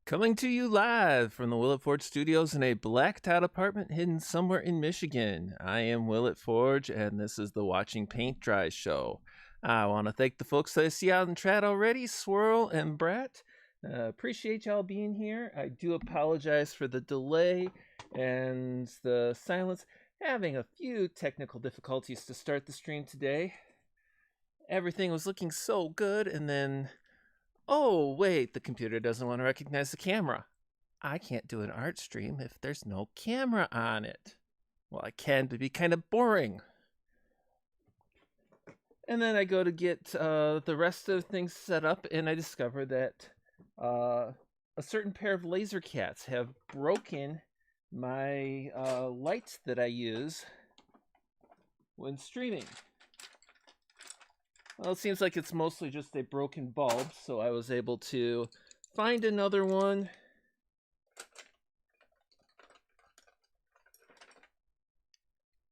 Coming to you live from the willitforge studios in a blacked out apartment hidden somewhere in Michigan. I am willitforge, and this is the Watching Paint Dry show. I want to thank the folks that I see out in chat already, Swirl and Brett. Appreciate y'all being here. I do apologize for the delay and the silence. Having a few technical difficulties to start the stream today. Everything was looking so good, and then... oh, wait, the computer doesn't want to recognize the camera. I can't do an art stream if there's no camera on it. Well, I can, but it'd be kind of boring. And then I go to get the rest of things set up, and I discover that a certain pair of laser cats have broken my lights that I use when streaming. Well, it seems like it's mostly just a broken bulb, so I was able to find another one.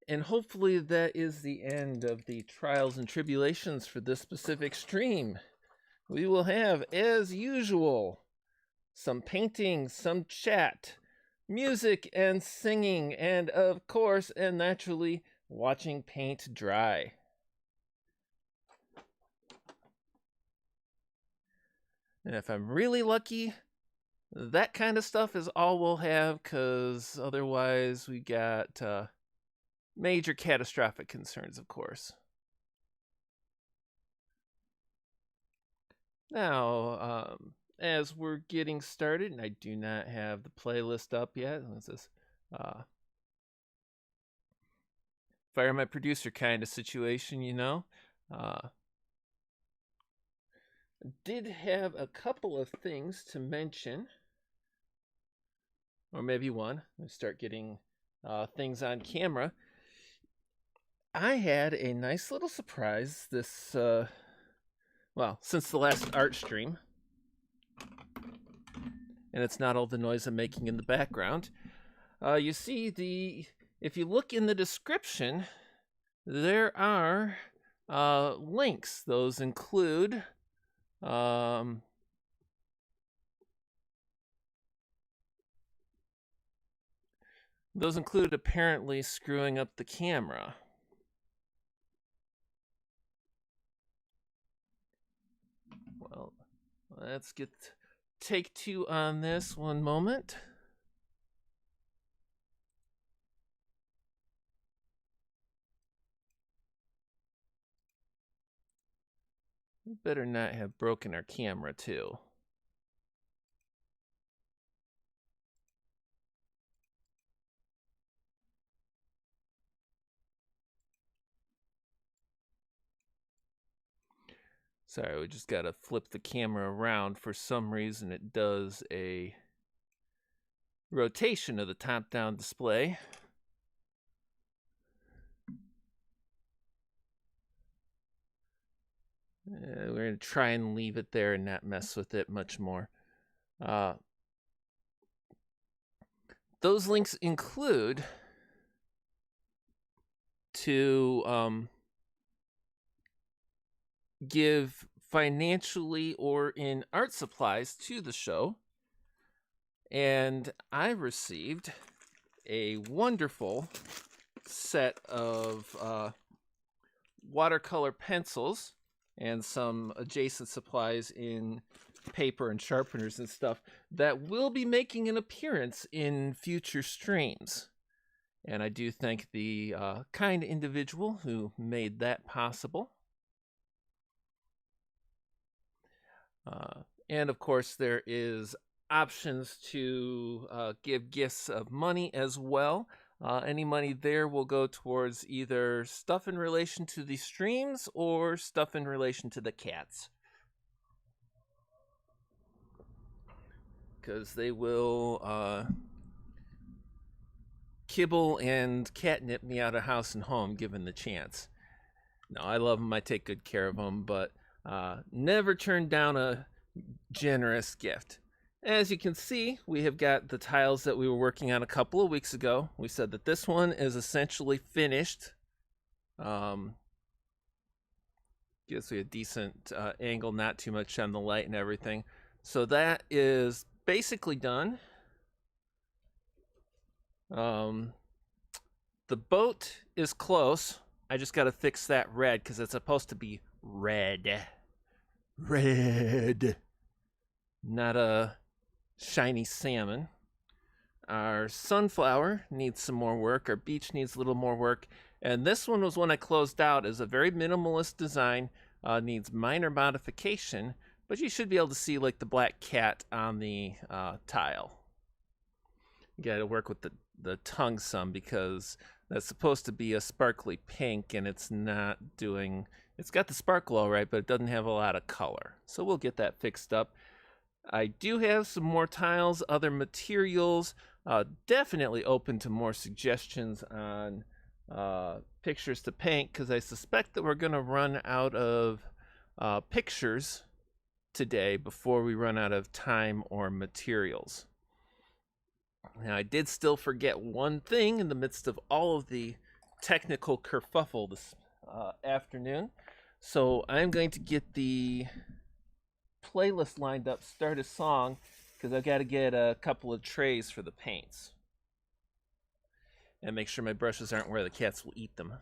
And hopefully that is the end of the trials and tribulations for this specific stream. We will have, as usual, some painting, some chat, music and singing, and of course, and naturally, watching paint dry. And if I'm really lucky, that kind of stuff is all we'll have, because otherwise we got major catastrophic concerns, of course. Now, as we're getting started, and I do not have the playlist up yet, this is fire my producer kind of situation, you know. Did have a couple of things to mention, or maybe one. Let's start getting things on camera. I had a nice little surprise this, well, since the last art stream, and it's not all the noise I'm making in the background. You see, if you look in the description, there are links. Those include apparently screwing up the camera. Well, let's get take two on this one moment. We better not have broken our camera too. Sorry, we just gotta flip the camera around. For some reason, it does a rotation of the top-down display. We're going to try and leave it there and not mess with it much more. Those links include to give financially or in art supplies to the show. And I received a wonderful set of watercolor pencils and some adjacent supplies in paper and sharpeners and stuff that will be making an appearance in future streams. And I do thank the kind individual who made that possible. And of course, there is options to give gifts of money as well. Any money there will go towards either stuff in relation to the streams or stuff in relation to the cats. Because they will kibble and catnip me out of house and home given the chance. No, I love them. I take good care of them, but never turn down a generous gift. As you can see, we have got the tiles that we were working on a couple of weeks ago. We said that this one is essentially finished. Gives me a decent angle, not too much on the light and everything. So that is basically done. The boat is close. I just got to fix that red because it's supposed to be red. Red. Not a shiny salmon. Our sunflower needs some more work. Our beach needs a little more work. And this one was one I closed out as a very minimalist design. Needs minor modification, but you should be able to see like the black cat on the tile. You got to work with the tongue some because that's supposed to be a sparkly pink and it's not doing, it's got the sparkle all right, but it doesn't have a lot of color. So we'll get that fixed up. I do have some more tiles, other materials, definitely open to more suggestions on pictures to paint because I suspect that we're going to run out of pictures today before we run out of time or materials. Now, I did still forget one thing in the midst of all of the technical kerfuffle this afternoon. So I'm going to get the playlist lined up, start a song, because I've got to get a couple of trays for the paints. And make sure my brushes aren't where the cats will eat them.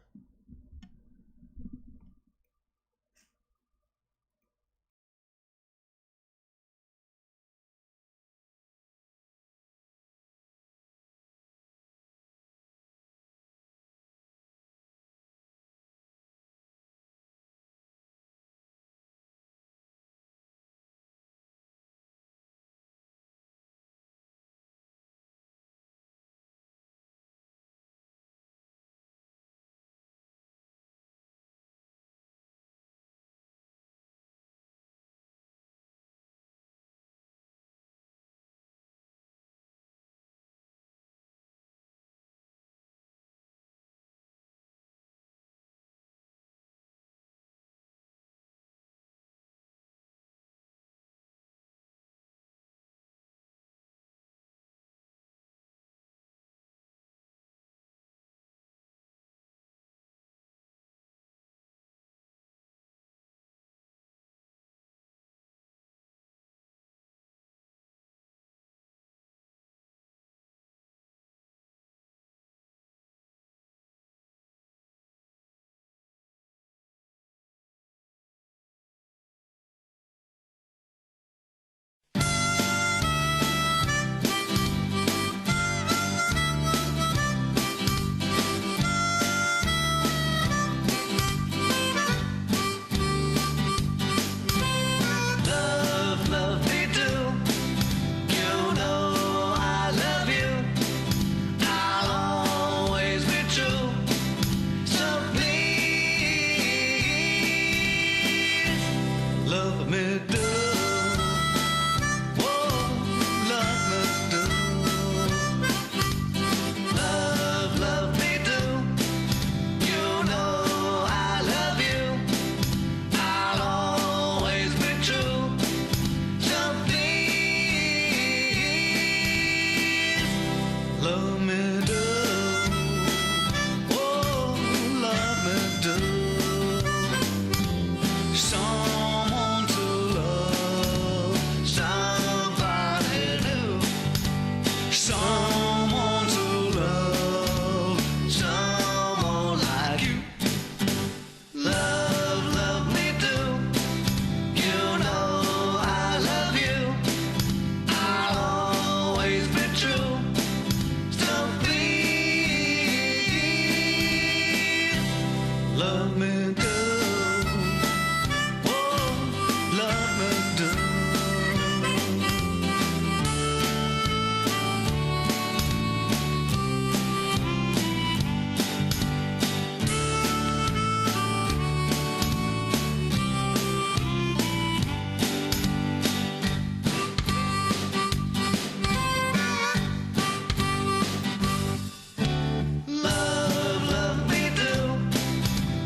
Love me do.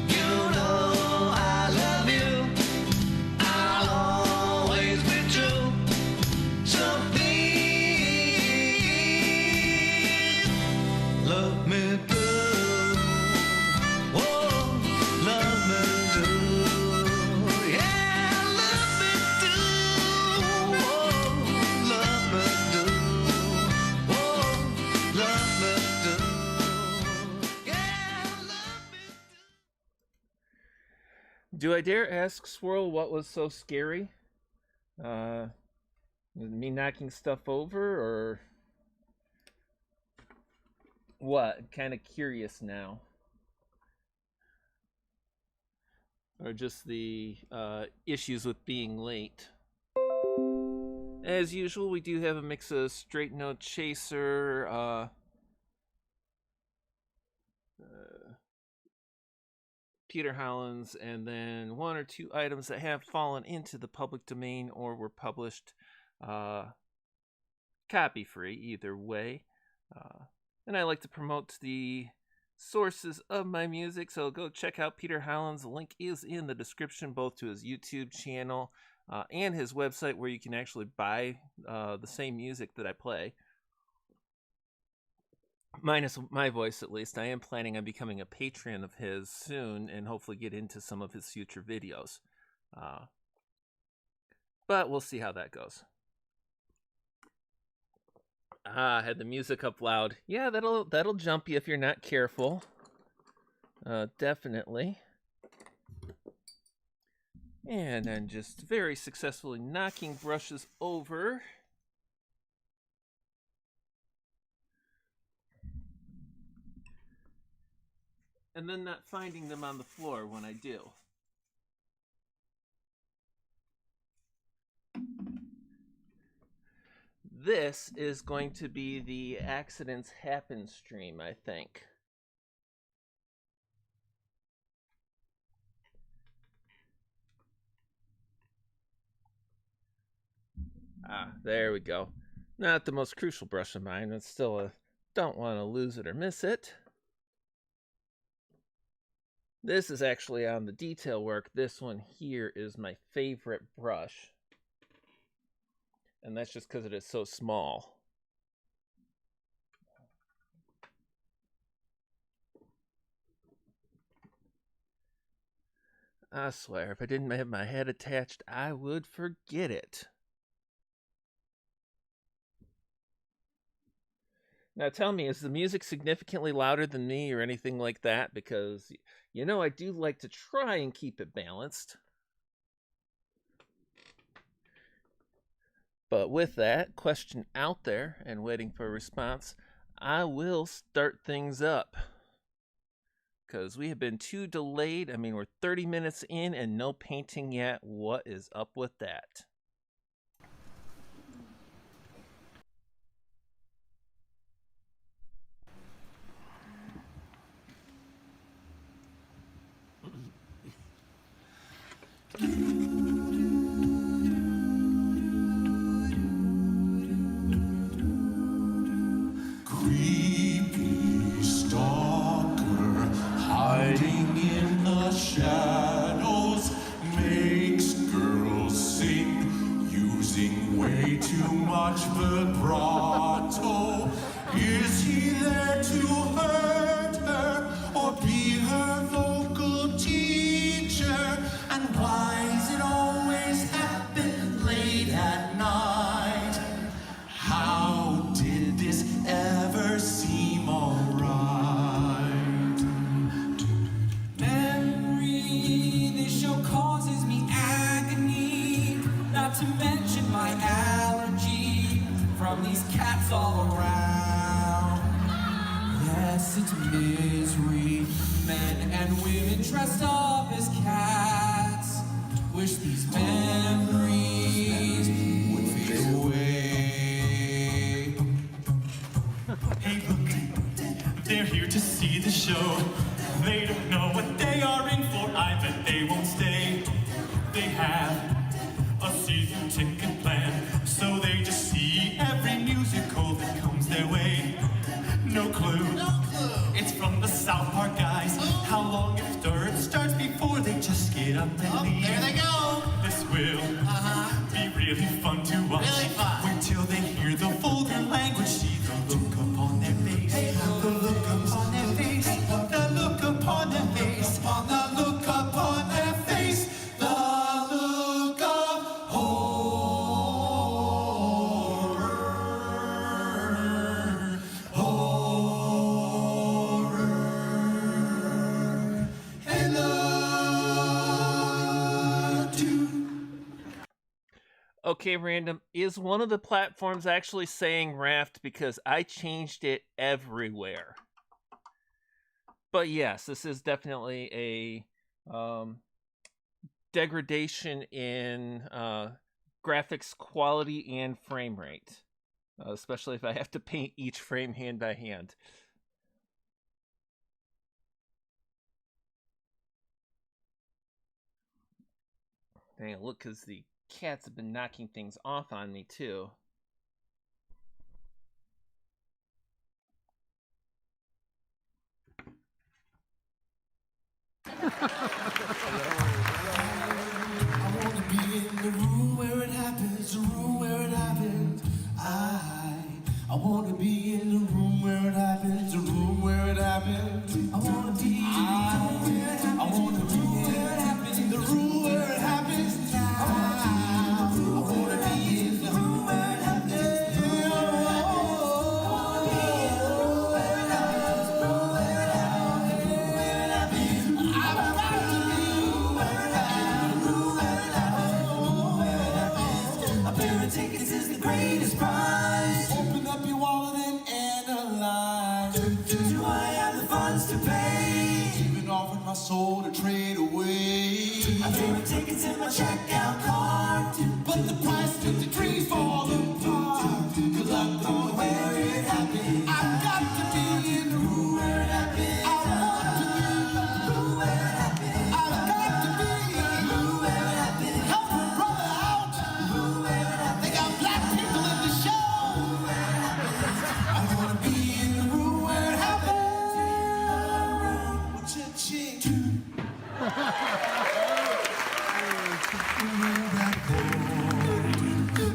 You know Do I dare ask Swirl what was so scary? Me knocking stuff over, or what? I'm kind of curious now. Or just the issues with being late. As usual, we do have a mix of straight note chaser, Peter Hollins, and then one or two items that have fallen into the public domain or were published copy free, either way. And I like to promote the sources of my music, so go check out Peter Hollins. The link is in the description, both to his YouTube channel and his website, where you can actually buy the same music that I play. Minus my voice, at least. I am planning on becoming a patron of his soon and hopefully get into some of his future videos. But we'll see how that goes. I had the music up loud. Yeah, that'll jump you if you're not careful. Definitely. And then just very successfully knocking brushes over. And then not finding them on the floor when I do. This is going to be the Accidents Happen stream, I think. There we go. Not the most crucial brush of mine, but still a don't want to lose it or miss it. This is actually on the detail work. This one here is my favorite brush. And that's just because it is so small. I swear, if I didn't have my head attached, I would forget it. Now tell me, is the music significantly louder than me or anything like that? Because, you know, I do like to try and keep it balanced. But with that question out there and waiting for a response, I will start things up. Because we have been too delayed. I mean, we're 30 minutes in and no painting yet. What is up with that? Creepy stalker hiding in the shadows makes girls sing using way too much vibrato. Is he there to hurt her or be her vocal teacher? And why is it always happen late at night? How did this ever seem alright? Memory, this show causes me agony, not to mention my allergy from these cats all around. Yes, it's misery, men and women dressed up as cats. Wish these memories would fade away. Hey, look, they're here to see the show. They don't know what they are in for. I bet they won't stay. They have a season ticket plan, so they just see every musical that comes their way. No clue. It's from the South Park guys. How long after it starts before they just get up and leave? There they go. This will be really fun to watch. Really fun. Wait till they hear the vulgar language, see the look upon their face, the look upon their face, the look upon their face, the look upon their face, the look of horror, horror. Hey, look. Okay, random. Is one of the platforms actually saying raft? Because I changed it everywhere. But yes, this is definitely a degradation in graphics quality and frame rate, especially if I have to paint each frame hand by hand. Dang, look, because the cats have been knocking things off on me too. I wanna be in the room where it happens, the room where it happens. I wanna be in the room where it happens, the room where it happens. I wanna be I wanna be where it happens, the room where it happens. I wanna be in the room where it happens. Tickets is the greatest prize. Open up your wallet and analyze. Do I have the funds to pay? Even offered my soul to trade away. I paid the tickets in my checkout card, but the price took the trees fall apart. Cause I'm going where it happened. I've got to be in the room where it happened. I want to be in the room where it happened. I've got to be in the room where it happened. Help a brother out. They got black people in the show. I wanna be in the room where it happens. Cha-ching.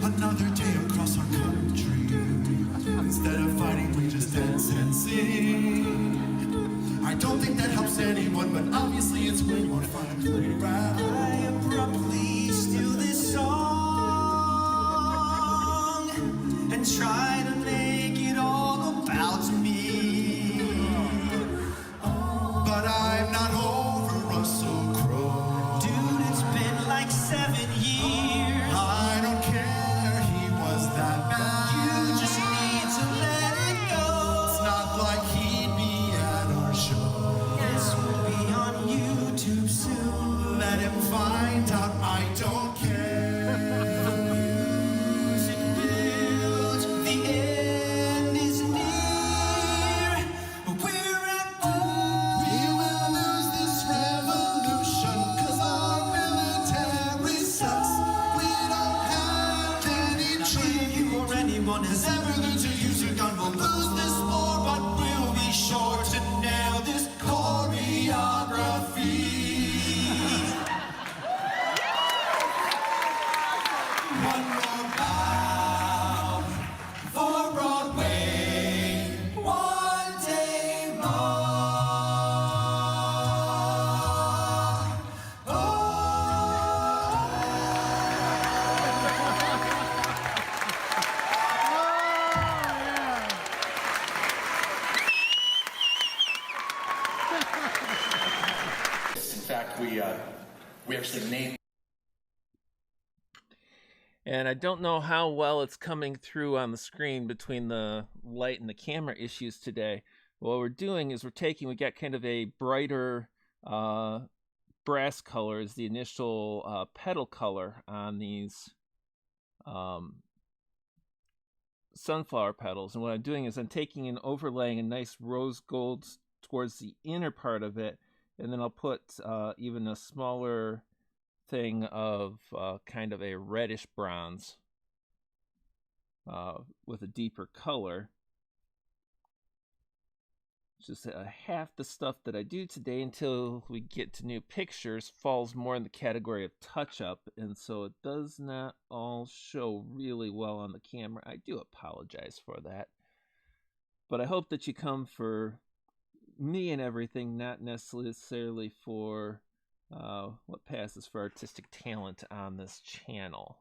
Another day across our country. Instead of fighting, we just dance and sing. I don't think that helps anyone, but obviously it's when you want to find a playground. I abruptly steal this song and try to make it all about me. But I'm not over Russell Crowe. Dude, it's been like 7 years. I don't care, he was that bad. You just need to let it go. It's not like he'd be at our show. This will be on YouTube soon. Let him find out I don't care. Music builds, the end is near. We're at war. We will lose this revolution, cause our military sucks. We don't have any training. You or anyone has ever learned to use a gun. We'll lose this war, but we'll be sure to nail this choreography. One more bow for Broadway, one day more. Oh. In fact, we actually named. And I don't know how well it's coming through on the screen between the light and the camera issues today. What we're doing is we got kind of a brighter brass color as the initial petal color on these sunflower petals. And what I'm doing is I'm taking and overlaying a nice rose gold towards the inner part of it, and then I'll put even a smaller thing of kind of a reddish bronze with a deeper color. Just half the stuff that I do today until we get to new pictures falls more in the category of touch-up, and so it does not all show really well on the camera. I do apologize for that. But I hope that you come for me and everything, not necessarily for what passes for artistic talent on this channel.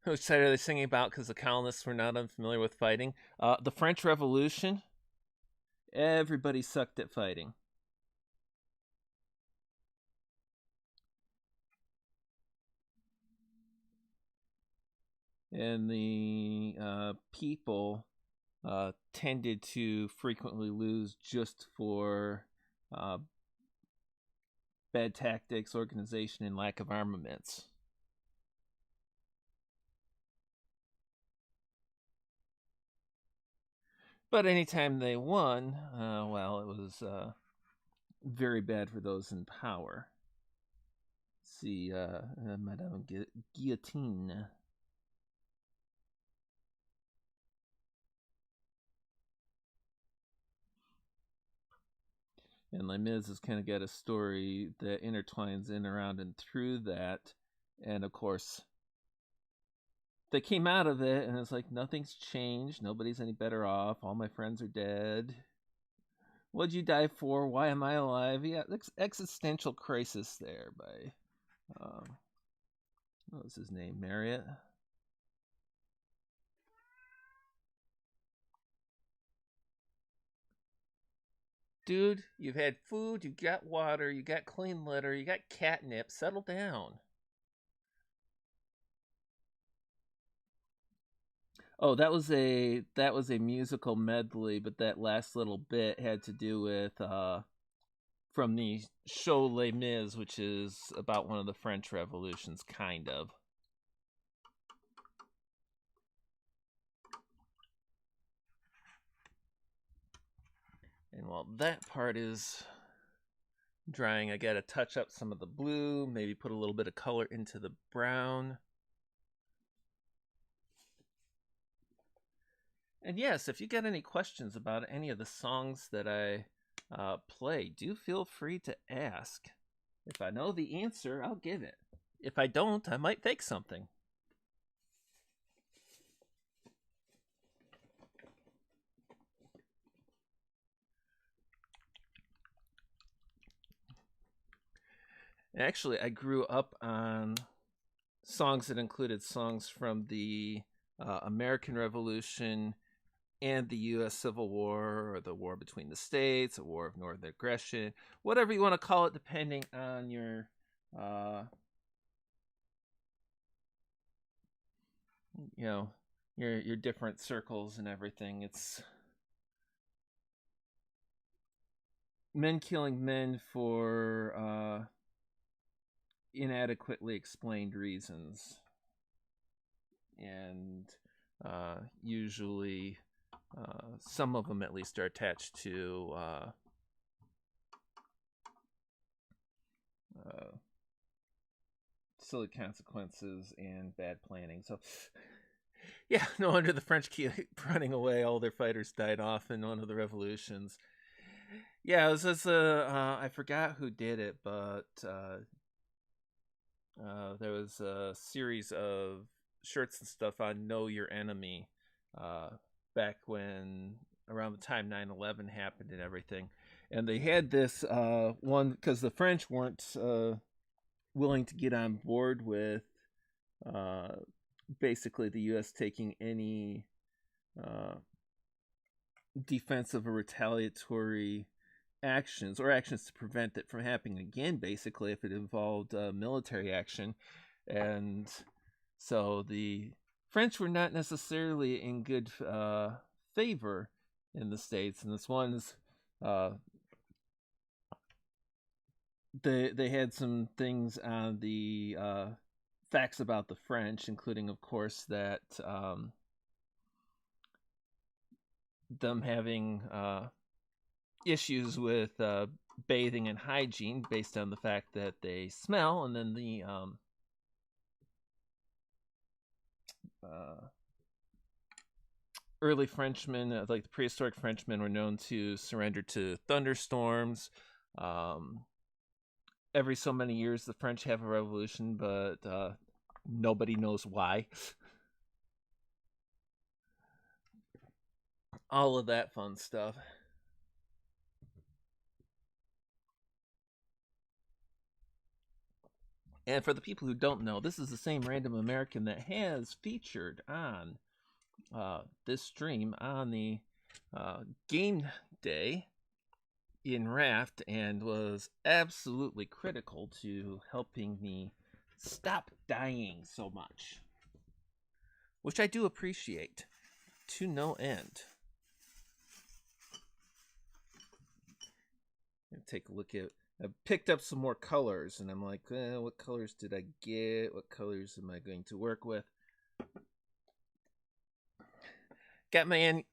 Which side are they singing about? Because the colonists were not unfamiliar with fighting. The French Revolution. Everybody sucked at fighting. And the people tended to frequently lose just for bad tactics, organization, and lack of armaments. But anytime they won, well, it was very bad for those in power. Let's see, Madame Guillotine. And Les Mis has kind of got a story that intertwines in, around, and through that. And of course, they came out of it, and it's like, nothing's changed. Nobody's any better off. All my friends are dead. What'd you die for? Why am I alive? Yeah, existential crisis there by, what was his name? Marriott? Dude, you've had food, you got water, you got clean litter, you got catnip. Settle down. Oh, that was a musical medley, but that last little bit had to do with from the show Les Mis, which is about one of the French revolutions, kind of. And while that part is drying, I gotta touch up some of the blue, maybe put a little bit of color into the brown. And yes, if you got any questions about any of the songs that I play, do feel free to ask. If I know the answer, I'll give it. If I don't, I might fake something. Actually, I grew up on songs that included songs from the American Revolution and the U.S. Civil War, or the War between the States, a War of Northern Aggression, whatever you want to call it, depending on your your different circles and everything. It's men killing men for inadequately explained reasons, and usually some of them at least are attached to silly consequences and bad planning. So yeah, no wonder the French keep running away. All their fighters died off in one of the revolutions. Yeah, it was just I forgot who did it, but there was a series of shirts and stuff on Know Your Enemy back when, around the time 9/11 happened and everything. And they had this one, because the French weren't willing to get on board with basically the U.S. taking any defensive or retaliatory actions, or actions to prevent it from happening again, basically, if it involved military action. And so the French were not necessarily in good favor in the States, and this one's they had some things on the facts about the French, including, of course, that them having issues with bathing and hygiene based on the fact that they smell, and then the early Frenchmen, like the prehistoric Frenchmen, were known to surrender to thunderstorms. Every so many years, the French have a revolution, but nobody knows why. All of that fun stuff. And for the people who don't know, this is the same random American that has featured on this stream on the game day in Raft, and was absolutely critical to helping me stop dying so much, which I do appreciate to no end. Take a look at, I picked up some more colors, and I'm like, what colors did I get? What colors am I going to work with? Got my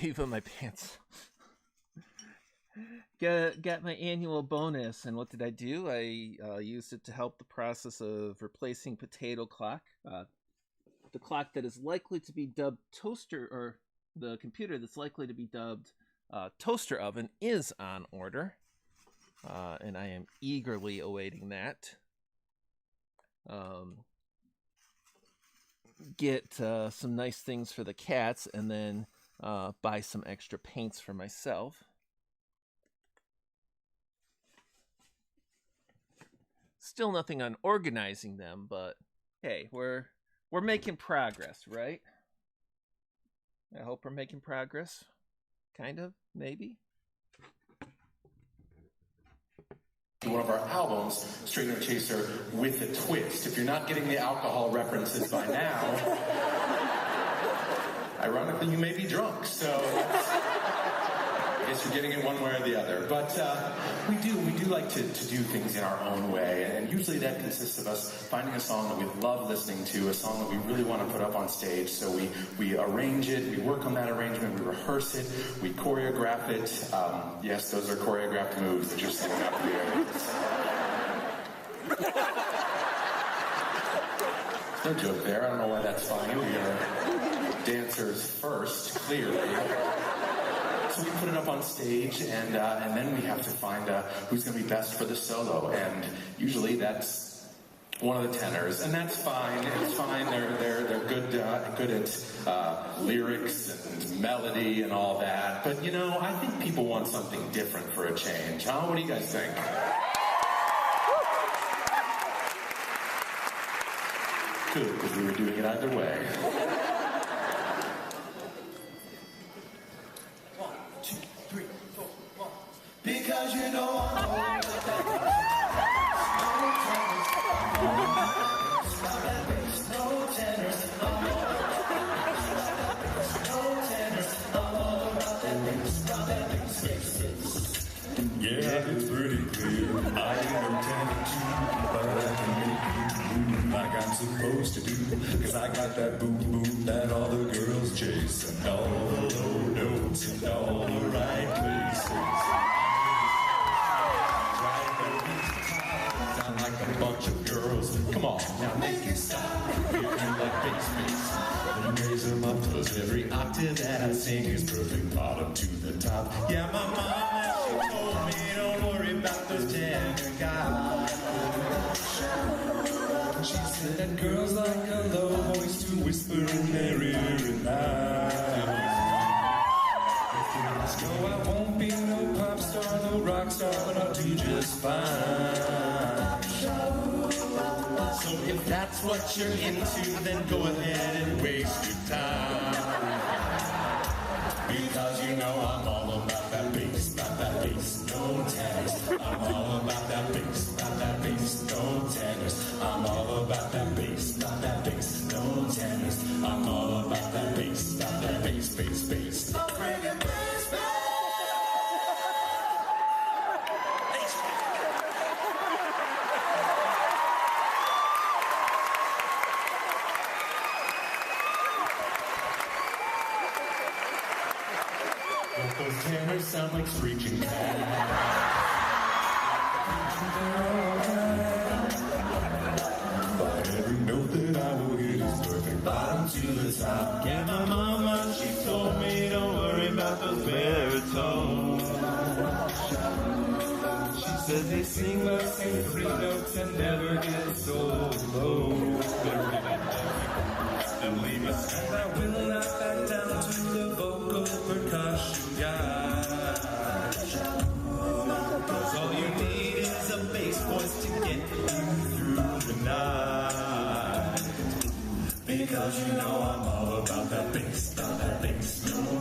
leave on my pants. Got my annual bonus, and what did I do? I used it to help the process of replacing potato clock. The clock that is likely to be dubbed toaster, or the computer that's likely to be dubbed toaster oven, is on order, and I am eagerly awaiting that. Get some nice things for the cats, and then buy some extra paints for myself. Still nothing on organizing them, but hey, we're making progress, right? I hope we're making progress. Kind of, maybe. One of our albums, Straight No Chaser with a Twist. If you're not getting the alcohol references by now, ironically, you may be drunk, so I guess you're getting it one way or the other. But we do like to do things in our own way, and usually that consists of us finding a song that we love listening to, a song that we really want to put up on stage. So we arrange it, we work on that arrangement, we rehearse it, we choreograph it. Yes, those are choreographed moves that you're seeing up here. No joke there. I don't know why that's funny. We are dancers first, clearly. So we put it up on stage, and then we have to find who's going to be best for the solo. And usually that's one of the tenors, and that's fine. It's fine. They're good at lyrics and melody and all that. But you know, I think people want something different for a change. Huh? What do you guys think? Good, because we were doing it either way. Because you know I'm always no tenors, yeah, it's pretty clear. I ain't no tenor too, but I can make you move like I'm supposed to do. Cause I got that boom boom that all the girls chase, and all the low notes and all the right places. Like a bunch of girls. Come on, now make it stop. Hit me like bass. Then raise them up, cause every octave that I sing is perfect bottom to the top. Yeah, my mama, she told me, don't worry about those tenor guys. She said that girls like a low voice to whisper in their ear at night. No, I won't be no pop star, no rock star, but I'll do just fine. So if that's what you're into, then go ahead and waste your time. Because you know I'm all about that bass, no tenors. I'm all about that bass, no tenors. I'm all about that bass, no tenors. I'm all about that bass, bass. I'm bringing bass back. Those tenors sound like screeching cats. But every note that I will hit is perfect bottom to the top. Yeah, my mama, she told me don't worry about those baritones. She said they sing like three notes and never get so low. And leave us, and I will not back down to the vocal percussion guy. Cause all you need is a bass voice to get Because you know I'm all about that bass, no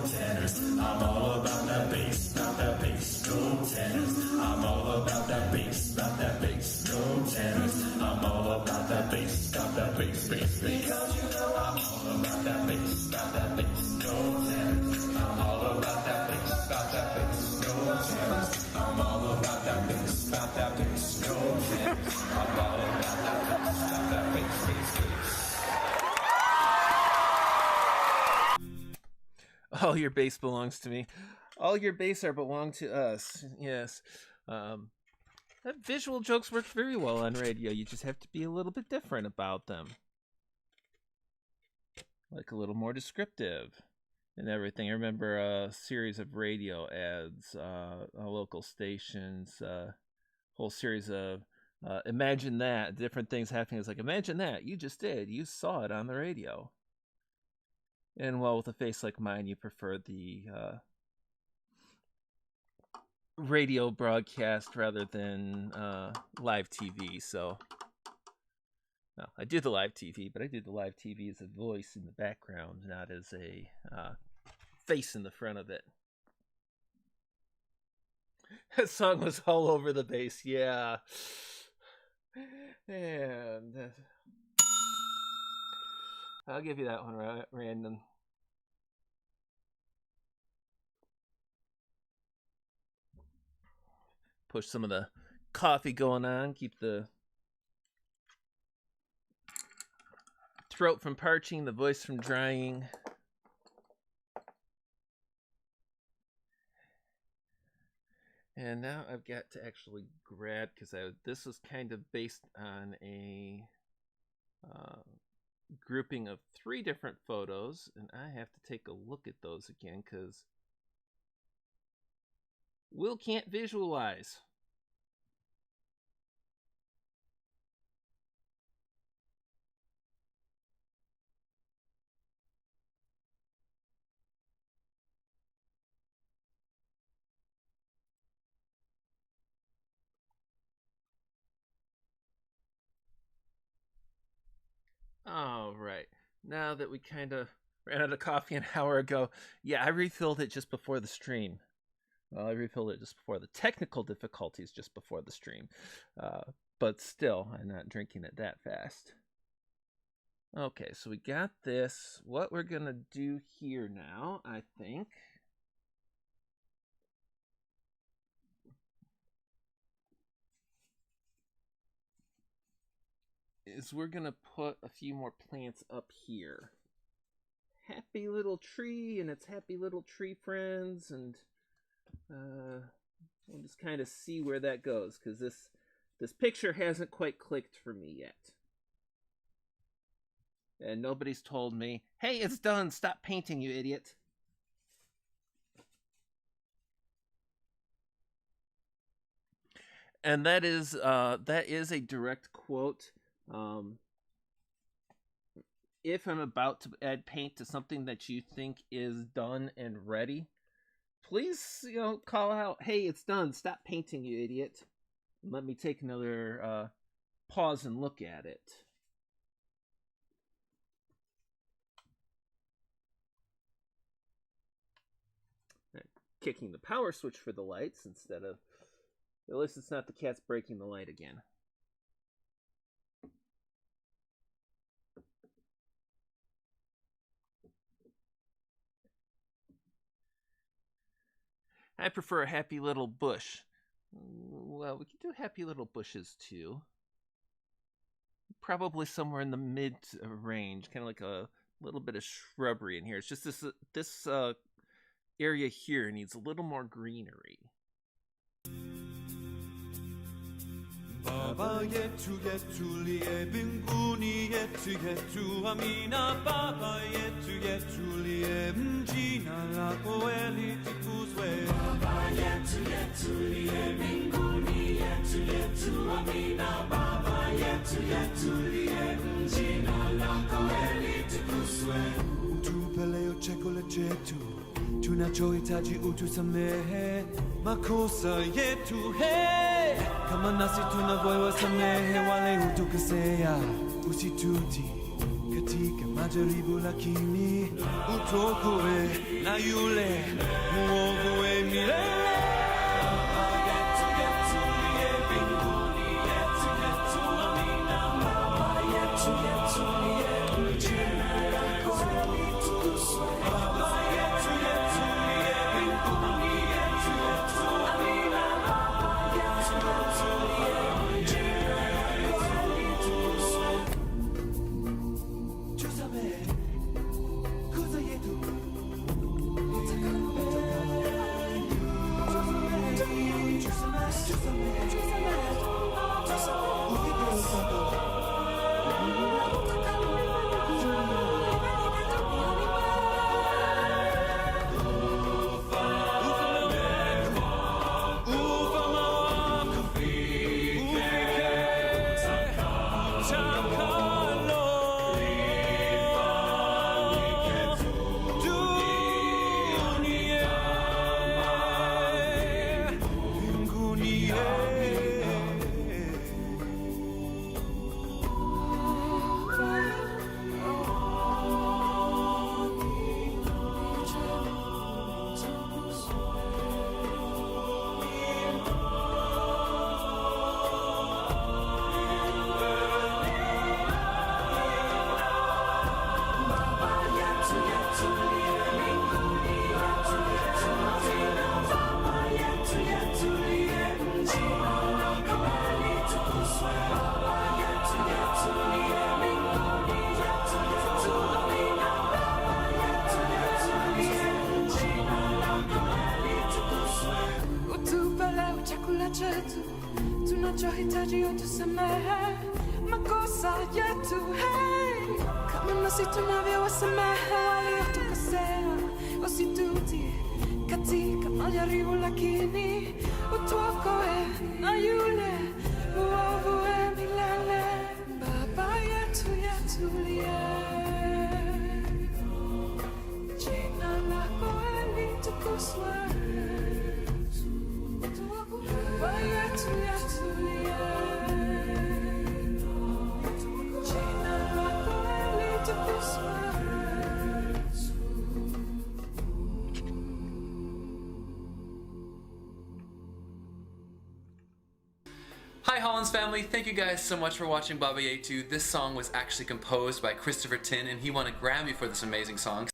tenors. I'm all about that bass, no tenors. I'm all about that bass, no tenors. I'm all about that bass, bass. Because you know I'm all about that bass, no tenors. I'm all about that bass, no tenors. I'm all about that bass, no tenors. I'm all about that bass, bass. All your bass belongs to me. All your bass are belong to us. Yes. Visual jokes work very well on radio. You just have to be a little bit different about them. Like a little more descriptive and everything. I remember a series of radio ads, local stations, whole series of imagine that, different things happening. It's like, imagine that. You just did. You saw it on the radio. And well, with a face like mine, you prefer the radio broadcast rather than live TV. So, no, I do the live TV, but I do the live TV as a voice in the background, not as a face in the front of it. That song was all over the bass, yeah. And I'll give you that one random. Push some of the coffee going on, keep the throat from parching, the voice from drying. And now I've got to actually grab, because this was kind of based on a grouping of 3 different photos, and I have to take a look at those again because Will can't visualize. All right. Now that we kind of ran out of coffee an hour ago, yeah, I refilled it just before the stream. Well, I refilled it just before the technical difficulties, just before the stream. But still, I'm not drinking it that fast. Okay, so we got this. What we're going to do here now, I think, is we're going to put a few more plants up here. Happy little tree and its happy little tree friends, and we'll just kind of see where that goes, because this picture hasn't quite clicked for me yet. And nobody's told me, hey, it's done, stop painting, you idiot. And that is a direct quote. If I'm about to add paint to something that you think is done and ready, please, call out, hey, it's done, stop painting, you idiot. And let me take another pause and look at it. Kicking the power switch for the lights instead of, at least it's not the cat's breaking the light again. I prefer a happy little bush. Well, we could do happy little bushes too. Probably somewhere in the mid range, kind of like a little bit of shrubbery in here. It's just this area here needs a little more greenery. Baba yetu yetu liye binguni yetu yetu amina Baba yetu liye mjina lako litukuzwe Baba yetu liye binguni yetu amina Baba yetu liye mjina lako litukuzwe Utupe leo chakula chetu tunachohitaji utusamehe makosa yetu kama nasi tunavyowasamehe wale hutukosea usituti katika majaribu lakini utuokoe na yule mwovu we milele. Tunachohitaji utusamehe makosa yetu, hey, kama nasi tunavyowasamehe waliotukosea, usitutie katika majaribu lakini utuokoe na yule mwovu we milele. Baba yetu uliye, jina lako litukuzwe. Baba yetu uliye, jina lako litukuzwe. Hi Hollins family, thank you guys so much for watching Baba Yetu. This song was actually composed by Christopher Tin and he won a Grammy for this amazing song.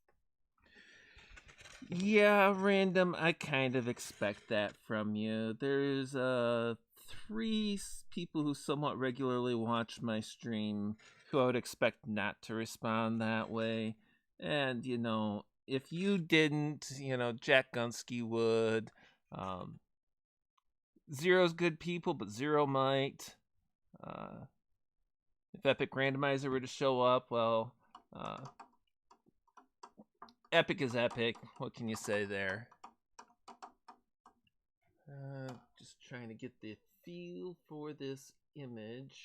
Yeah, Random, I kind of expect that from you. There's 3 people who somewhat regularly watch my stream who I would expect not to respond that way. And, you know, if you didn't, you know, Jack Gunsky would. Zero's good people, but Zero might. If Epic Randomizer were to show up, well, Epic is Epic. What can you say there? Just trying to get the feel for this image.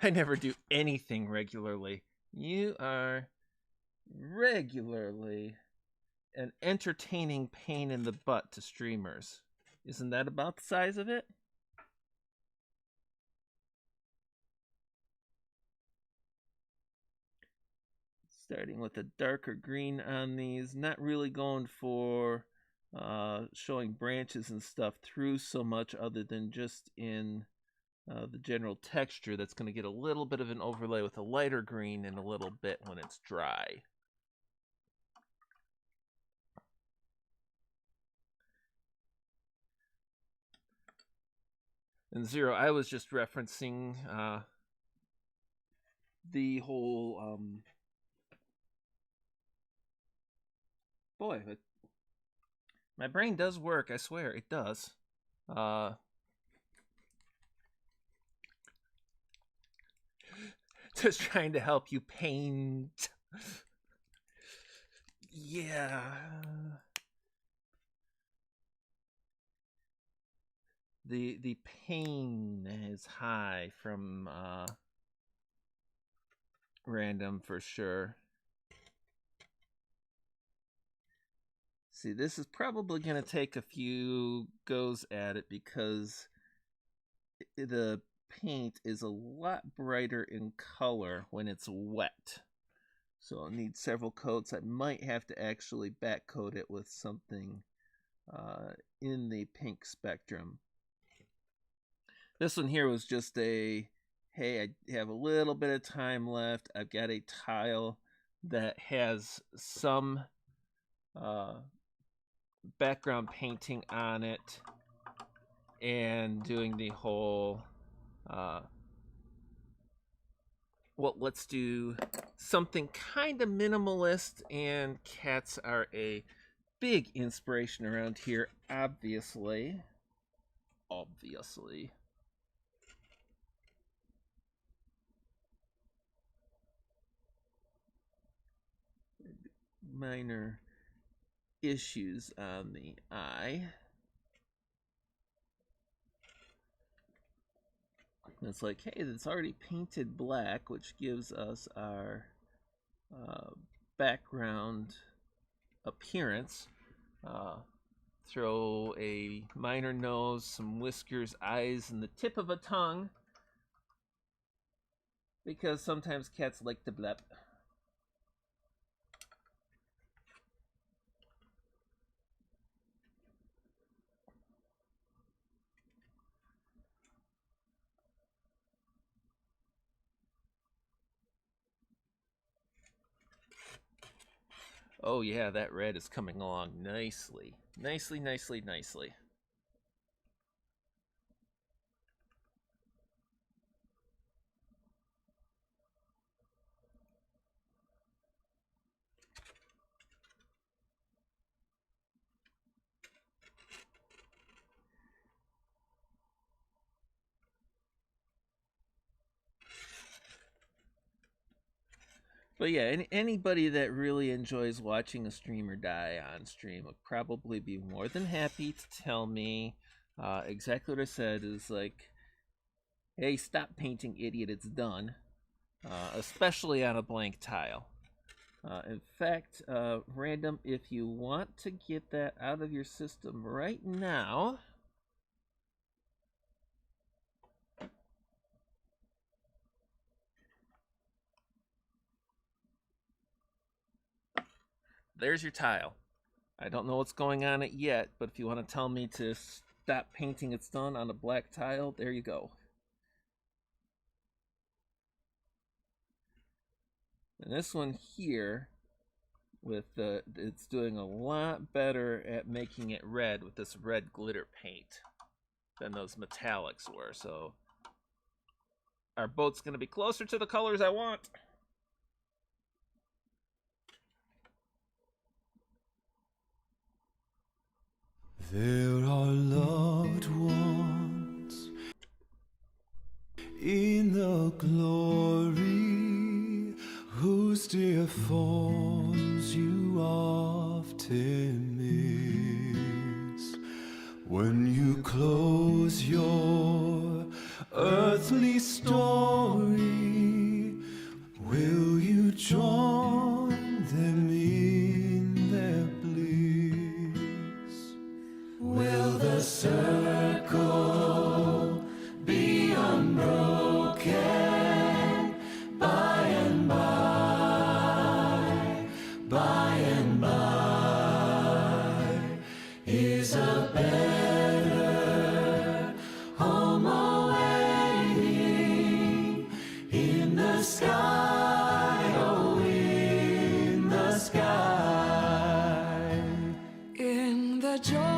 I never do anything regularly. You are regularly an entertaining pain in the butt to streamers. Isn't that about the size of it? Starting with a darker green on these, not really going for showing branches and stuff through so much other than just in the general texture. That's going to get a little bit of an overlay with a lighter green in a little bit when it's dry. And Zero, I was just referencing the whole boy, my brain does work, I swear it does. Just trying to help you paint. Yeah. The pain is high from Random for sure. See, this is probably going to take a few goes at it because the paint is a lot brighter in color when it's wet. So I'll need several coats. I might have to actually back coat it with something in the pink spectrum. This one here was just a, hey, I have a little bit of time left. I've got a tile that has some background painting on it, and doing the whole well, let's do something kind of minimalist, and cats are a big inspiration around here, obviously. Minor issues on the eye. And it's like, hey, it's already painted black, which gives us our background appearance. Throw a minor nose, some whiskers, eyes, and the tip of a tongue, because sometimes cats like to blep. Oh yeah, that red is coming along nicely. Nicely. But yeah, anybody that really enjoys watching a streamer die on stream would probably be more than happy to tell me exactly what I said. Is like, hey, stop painting, idiot, it's done. Especially on a blank tile. In fact, Random, if you want to get that out of your system right now, there's your tile. I don't know what's going on it yet, but if you want to tell me to stop painting it's done on a black tile, there you go. And this one here, with it's doing a lot better at making it red with this red glitter paint than those metallics were. So our boat's going to be closer to the colors I want. There are loved ones in the glory whose dear forms you often miss. When you close your earthly story, will you join them in their bliss? Will the circle be unbroken by and by? By and by is a better home awaiting in the sky, oh, in the sky. In the joyous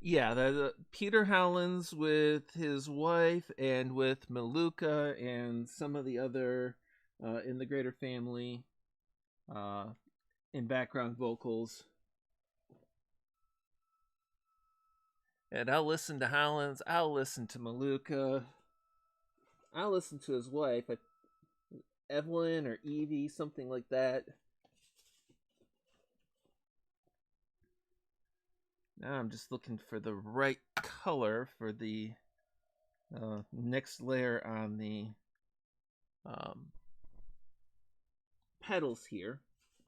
Yeah, Peter Howlands with his wife and with Maluka and some of the other in the Greater Family in background vocals. And I'll listen to Howlands, I'll listen to Maluka, I'll listen to his wife, Evelyn or Evie, something like that. Now I'm just looking for the right color for the next layer on the petals here.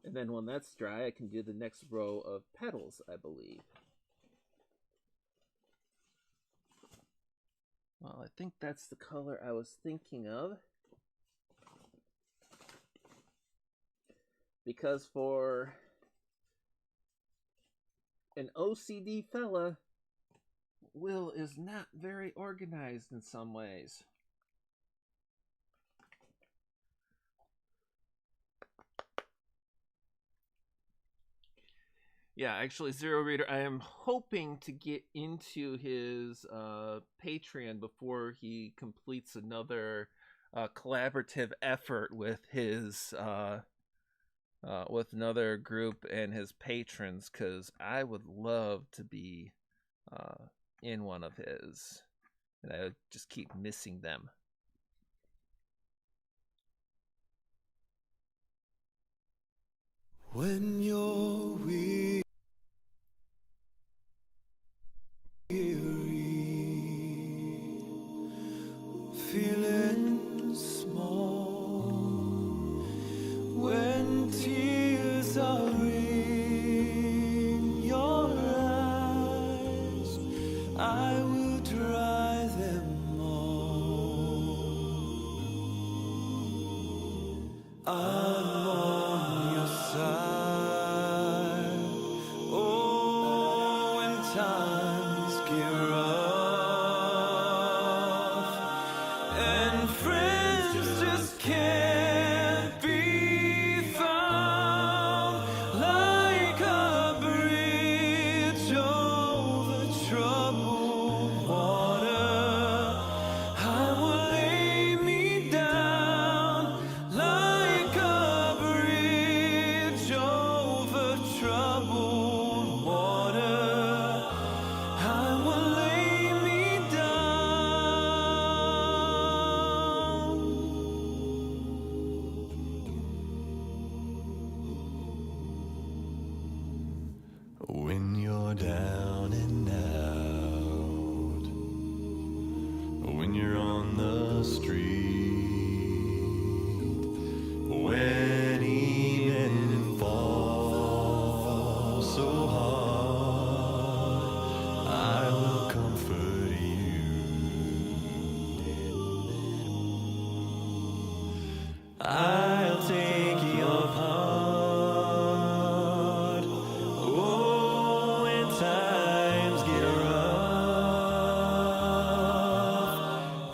And then when that's dry, I can do the next row of petals, I believe. Well, I think that's the color I was thinking of. Because for an OCD fella, Will is not very organized in some ways. Yeah, actually, Zero Reader, I am hoping to get into his Patreon before he completes another collaborative effort with his with another group and his patrons, because I would love to be in one of his, and I just keep missing them. When you're weary, feeling small, when tears are in your eyes, I will dry them all. I'm on your side. Oh, when times get rough and friends just can't be found, like a bridge over troubled water, I will lay me down. Like a bridge over troubled water, I will lay me down. When you're down and out, when you're on the street, when evening falls so hard, I will comfort you. I'll take your part. Oh, when times get rough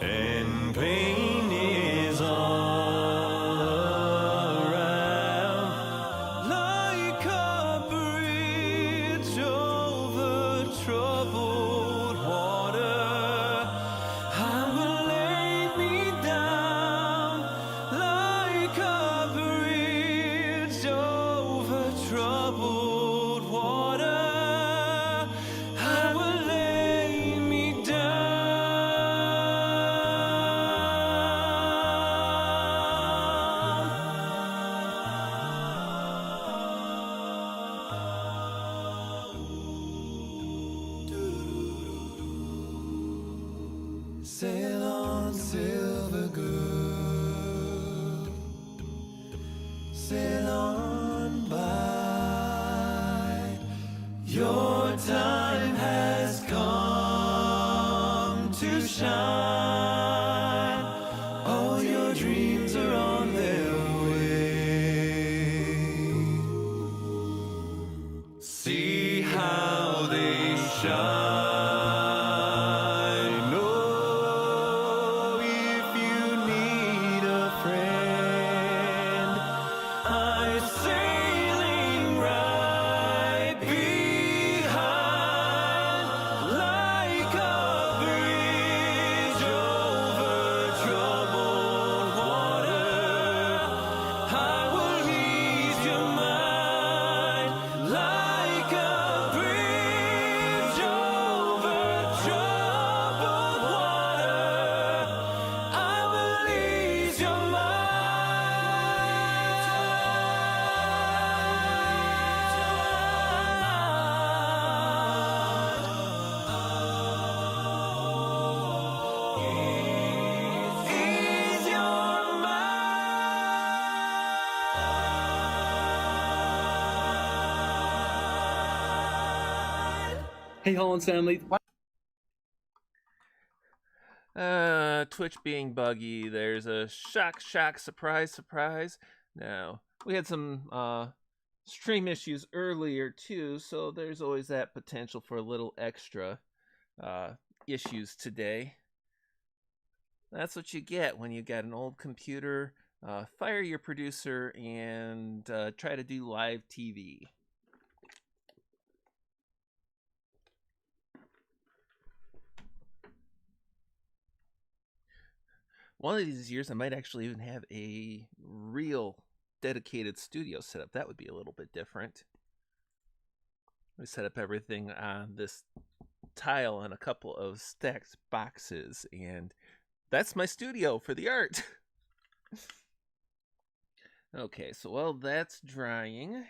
and pain is all around, like a bridge over troubled water, I will lay me down. Like a Hey, Holland's family. Twitch being buggy. There's a shock, surprise. Now, we had some stream issues earlier too, so there's always that potential for a little extra issues today. That's what you get when you got an old computer. Fire your producer and try to do live TV. One of these years, I might actually even have a real dedicated studio set up. That would be a little bit different. We set up everything on this tile and a couple of stacked boxes, and that's my studio for the art. Okay, so while that's drying,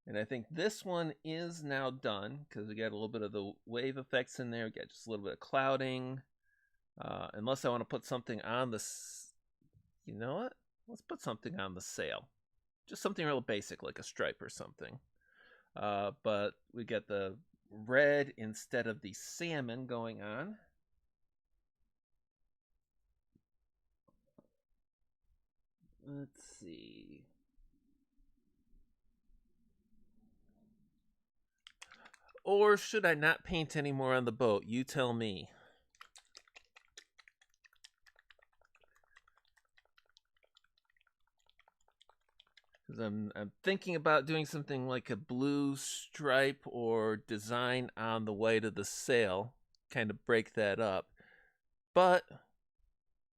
and I think this one is now done because we got a little bit of the wave effects in there. We got just a little bit of clouding. Unless I want to put something on the, you know what? Let's put something on the sail. Just something real basic, like a stripe or something. But we get the red instead of the salmon going on. Let's see. Or should I not paint anymore on the boat? You tell me. Because I'm thinking about doing something like a blue stripe or design on the white of the sail, kind of break that up. But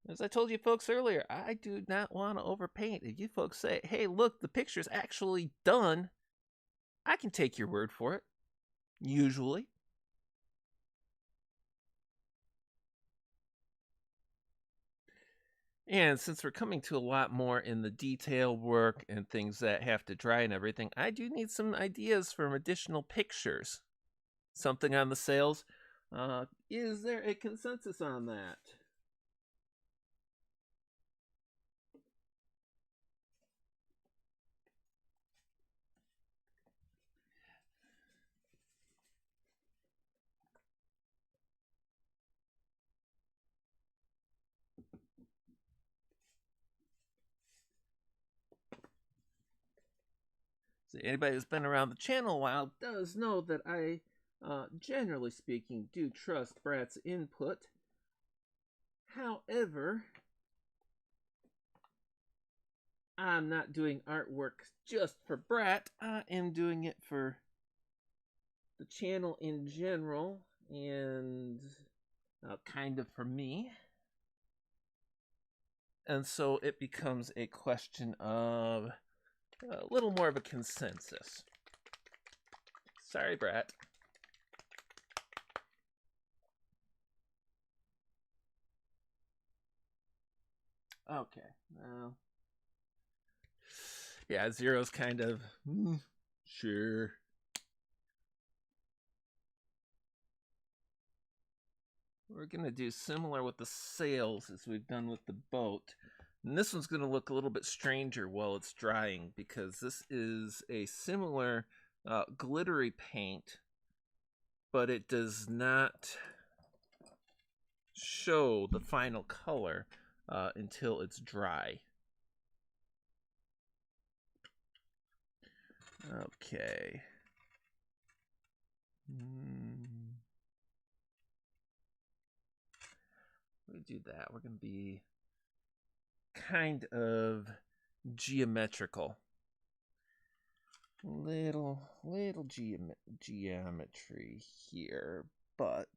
as I told you folks earlier, I do not want to overpaint. If you folks say, hey, look, the picture's actually done, I can take your word for it, usually. And since we're coming to a lot more in the detail work and things that have to dry and everything, I do need some ideas from additional pictures. Something on the sails. Is there a consensus on that? So anybody who's been around the channel a while does know that I, generally speaking, do trust Brat's input. However, I'm not doing artwork just for Brat. I am doing it for the channel in general and kind of for me. And so it becomes a question of a little more of a consensus. Sorry, Brat. Okay, well, yeah, Zero's kind of, sure. We're going to do similar with the sails as we've done with the boat. And this one's going to look a little bit stranger while it's drying because this is a similar glittery paint, but it does not show the final color until it's dry. Okay. We do that. We're going to be kind of geometrical. Little geometry here, but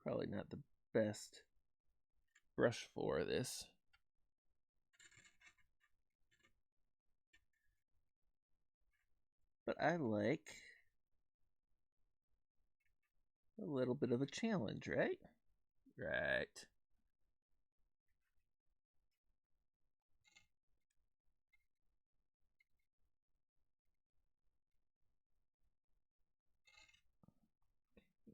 probably not the best brush for this. But I like a little bit of a challenge, right? Right.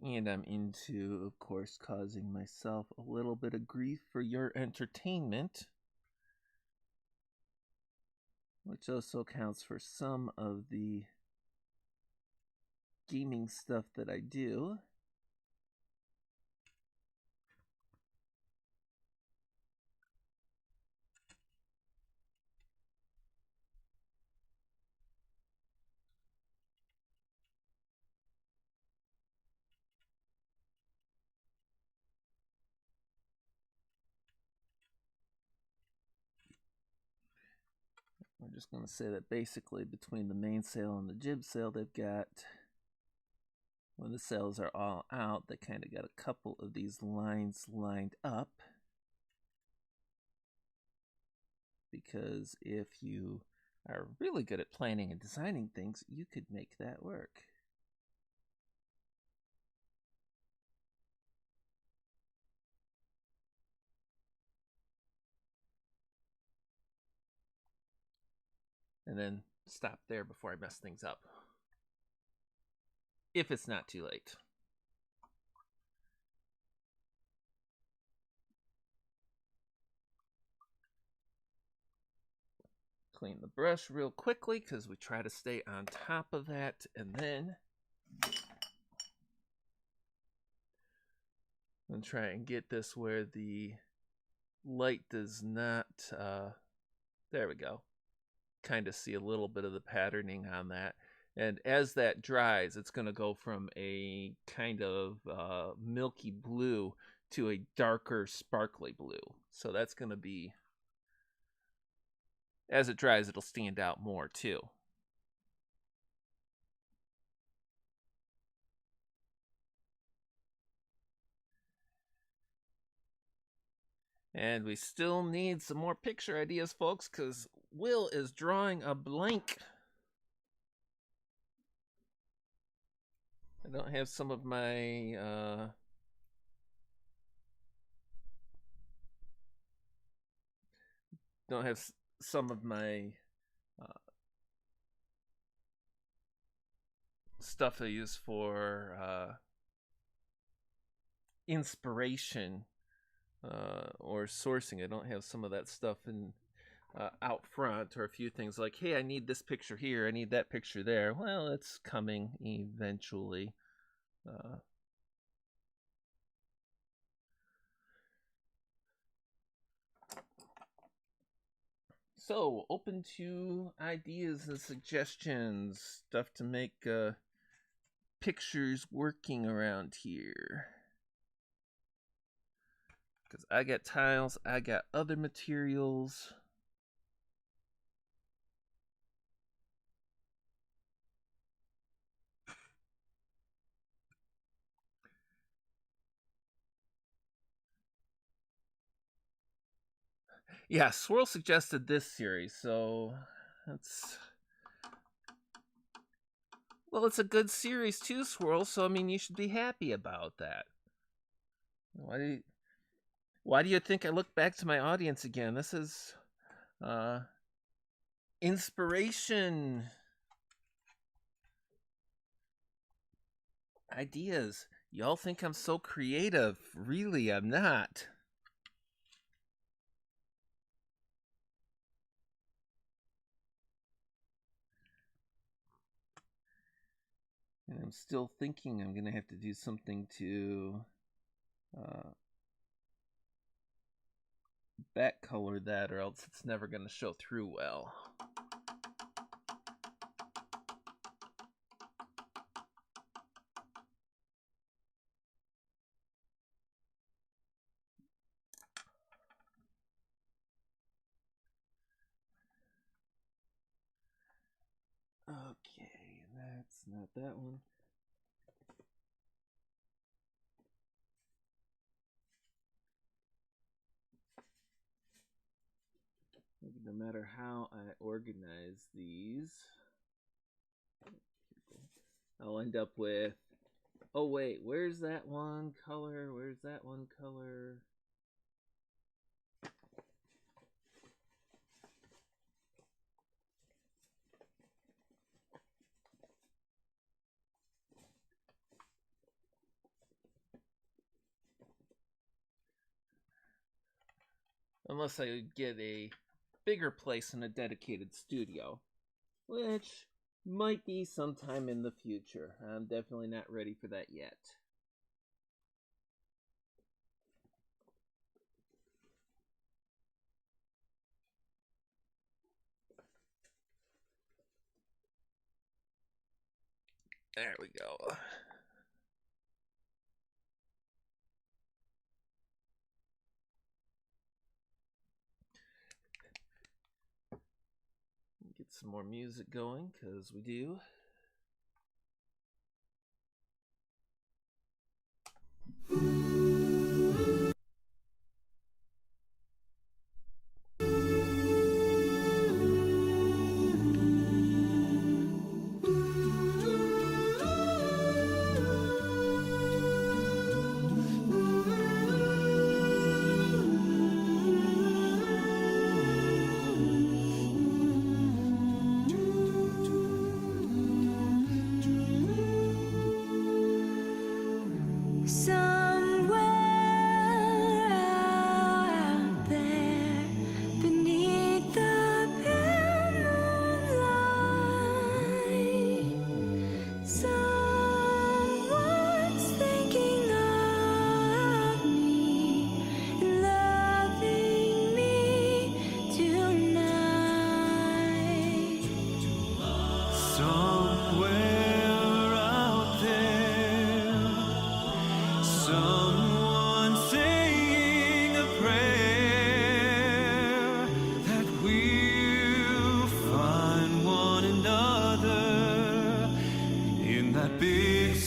And I'm into, of course, causing myself a little bit of grief for your entertainment, which also counts for some of the gaming stuff that I do. We're just going to say that basically between the mainsail and the jib sail, they've got, when the sails are all out, they kind of got a couple of these lines lined up. Because if you are really good at planning and designing things, you could make that work. And then stop there before I mess things up. If it's not too late. Clean the brush real quickly because we try to stay on top of that, and then I'm try and get this where the light does not, there we go. Kind of see a little bit of the patterning on that. And as that dries, it's going to go from a kind of milky blue to a darker sparkly blue. So that's going to be, as it dries, it'll stand out more too. And we still need some more picture ideas, folks, because Will is drawing a blank. I don't have some of my stuff I use for inspiration or sourcing. I don't have some of that stuff in out front, or a few things like, hey, I need this picture here, I need that picture there. Well, it's coming eventually. So, open to ideas and suggestions, stuff to make pictures working around here. Because I got tiles, I got other materials. Yeah, Swirl suggested this series, so that's... Well, it's a good series too, Swirl, so I mean, you should be happy about that. Why do you think I look back to my audience again? This is inspiration, ideas. Y'all think I'm so creative. Really, I'm not. And I'm still thinking I'm going to have to do something to back color that, or else it's never going to show through well. Okay, that's not that one. No matter how I organize these, I'll end up with, oh wait, where's that one color? Where's that one color? Unless I get a bigger place and a dedicated studio, which might be sometime in the future. I'm definitely not ready for that yet. There we go. Get some more music going, because we do.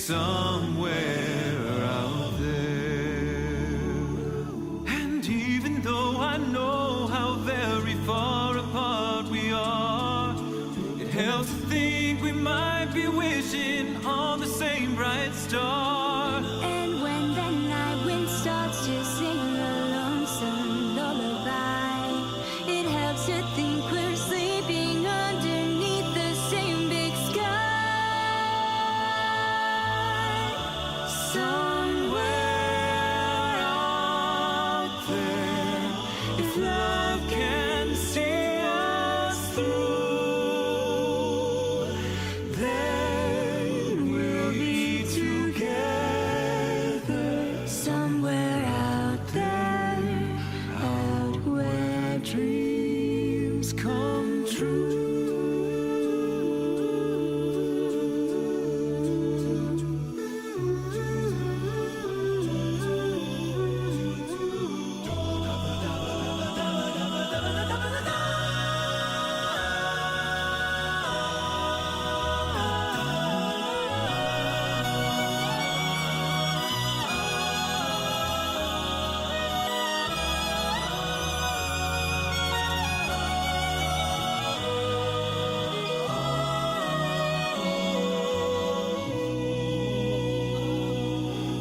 Somewhere out there. And even though I know how very far apart we are, it helps to think we might be wishing on the same bright star. And when the night wind starts to sing a lonesome lullaby, it helps to think we're sleeping underneath the same big sky. Somewhere out there, if love can see us through, then we'll be together. Somewhere out there, out where dreams come true.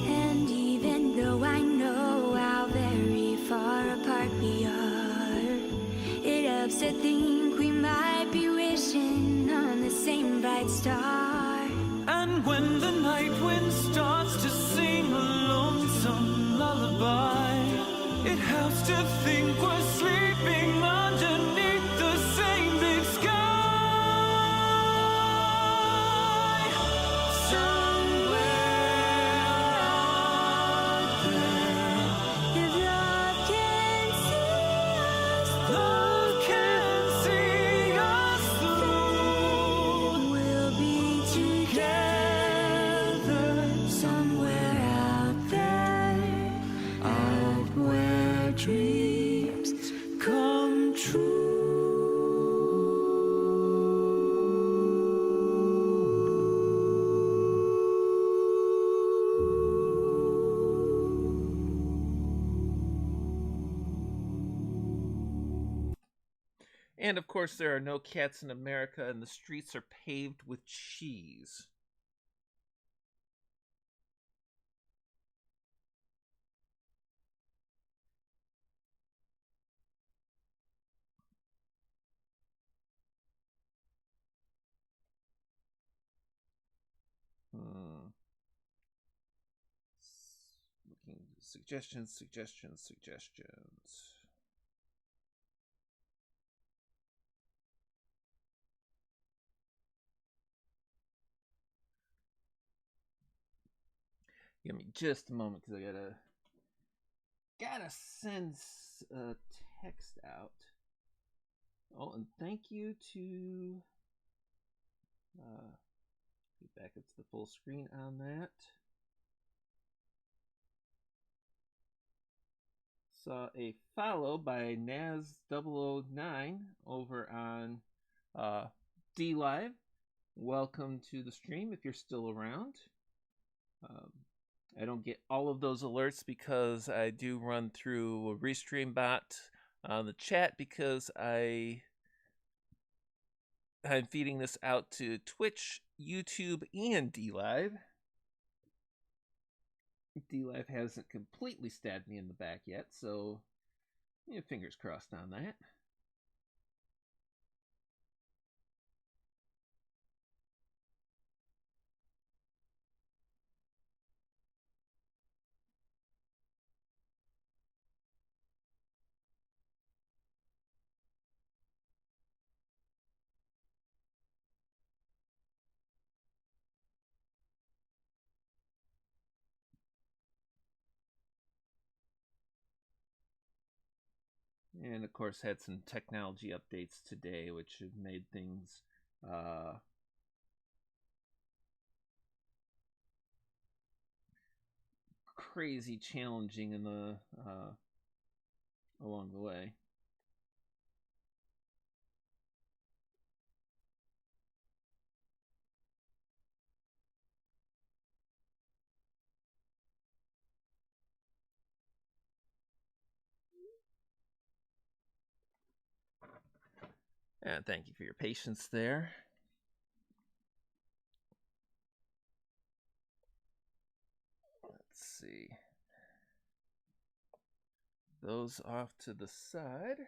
And even though I know how very far apart we are, it helps to think we might be wishing on the same bright star. And when the night wind starts to sing a lonesome lullaby, it helps to think we're sleeping underneath the same big sky. Somewhere out there, if love can see us through, We'll be together. Somewhere out there, out where dreams come true. And of course, there are no cats in America, and the streets are paved with cheese. Looking suggestions. Give me just a moment because I gotta send a text out. Oh, and thank you to get back up to the full screen on that. Saw a follow by Naz009 over on D Live. Welcome to the stream if you're still around. I don't get all of those alerts because I do run through a restream bot on the chat because I'm feeding this out to Twitch, YouTube, and DLive. DLive hasn't completely stabbed me in the back yet, so yeah, fingers crossed on that. And of course had some technology updates today which have made things crazy challenging in the along the way. And thank you for your patience there. Let's see. Those off to the side.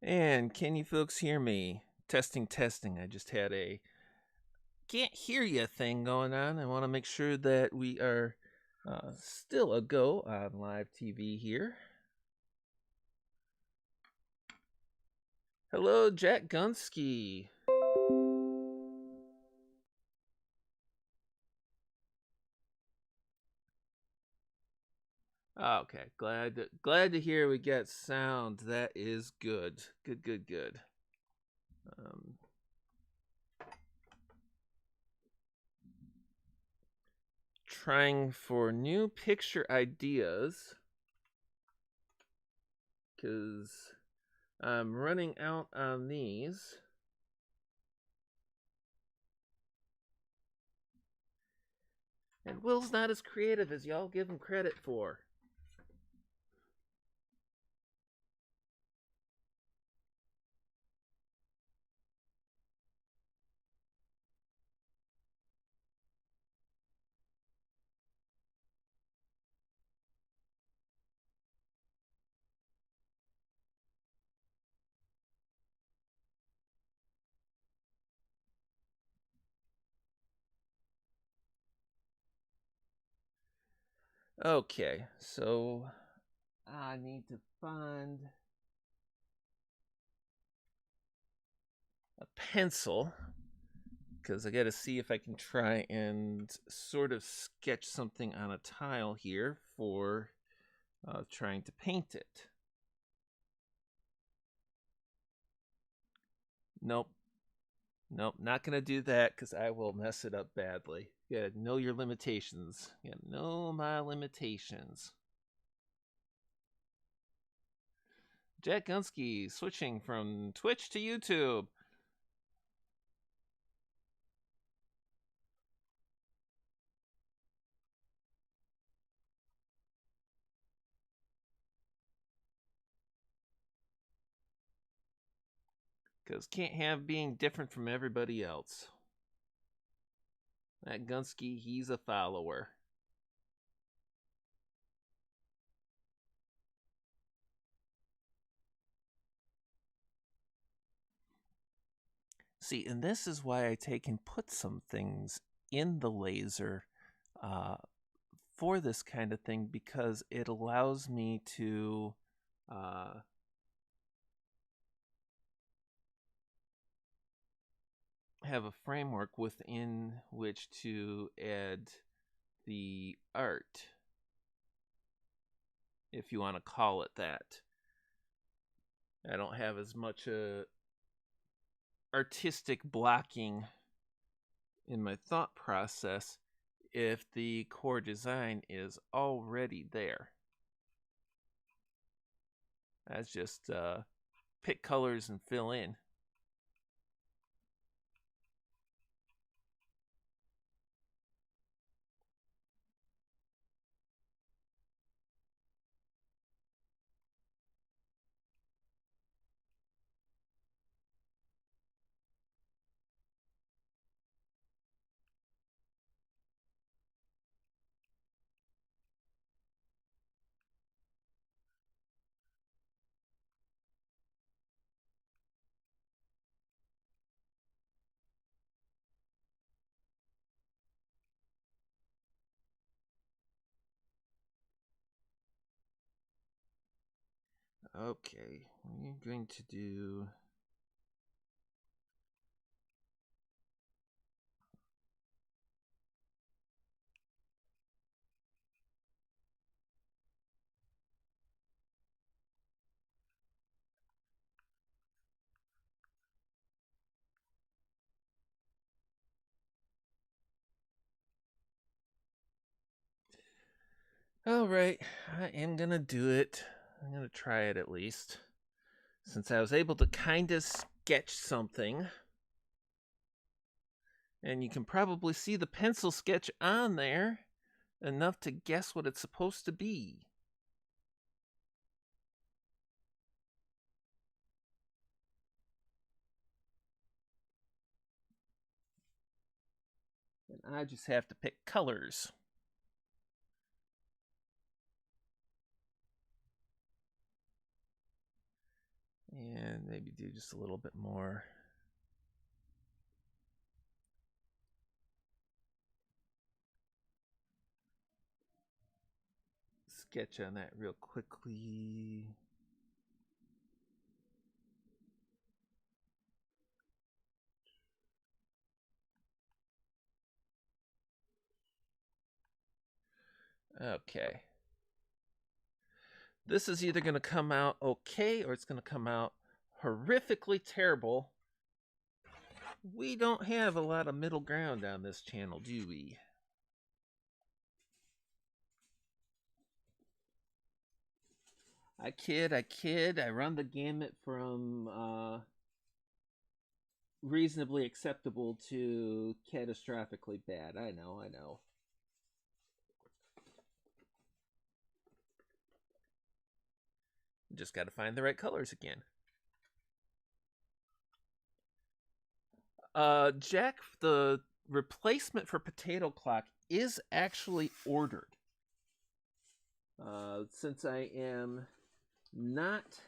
And can you folks hear me? Testing, testing. I just had a can't hear you thing going on. I want to make sure that we are still a go on live TV here. Hello, Jack Gunsky. Okay, glad to hear we get sound. That is good. Good. Trying for new picture ideas because I'm running out on these. And Will's not as creative as y'all give him credit for. Okay, so I need to find a pencil because I got to see if I can try and sort of sketch something on a tile here for trying to paint it. Nope, not gonna do that because I will mess it up badly. You gotta know your limitations. You gotta know my limitations. Jack Gunsky switching from Twitch to YouTube. Because can't have being different from everybody else. That Gunsky, he's a follower. See, and this is why I take and put some things in the laser for this kind of thing, because it allows me to have a framework within which to add the art, if you want to call it that. I don't have as much artistic blocking in my thought process if the core design is already there. That's just pick colors and fill in. Okay, we're going to do all right, I am gonna do it. I'm gonna try it at least, since I was able to kind of sketch something. And you can probably see the pencil sketch on there enough to guess what it's supposed to be. And I just have to pick colors. And maybe do just a little bit more. Sketch on that real quickly. Okay. This is either going to come out okay or it's going to come out horrifically terrible. We don't have a lot of middle ground on this channel, do we? I kid. I run the gamut from reasonably acceptable to catastrophically bad. I know. Just got to find the right colors again. Jack, the replacement for Potato Clock is actually ordered. Since I am not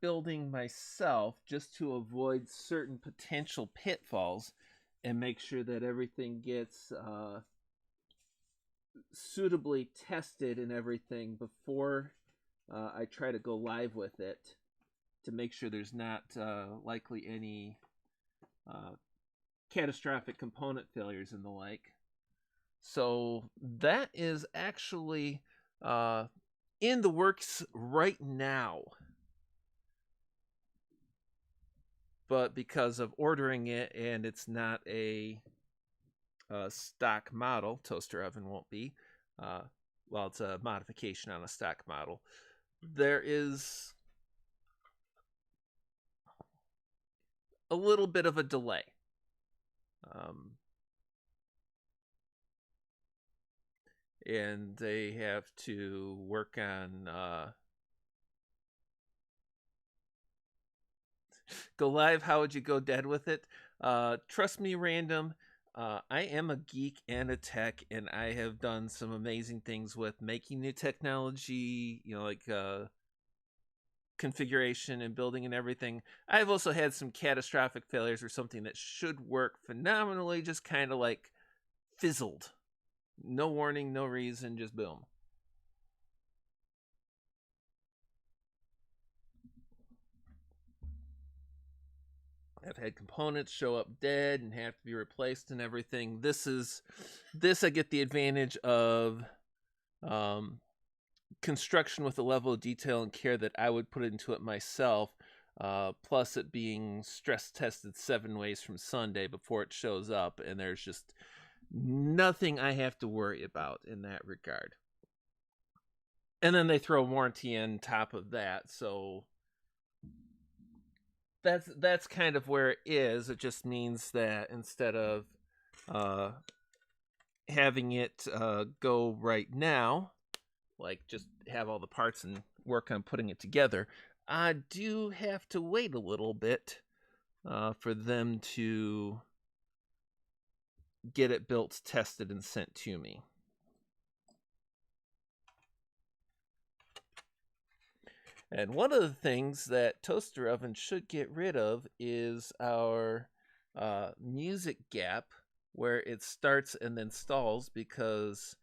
building myself, just to avoid certain potential pitfalls and make sure that everything gets suitably tested and everything before I try to go live with it, to make sure there's not likely any catastrophic component failures and the like. So that is actually in the works right now. But because of ordering it and it's not a stock model, toaster oven won't be, well, it's a modification on a stock model, there is a little bit of a delay. And they have to work on go live. How would you go dead with it? Trust me, random. I am a geek and a tech, and I have done some amazing things with making new technology, like configuration and building and everything. I've also had some catastrophic failures where something that should work phenomenally just kind of like fizzled. No warning, no reason, just boom. I've had components show up dead and have to be replaced and everything. This I get the advantage of construction with a level of detail and care that I would put into it myself, plus it being stress tested 7 ways from Sunday before it shows up, and there's just nothing I have to worry about in that regard. And then they throw a warranty on top of that, so that's kind of where it is. It just means that instead of having it go right now, like just have all the parts and work on putting it together, I do have to wait a little bit for them to get it built, tested, and sent to me. And one of the things that toaster oven should get rid of is our music gap where it starts and then stalls, because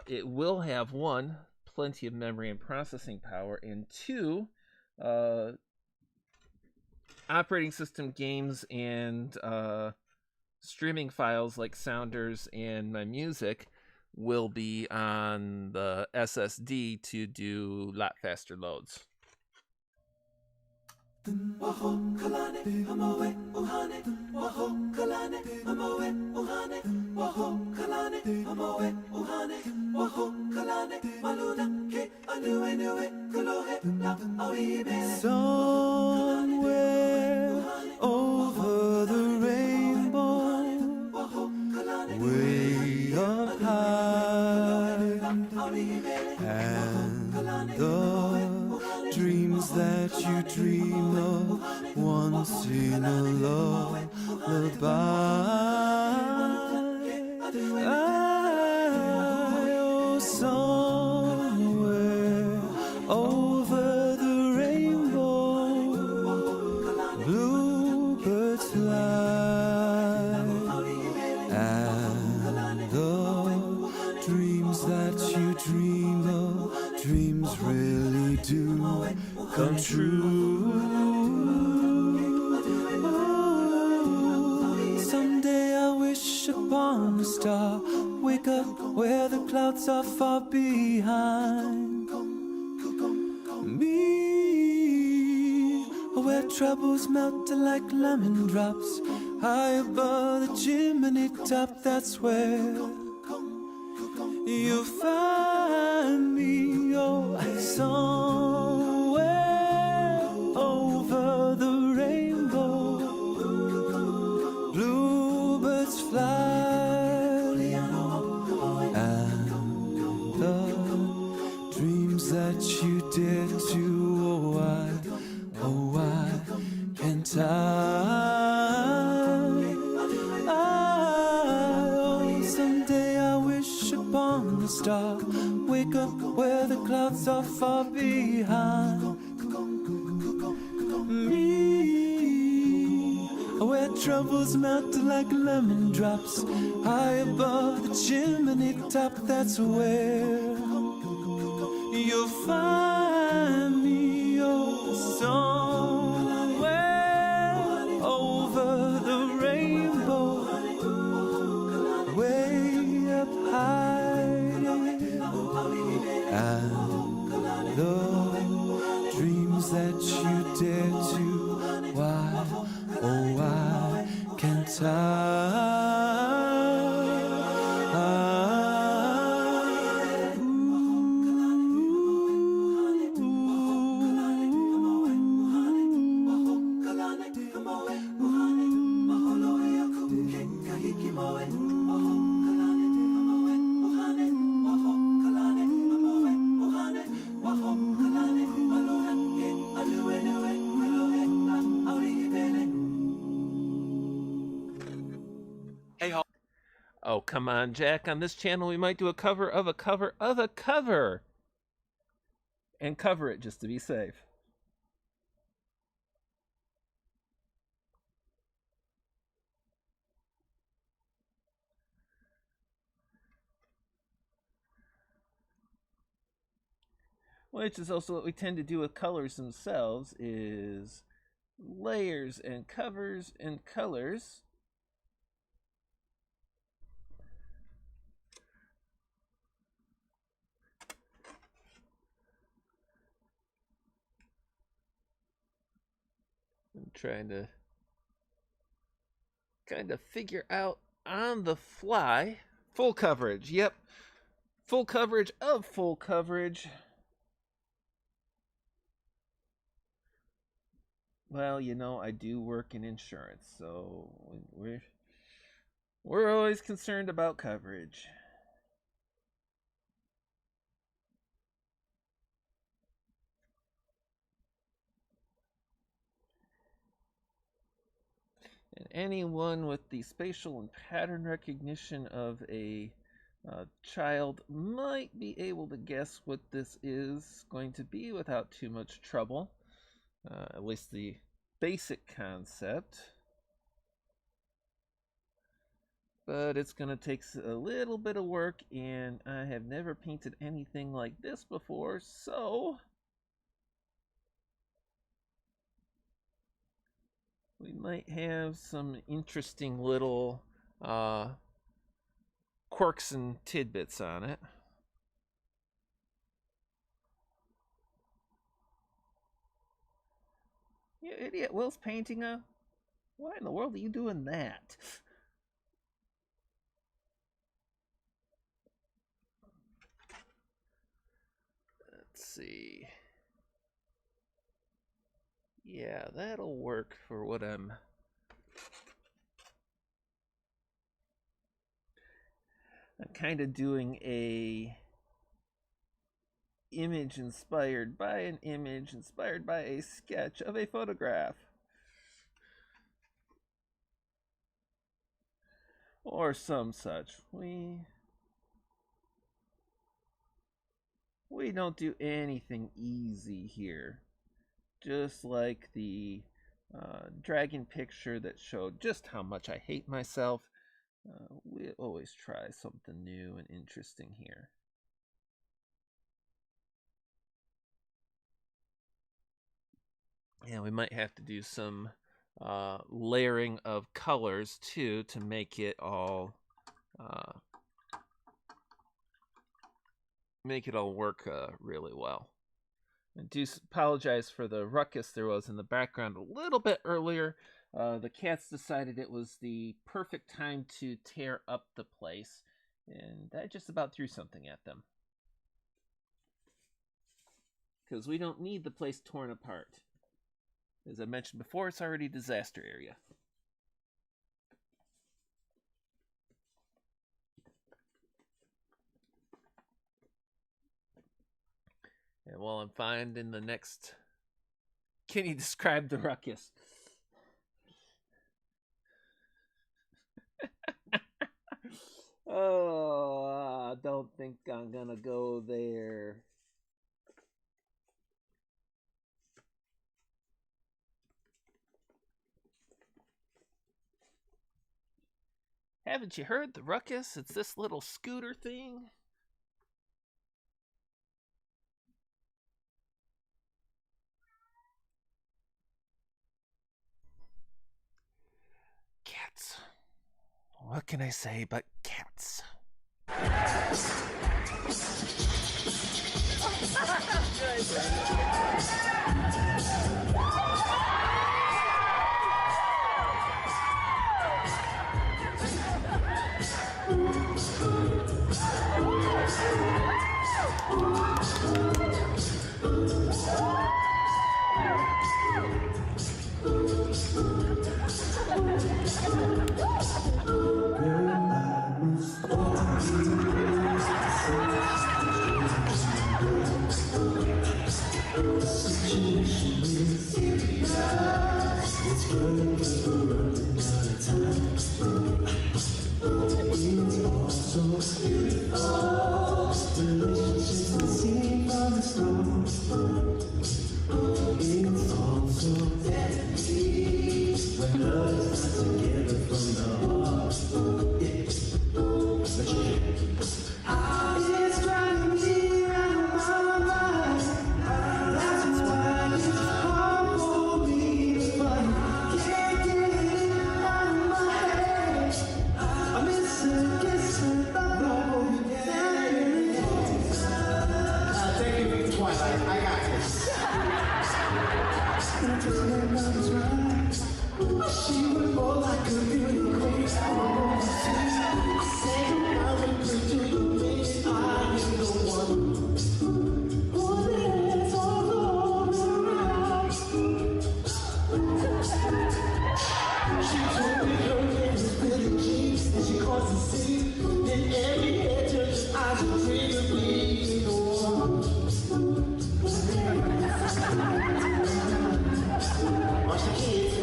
it will have, 1, plenty of memory and processing power, and 2, operating system games and streaming files like sounders and my music will be on the SSD to do a lot faster loads. Somewhere over the rainbow, way up high, and the dreams that you dream of once in a lullaby. Oh, somewhere over the rainbow, bluebirds fly, and the dreams that you dream of, dreams really do come true. Someday I wish upon a star, wake up where the clouds are far behind me, where troubles melt like lemon drops, high above the chimney top. That's where you'll find me. Oh, somewhere over the rainbow, bluebirds fly, and the dreams that you dare to, oh, I can't someday I wish upon a star, wake up where the clouds are far behind me, where troubles melt like lemon drops, high above the chimney top. That's where you'll find me. Oh, somewhere over the rainbow, way up high, and the dreams that you dare to, why, oh, why can't Oh, come on, Jack. On this channel, we might do a cover of a cover of a cover. And cover it just to be safe. which is also what we tend to do with colors themselves, is layers and covers and colors. I'm trying to kind of figure out on the fly. Full coverage, yep. Full coverage of full coverage. Well, you know, I do work in insurance, so we're always concerned about coverage. And anyone with the spatial and pattern recognition of a child might be able to guess what this is going to be without too much trouble. At least the basic concept. But it's going to take a little bit of work, and I have never painted anything like this before, so we might have some interesting little quirks and tidbits on it. You idiot, Will's painting a... Why in the world are you doing that? Let's see. Yeah, that'll work for what I'm kind of doing a image inspired by an image inspired by a sketch of a photograph. Or some such. We don't do anything easy here. Just like the dragon picture that showed just how much I hate myself. We always try something new and interesting here. Yeah, we might have to do some layering of colors too to make it all work really well. I do apologize for the ruckus there was in the background a little bit earlier. The cats decided it was the perfect time to tear up the place, and I just about threw something at them. Because we don't need the place torn apart. As I mentioned before, it's already a disaster area. And while I'm finding the next... Can you describe the ruckus? Oh, I don't think I'm gonna go there. Haven't you heard the ruckus? It's this little scooter thing. Cats. What can I say but cats? Twilight. I got this. She was more like a beauty queen. Saying I would bring to the face. I am the one. Holding all around. She told me her name was Billie Jean, and she caused a scene. Then every head turned his eyes and dreamed of being the one. Watch the kids.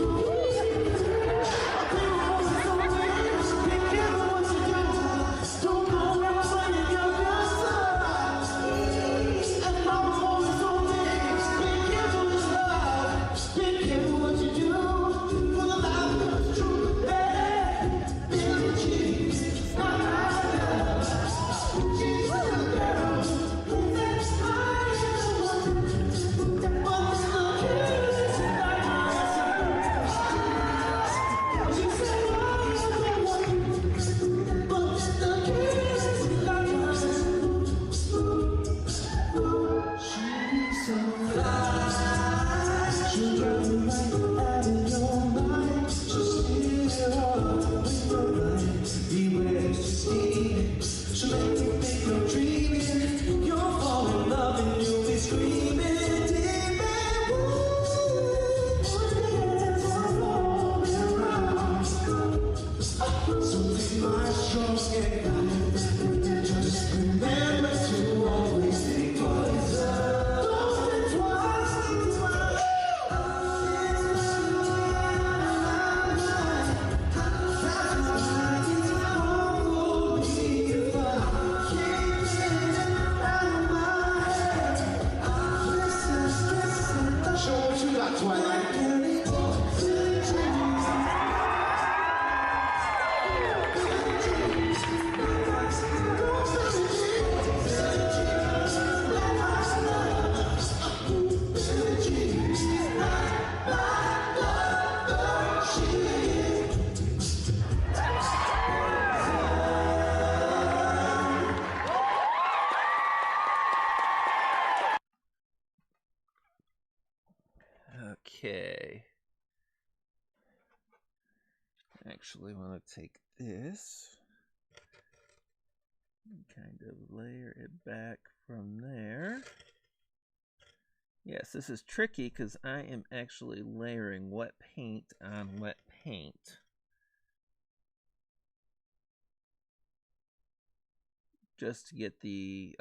Okay. Actually, want to take this and kind of layer it back from there. Yes, this is tricky because I am actually layering wet paint on wet paint. Just to get the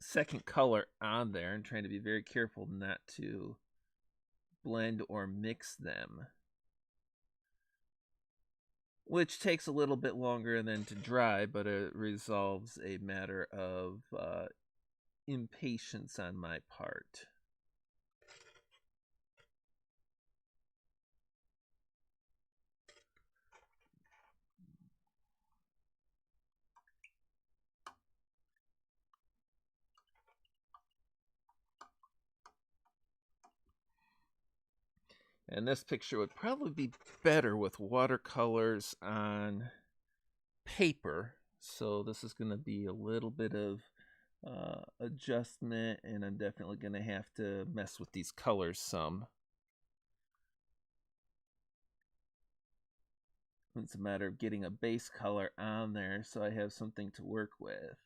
second color on there, and trying to be very careful not to blend or mix them, which takes a little bit longer than to dry, but it resolves a matter of impatience on my part. And this picture would probably be better with watercolors on paper. So this is going to be a little bit of adjustment, and I'm definitely going to have to mess with these colors some. It's a matter of getting a base color on there so I have something to work with.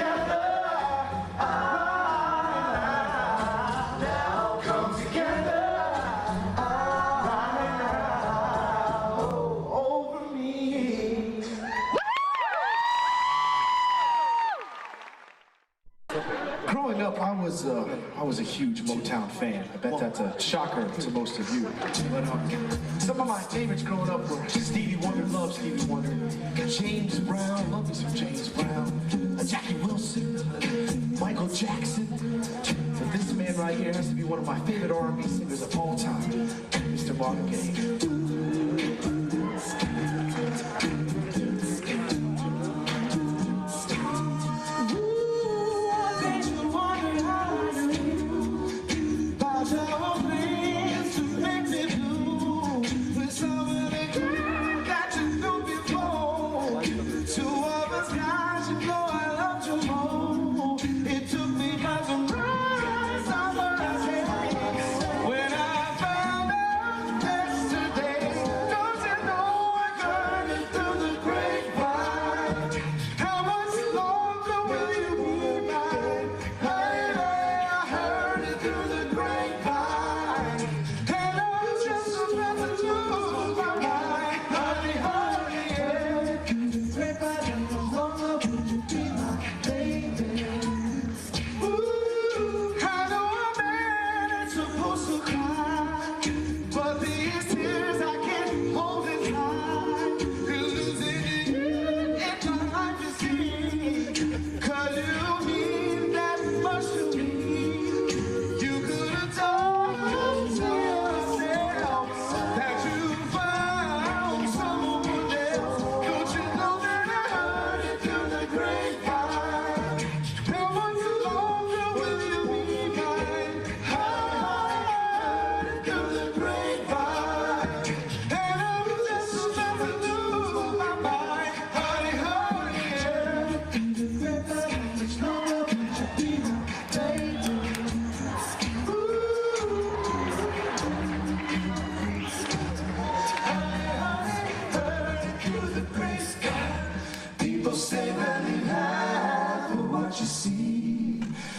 together. Now come together. Right now over me. Growing up, I was a huge Motown fan. I bet that's a shocker to most of you. But some of my favorites growing up were Stevie Wonder, love Stevie Wonder, James Brown, love me some James Brown, Jackie Wilson, Michael Jackson. But this man right here has to be one of my favorite R&B singers of all time, Mr. Marvin Gaye.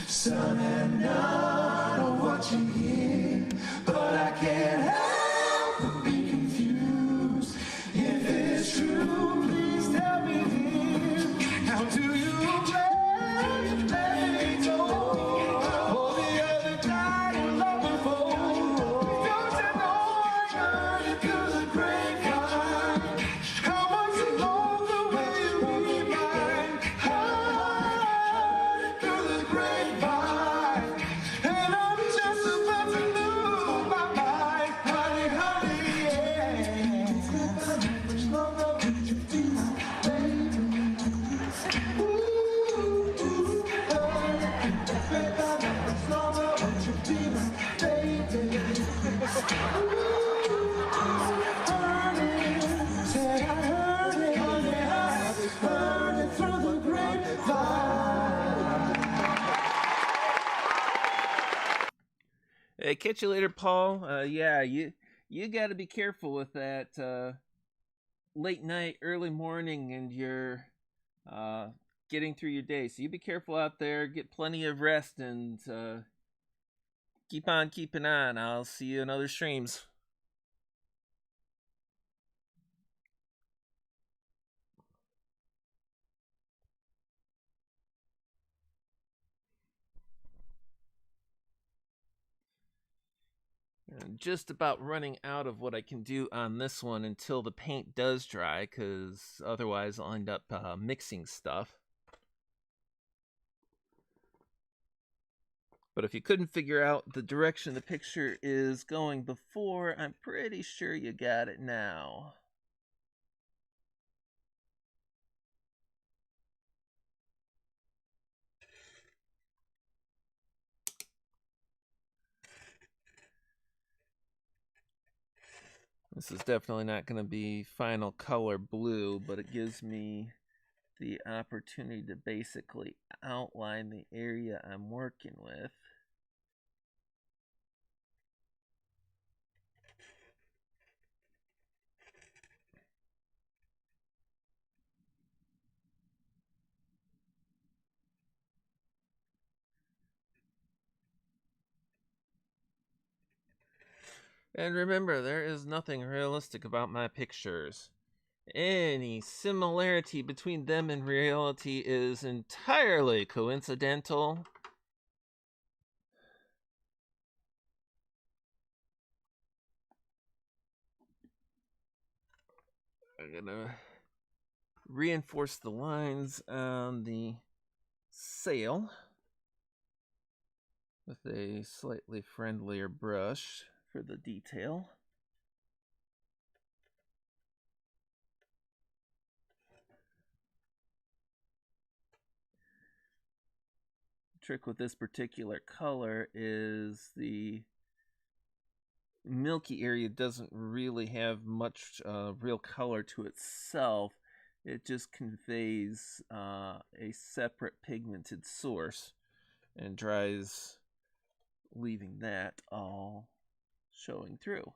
Son and none of what you hear, but I can't help but be confused. If it's true, please tell me, dear. How do you plan to let me go? For the other guy who loved before. Don't you know I heard it through the grapevine? How much longer will you be mine? I heard it through the grapevine, and I'm just about to lose my mind. Honey, honey, yeah. How much longer would you be my baby? Ooh, honey, how much longer would you be my baby? Said I heard it, honey, I heard it through the grapevine. Hey, catch you later, Paul. Yeah, you got to be careful with that late night, early morning, and you're getting through your day. So you be careful out there. Get plenty of rest, and keep on keeping on. I'll see you in other streams. I'm just about running out of what I can do on this one until the paint does dry, because otherwise I'll end up mixing stuff. But if you couldn't figure out the direction the picture is going before, I'm pretty sure you got it now. This is definitely not going to be final color blue, but it gives me the opportunity to basically outline the area I'm working with. And remember, there is nothing realistic about my pictures. Any similarity between them and reality is entirely coincidental. I'm gonna reinforce the lines on the sail with a slightly friendlier brush for the detail. The trick with this particular color is the milky area doesn't really have much real color to itself. It just conveys a separate pigmented source and dries, leaving that all showing through.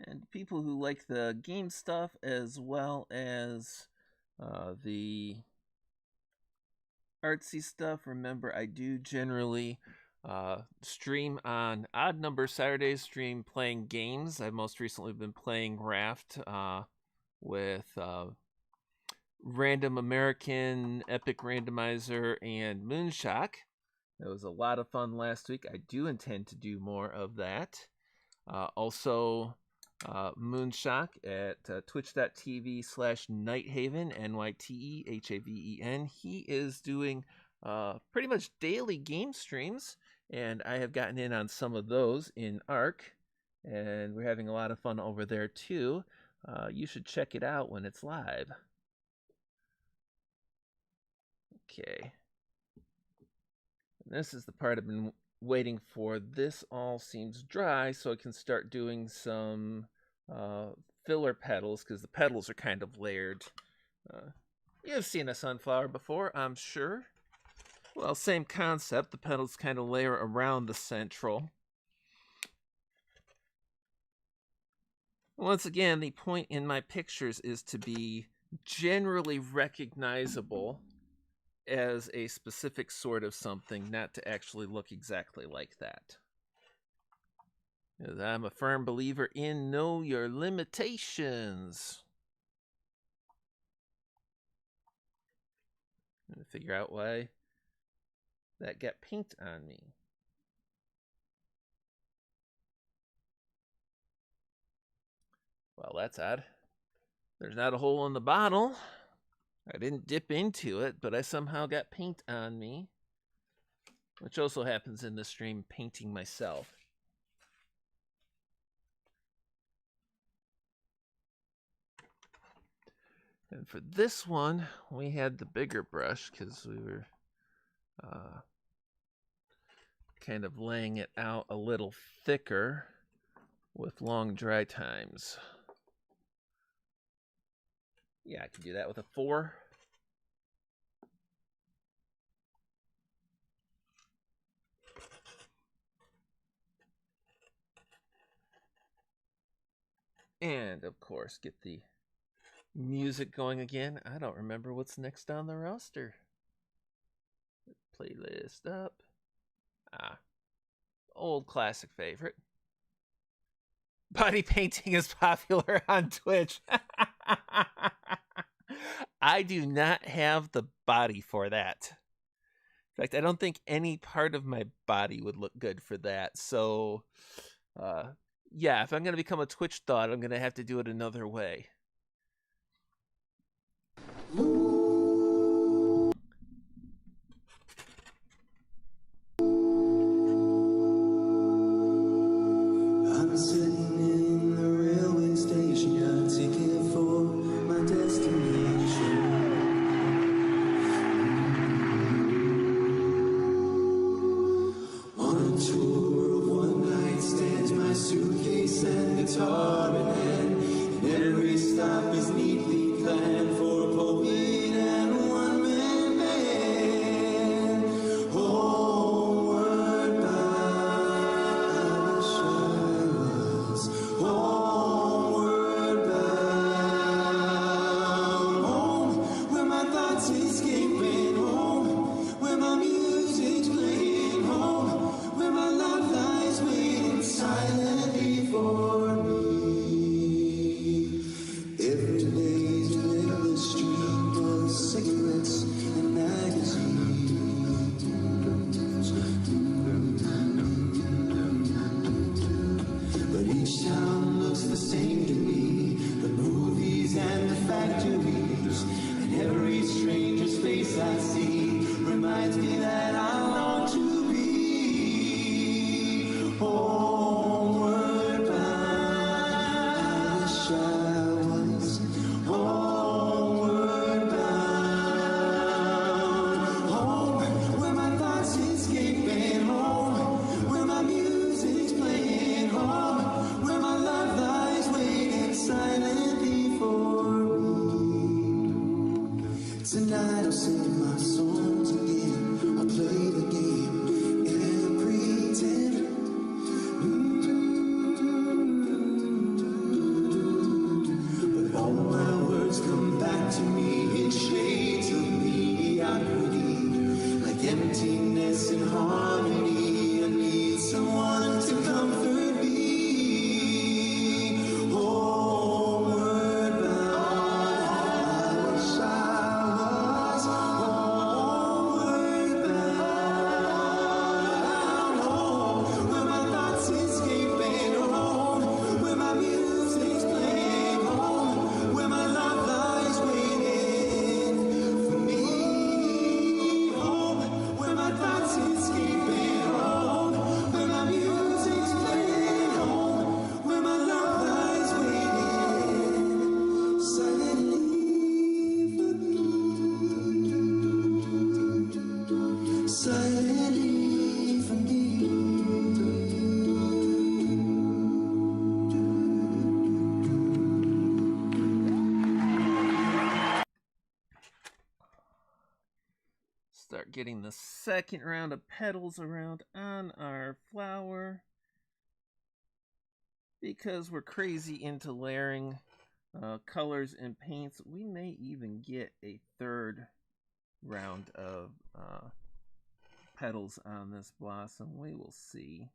And people who like the game stuff as well as the artsy stuff, remember I do generally stream on odd number Saturdays, stream playing games. I've most recently been playing Raft with Random American, Epic Randomizer, and Moonshock. That was a lot of fun last week. I do intend to do more of that. Also, Moonshock at twitch.tv/Nighthaven, NYTEHAVEN. He is doing pretty much daily game streams, and I have gotten in on some of those in ARC, and we're having a lot of fun over there too. You should check it out when it's live. Okay. This is the part I've been waiting for. This all seems dry, so I can start doing some filler petals, because the petals are kind of layered. You've seen a sunflower before, I'm sure. Well, same concept. The petals kind of layer around the central. Once again, the point in my pictures is to be generally recognizable as a specific sort of something, not to actually look exactly like that. Because I'm a firm believer in know your limitations. I'm going to figure out why that got paint on me. Well, that's odd. There's not a hole in the bottle. I didn't dip into it, but I somehow got paint on me, which also happens in the stream, painting myself. And for this one, we had the bigger brush because we were kind of laying it out a little thicker with long dry times. Yeah, I can do that with a 4. And, of course, get the music going again. I don't remember what's next on the roster. Playlist up. Old classic favorite. Body painting is popular on Twitch. I do not have the body for that. In fact, I don't think any part of my body would look good for that. So, yeah, if I'm going to become a Twitch thought, I'm going to have to do it another way. I'm sitting in the railway station, got a ticket for my destination. On a tour of one night stands, my suitcase and guitar in hand, and every stop face I see reminds me that I long to be homeward bound. I wish I was homeward bound. Home, where my thoughts escaping. Home, where my music's playing. Home, where my love lies waiting silently for me. Tonight I'll sing my songs again. I'll play the game and pretend. But all my words come back to me in shades of mediocrity, like emptiness and harmony. I need someone to comfort me. Homeward bound. I wish I was homeward bound. Home, where my thoughts escaping. Home, where my music's playing. Home, where my love lies waiting for me. Home, where my thoughts escaping. Home, where my music's playing. Home, where my love lies waiting silently for me. Silently for me. Start getting the second round of petals around on our flower. Because we're crazy into layering colors and paints, we may even get a third round of petals on this blossom. We will see.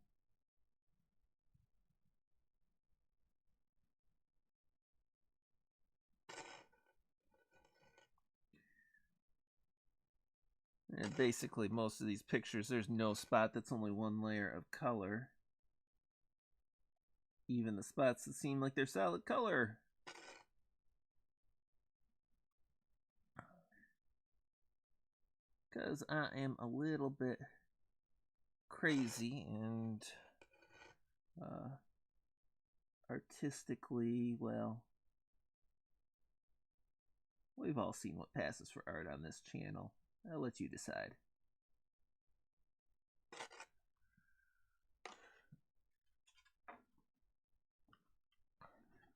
And basically, most of these pictures, there's no spot that's only one layer of color. Even the spots that seem like they're solid color. Because I am a little bit crazy and artistically, well, we've all seen what passes for art on this channel. I'll let you decide.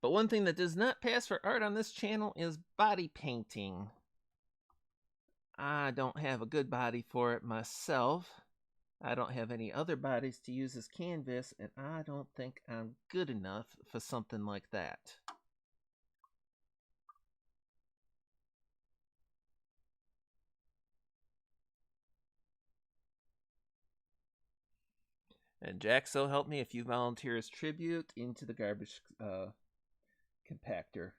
But one thing that does not pass for art on this channel is body painting. I don't have a good body for it myself. I don't have any other bodies to use as canvas, and I don't think I'm good enough for something like that. And Jack, so help me if you volunteer as tribute into the garbage compactor.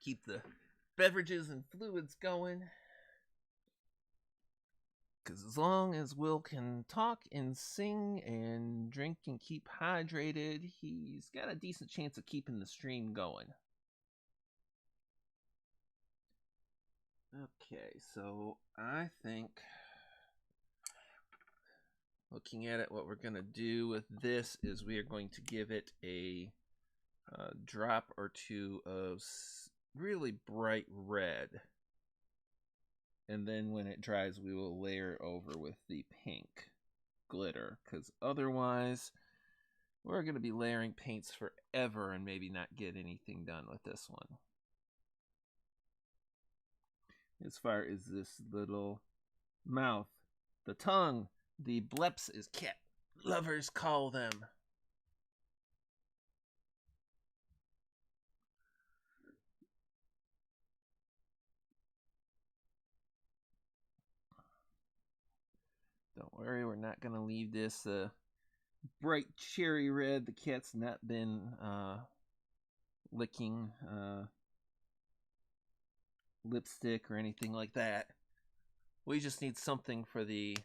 Keep the beverages and fluids going. Because as long as Will can talk and sing and drink and keep hydrated, he's got a decent chance of keeping the stream going. Okay, so I think, looking at it, what we're going to do with this is we are going to give it a drop or two of really bright red. And then when it dries, we will layer over with the pink glitter. Because otherwise, we're going to be layering paints forever and maybe not get anything done with this one. As far as this little mouth, the tongue, the bleps, as cat lovers call them. Don't worry, we're not going to leave this bright cherry red. The cat's not been licking lipstick or anything like that. We just need something for the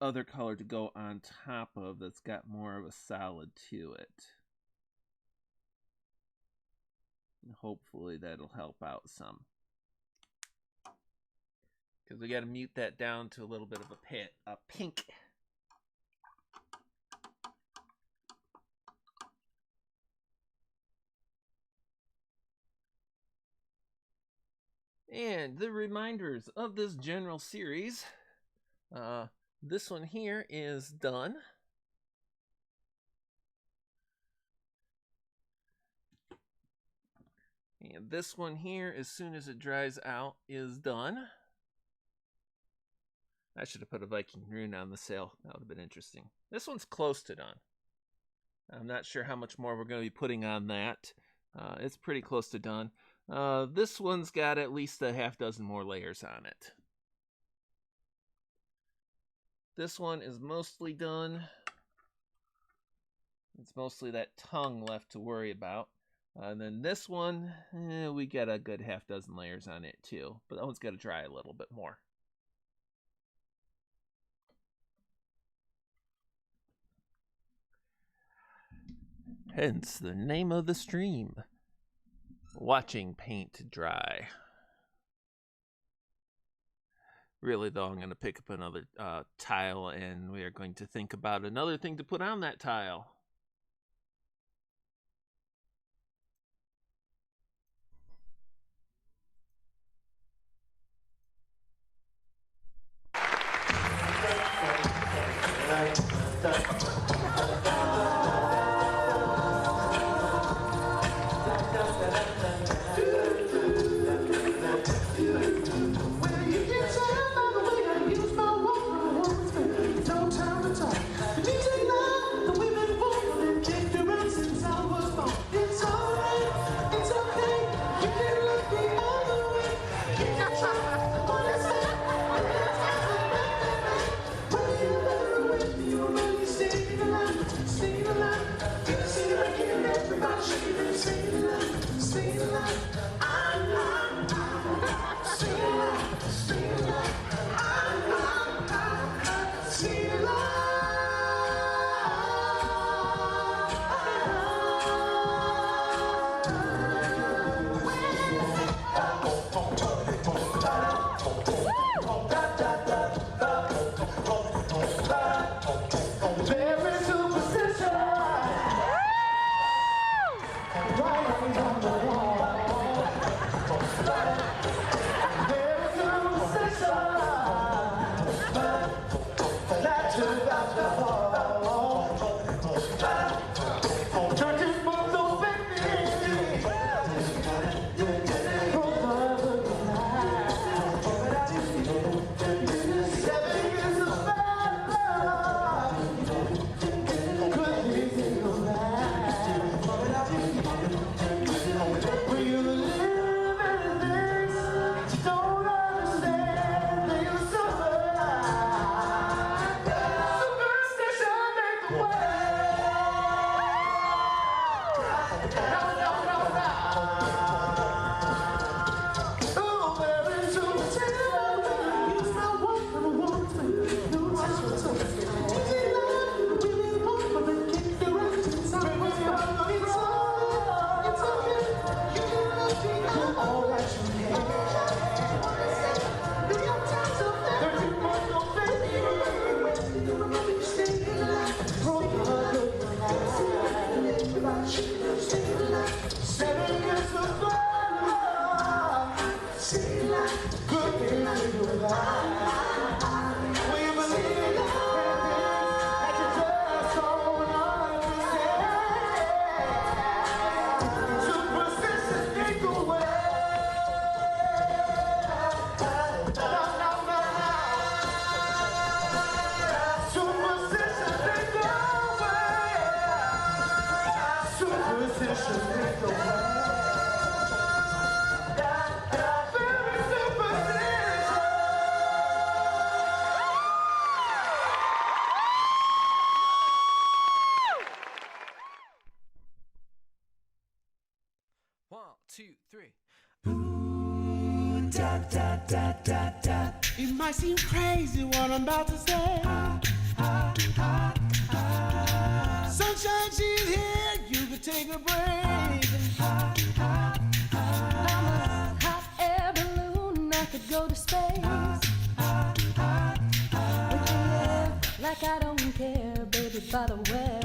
other color to go on top of that's got more of a solid to it. And hopefully that'll help out some. Because we got to mute that down to a little bit of a pink. And the reminders of this general series. This one here is done. And this one here, as soon as it dries out, is done. I should have put a Viking rune on the sail. That would have been interesting. This one's close to done. I'm not sure how much more we're going to be putting on that. It's pretty close to done. This one's got at least a half dozen more layers on it. This one is mostly done. It's mostly that tongue left to worry about. And then this one, we got a good half dozen layers on it too. But that one's got to dry a little bit more. Hence the name of the stream. Watching paint dry. Really though, I'm going to pick up another tile and we are going to think about another thing to put on that tile. 2, 3. It might seem crazy what I'm about to say. Sunshine, she's here, you can take a break. I'm a hot air balloon, I could go to space. With your love, like I don't care, baby, by the way.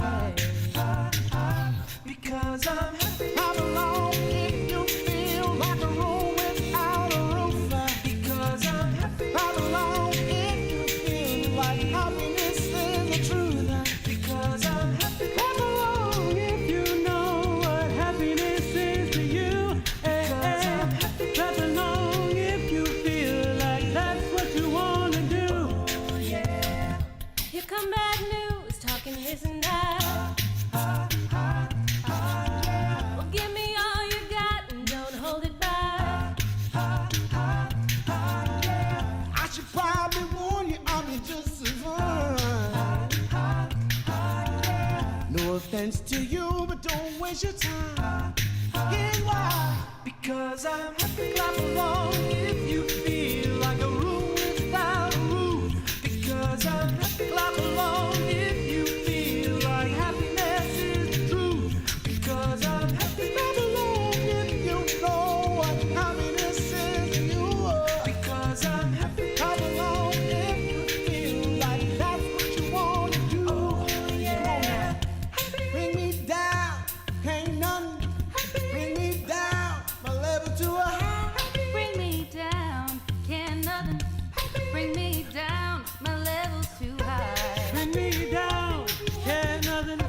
Because I'm happy. Come along if you feel like a room without a roof. Because I'm happy. Come along if you feel like happiness is the truth. Because I'm happy. Come along if you know what happiness is to you. Because I'm happy. Clap along if you feel like that's what you want to do. Oh, yeah. Here come bad news, talking this and that. Well, give me all you got and don't hold it back. I should probably warn you, I'm just as fun. No offense to you, but don't waste your time. Here's why. Because I'm happy. Clap along if you feel like a room without a roof. Because I'm happy. Clap along if you feel like happiness is the truth. Because I'm happy. Clap along if you know what happiness is to you. Because I'm happy. Clap along if you feel like that's what you want to do. Oh, yeah. Bring me down, ain't nothing. Bring me down, my level to a high. Bring me down, can't nothing. Bring me down, my level's too high. Bring me down, can't nothing.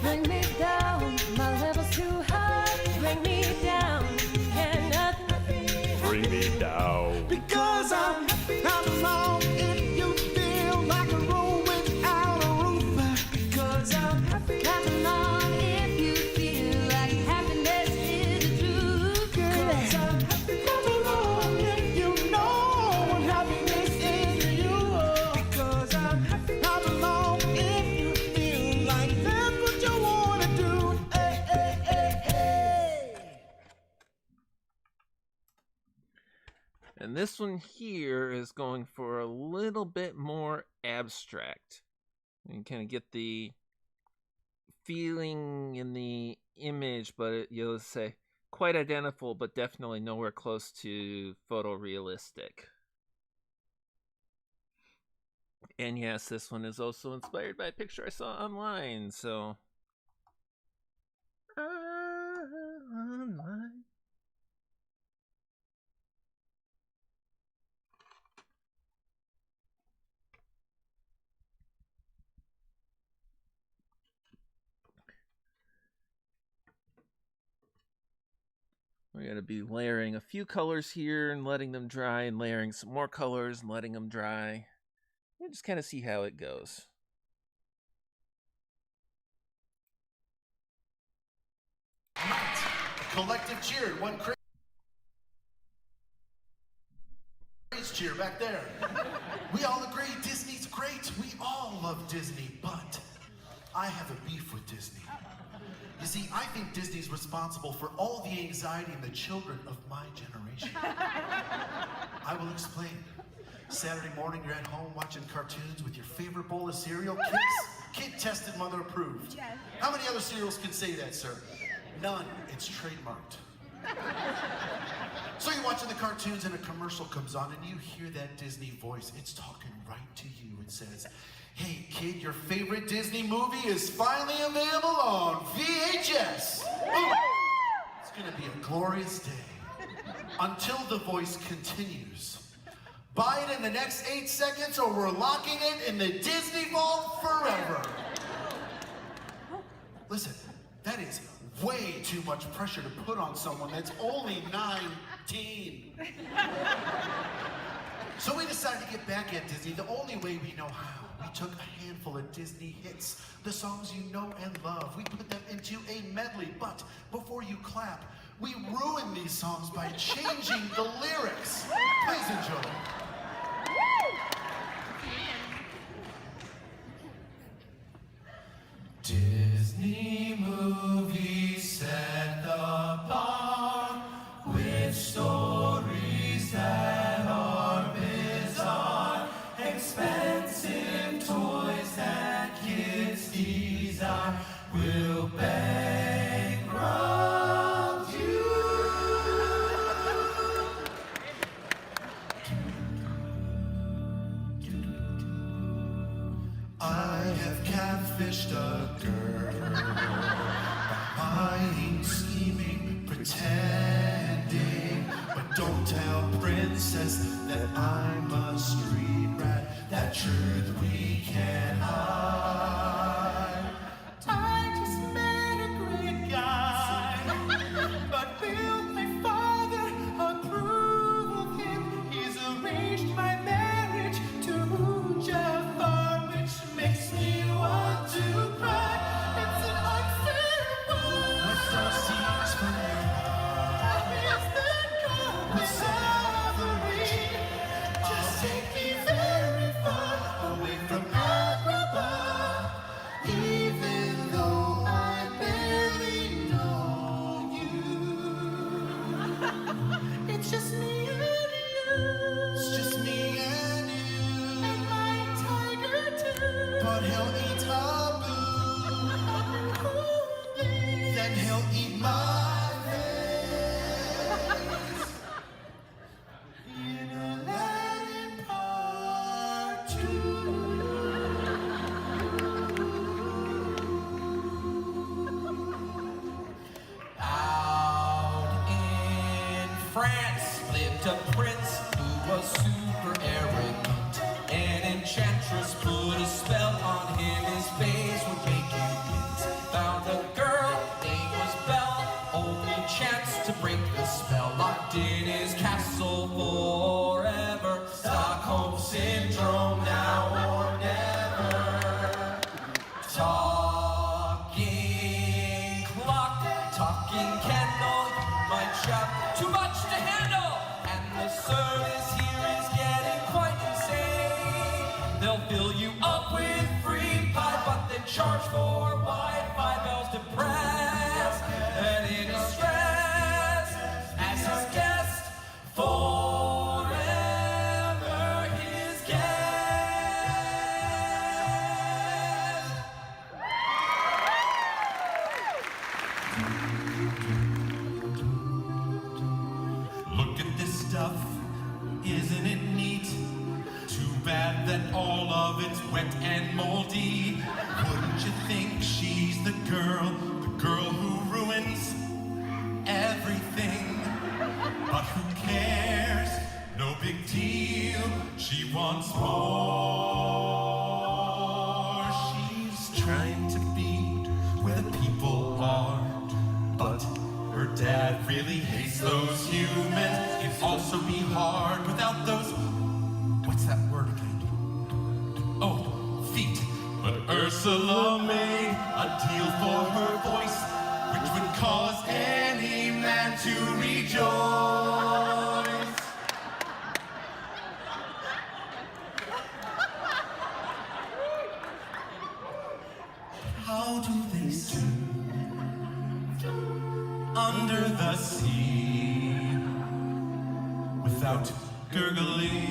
Bring me down, my level's too high. Bring me down, can't nothing. Bring me down. Because I'm happy. Come along if you feel like a room without a roof. Because I'm happy. Clap along if you feel like happiness is the truth. Because I'm happy. Come along if you know what happiness is to you. Because I'm happy. Come along if you feel like that's what you want to do. Hey, hey, hey, hey. And this one here is going for a little bit more abstract. You can kind of get the feeling in the image, but you'll say quite identical, but definitely nowhere close to photorealistic. And yes, this one is also inspired by a picture I saw online, so... online. We're going to be layering a few colors here and letting them dry, and layering some more colors and letting them dry. And just kind of see how it goes. Collective cheer, one crazy cheer back there. We all agree Disney's great. We all love Disney, but I have a beef with Disney. You see, I think Disney's responsible for all the anxiety in the children of my generation. I will explain. Saturday morning, you're at home watching cartoons with your favorite bowl of cereal. Kid tested, mother approved. Yes. How many other cereals can say that, sir? None. It's trademarked. So you're watching the cartoons and a commercial comes on and you hear that Disney voice. It's talking right to you. It says, "Hey kid, your favorite Disney movie is finally available on VHS. Boom. It's gonna be a glorious day." Until the voice continues. "Buy it in the next 8 seconds or we're locking it in the Disney vault forever." Listen, that is way too much pressure to put on someone that's only 19. So we decided to get back at Disney the only way we know how. We took a handful of Disney hits, the songs you know and love. We put them into a medley, but before you clap, we ruined these songs by changing the lyrics. Please enjoy. Disney movies set the bar. I will bankrupt you. I have catfished a girl by lying, scheming, pretending. But don't tell princess that I'm a street rat. That truth we can't hide. I just met a great guy, but will my father approve of him? He's arranged my marriage to Jafar, which makes me want to cry. It's an unfair world. What's our seas from your heart? Is that God with sovereignty? Just take me very far away from Agrabah, even though I barely know you. It's just me and you. It's just me and you. And my tiger too. But he'll eat Abu. Then he'll eat my face. In Aladdin Part 2. Out in France lived a prince who was super arrogant. An enchantress put a spell on him, his face would make you wince. Found a girl, name was Belle, only chance to break the spell. Locked in his castle forever. Stockholm Syndrome, now or never. Talking clock, talking candle, you might shout too much to handle. And the service here is getting quite insane. They'll fill you up with free pie, but they charge for Wi-Fi. Bells depressed and in distress as his guest, forever his guest. Look at this stuff, isn't it neat? Too bad that all of it's wet and moldy. Wouldn't you think she's the girl who ruins everything? But who cares? No big deal. She wants more. She's trying to be where the people are, but her dad really hates those humans. It'd also be hard without those. What's that word again? Oh, feet. But Ursula made a deal for her voice, which would cause any man to rejoice. How do they swim under the sea without gurgling?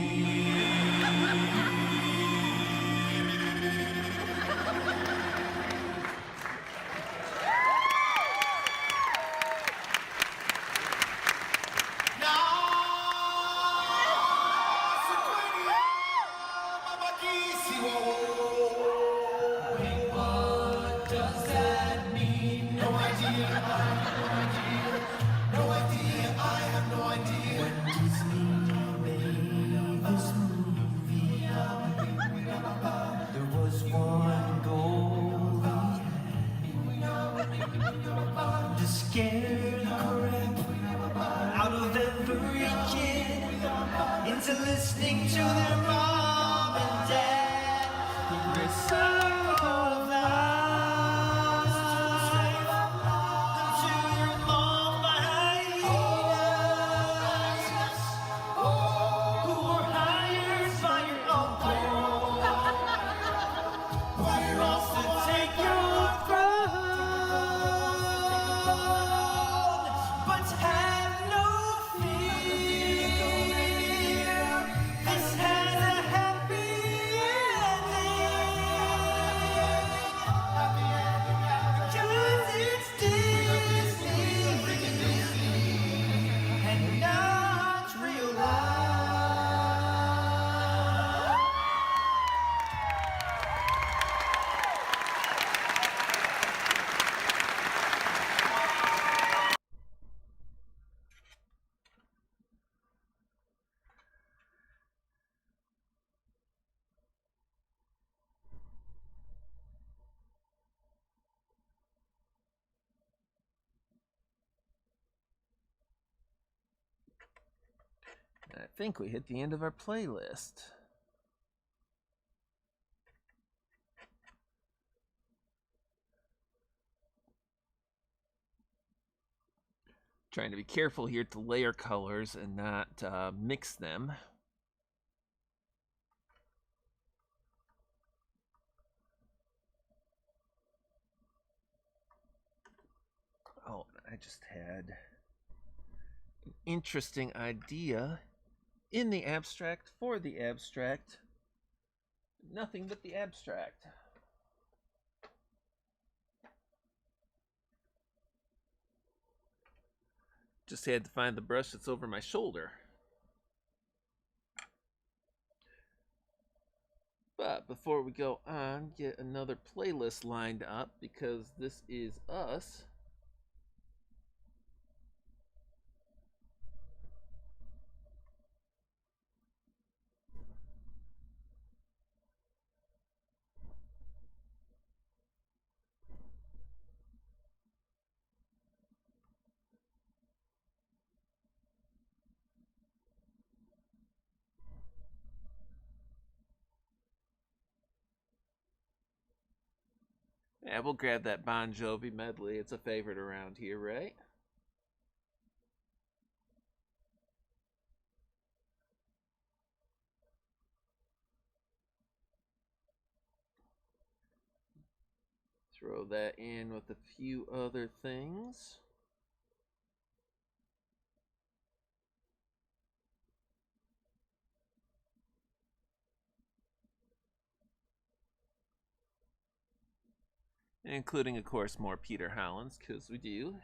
What does that mean? No idea, I have no idea. No idea, I have no idea. When Disney made this movie, there was one goal to scare the crap out of every kid into listening to their mom and dad. The circle of life to your mom hyenas who were hired by your uncle. We're off to take your throne, but have no fear. This has a happy ending. I think we hit the end of our playlist. Trying to be careful here to layer colors and not mix them. Oh, I just had an interesting idea in the abstract for the abstract. Nothing but the abstract. Just had to find the brush that's over my shoulder. But before we go on, get another playlist lined up because this is us. Yeah, we'll grab that Bon Jovi medley. It's a favorite around here, right? Throw that in with a few other things. Including, of course, more Peter Hollins, because we do.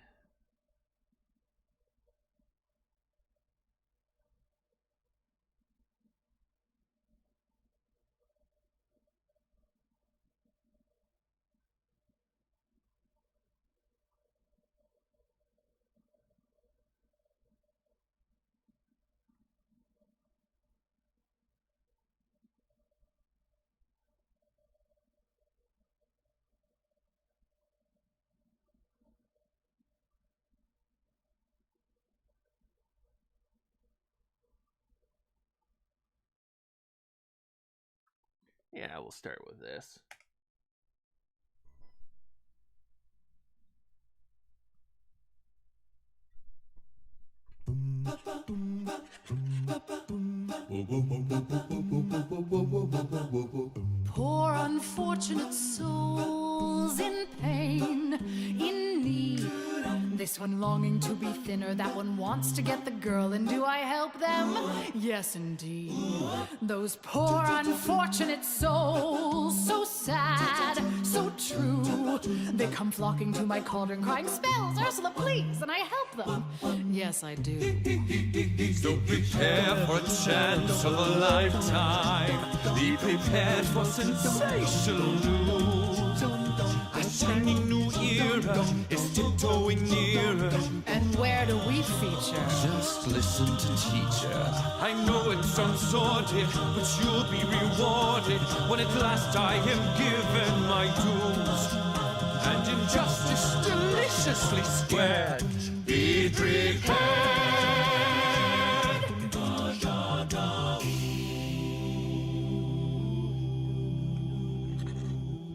Yeah, we'll start with this. Poor unfortunate souls in pain, in need. This one longing to be thinner, that one wants to get the girl, and do I help them? Yes, indeed. Those poor unfortunate souls, so sad, so true. They come flocking to my cauldron, crying, "Spells, Ursula, please," and I help them. Yes, I do. So prepare for a chance of a lifetime. Be prepared for sensational news. A shining new era is tiptoeing nearer. And where do we feature? Just listen to teacher. I know it sounds sordid, but you'll be rewarded when at last I am given my dues. And injustice deliciously squared. Be prepared.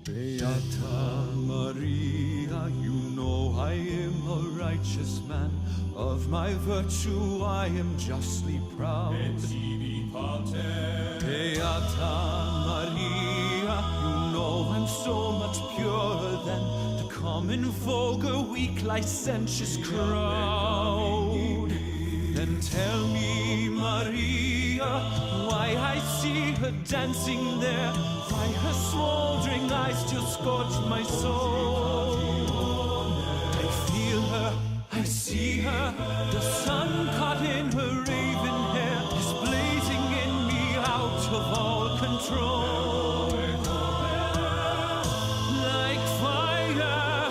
Beata Maria, you know I am a righteous man. Of my virtue I am justly proud. Beata Maria, you know I'm so much purer than the common vulgar, weak, licentious crowd. Then tell me, Maria, why I see her dancing there, why her smoldering eyes still scorch my soul. I feel her, I see her, the sun caught in her raven hair is blazing in me out of all control. Like fire,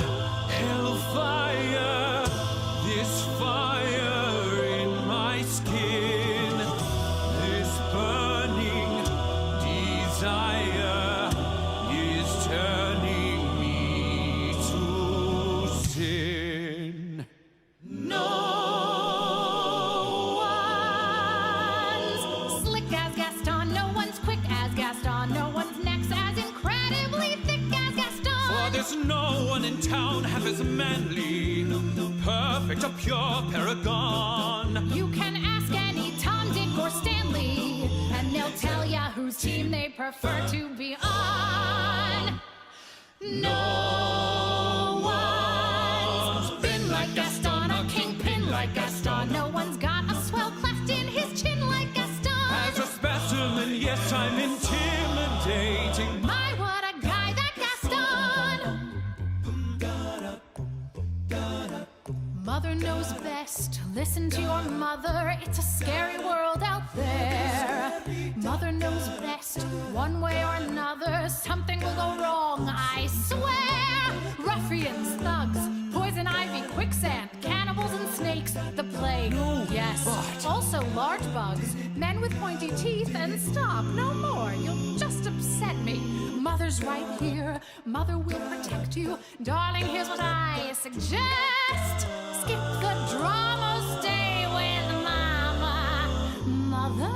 hellfire, this fire in my skin, this burning desire is turning me to no one in town half as manly, perfect, a pure paragon. You can ask any Tom, Dick, or Stanley, and they'll tell ya whose team they prefer to be on. No one's been like Gaston, a kingpin like Gaston. No one's got a swell cleft in his chin like Gaston. As a specimen, yes, I'm intimidating. My, what a guy, that Gaston! Mother knows best. Listen to your mother. It's a scary world out there. Mother knows best. One way or another, something will go wrong, I swear. Ruffians, thugs, poison ivy, quicksand, cannibals and snakes, the plague. Yes, also large bugs, men with pointy teeth, and stop, no more. You'll just upset me. Mother's right here. Mother will protect you. Darling, here's what I suggest. Skip the drama, stay with Mama. Mother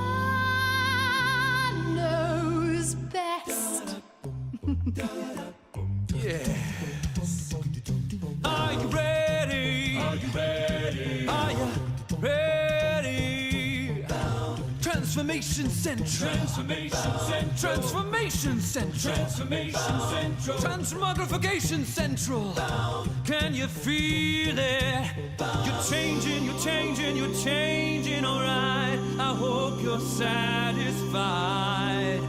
knows best. Yes. Are you ready? Are you ready? Are you ready? Transformation Central. Transformation Central. Transformation Central. Transformation Central. Transmogrification Central. Can you feel it? You're changing, you're changing, you're changing, alright. I hope you're satisfied.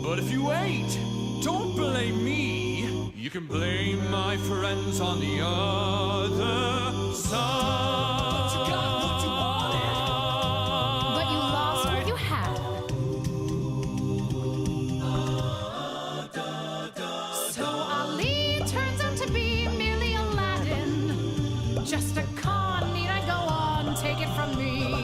But if you ain't, don't blame me. You can blame my friends on the other side. But you got what you wanted. But you lost what you had. So Ali turns out to be merely Aladdin. Just a con, need I go on? Take it from me.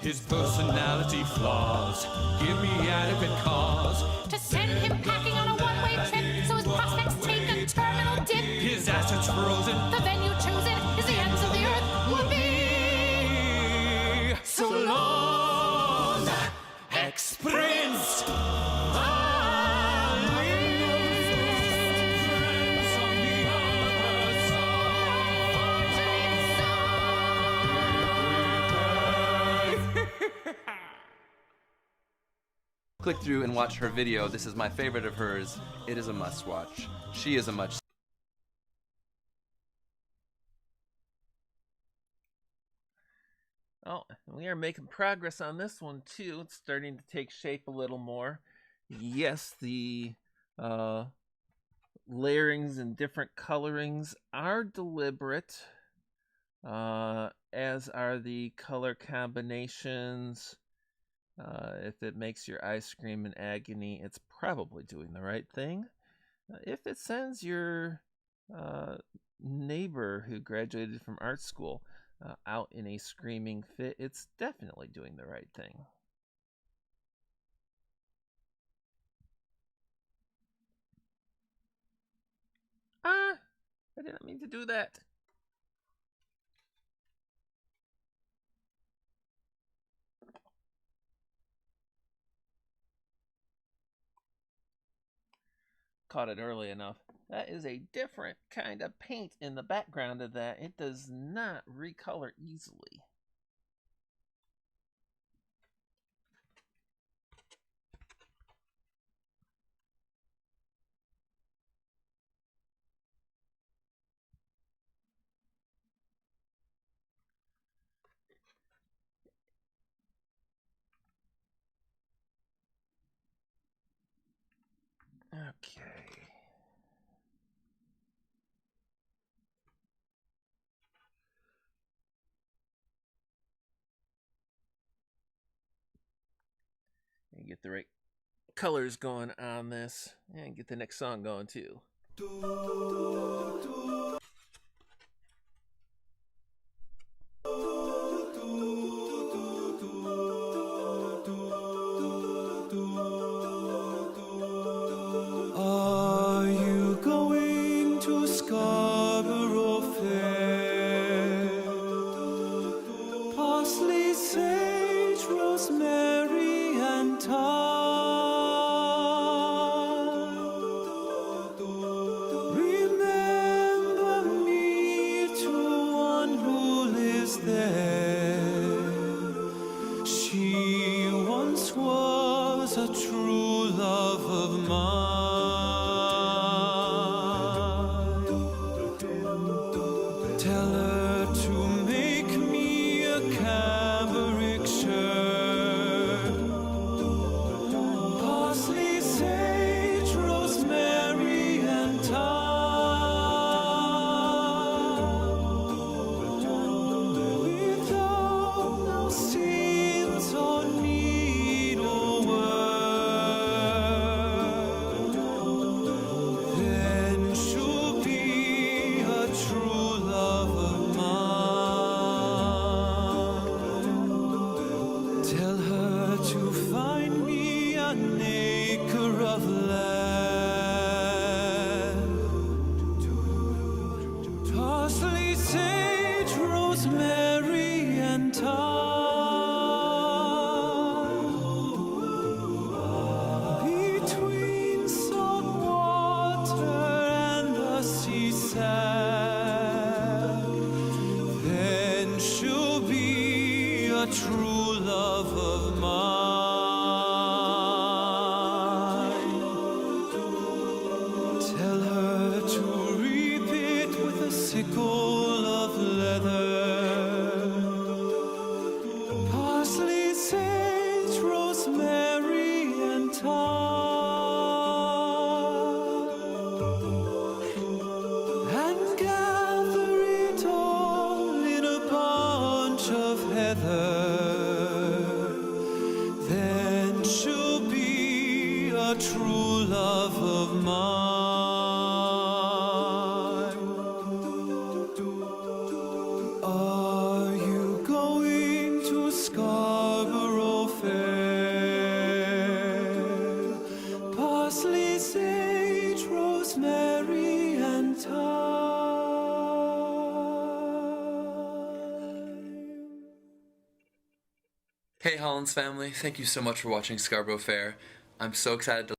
His personality flaws give me adequate cause To send him packing on a one-way trip, so his prospects take a terminal dip. his assets frozen. The venue chosen is the ends of the earth will be. So long, ex-prince. Click through and watch her video. This is my favorite of hers. It is a must watch. She is a much Oh, we are making progress on this one too. It's starting to take shape a little more. Yes, the layerings and different colorings are deliberate, as are the color combinations. If it makes your eyes scream in agony, it's probably doing the right thing. If it sends your neighbor who graduated from art school out in a screaming fit, it's definitely doing the right thing. I didn't mean to do that. Caught it early enough. That is a different kind of paint in the background of that. It does not recolor easily. Okay. And get the right colors going on this, and get the next song going too. Are you going to Scarborough Fair? Parsley, sage, rosemary, and thyme. Tell her to make me a cambric shirt. Parsley, sage, rosemary, and thyme. Without no seams or needlework. Then she'll be a true love of mine. Tell her to find me an acre of land. Parsley, sage, rosemary, and thyme. Between salt water and the sea sand. Then she'll be a true love of mine. Tell her to reap it with a sickle of leather. Parsley, sage, rosemary, and thyme. And gather it all in a bunch of heather. Then she'll be a true love of mine. Are you going to Scarborough Fair? Parsley, sage, rosemary, and thyme. Hey Hollins family, thank you so much for watching Scarborough Fair. I'm so excited to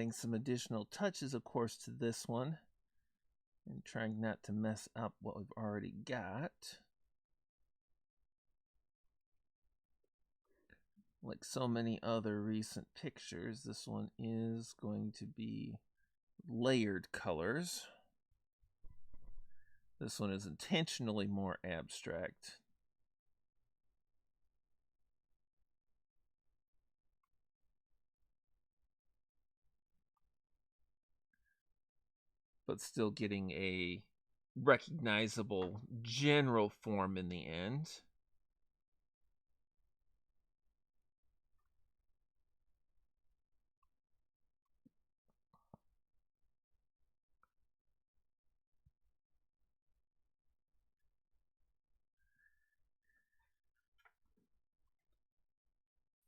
adding some additional touches, of course, to this one, and trying not to mess up what we've already got. Like so many other recent pictures, this one is going to be layered colors. This one is intentionally more abstract. But still getting a recognizable general form in the end.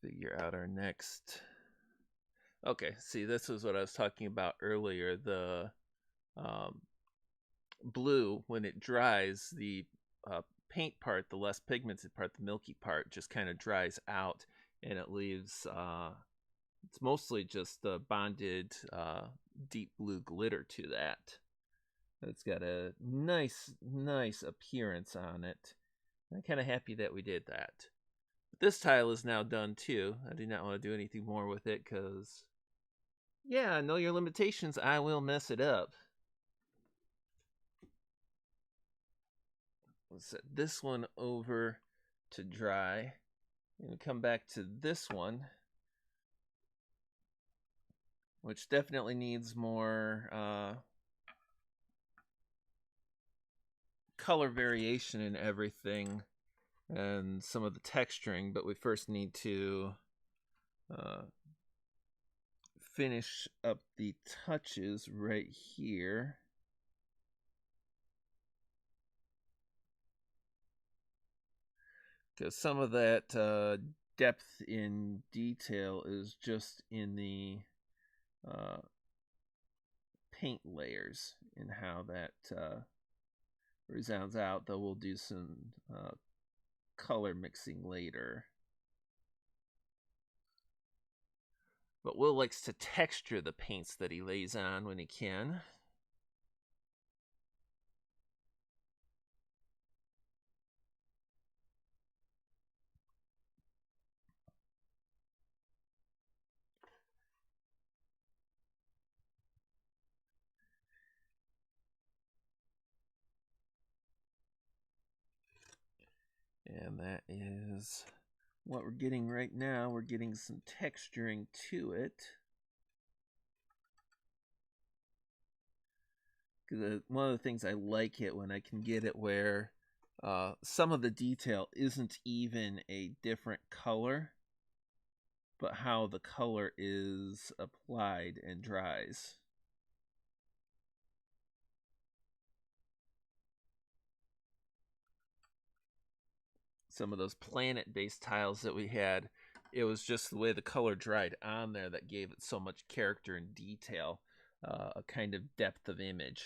Figure out our next. Okay, see, this is what I was talking about earlier. The blue, when it dries, the paint part, the less pigmented part, the milky part, just kind of dries out, and it leaves, it's mostly just the bonded deep blue glitter to that. It's got a nice appearance on it. I'm kind of happy that we did that. But this tile is now done too. I do not want to do anything more with it because, yeah, know your limitations. I will mess it up. Let's set this one over to dry. And come back to this one, which definitely needs more color variation in everything and some of the texturing, but we first need to finish up the touches right here. Because some of that depth in detail is just in the paint layers and how that resounds out, though we'll do some color mixing later. But Will likes to texture the paints that he lays on when he can. And that is what we're getting right now. We're getting some texturing to it. Because one of the things I like it when I can get it where some of the detail isn't even a different color, but how the color is applied and dries. Some of those planet-based tiles that we had, it was just the way the color dried on there that gave it so much character and detail, a kind of depth of image.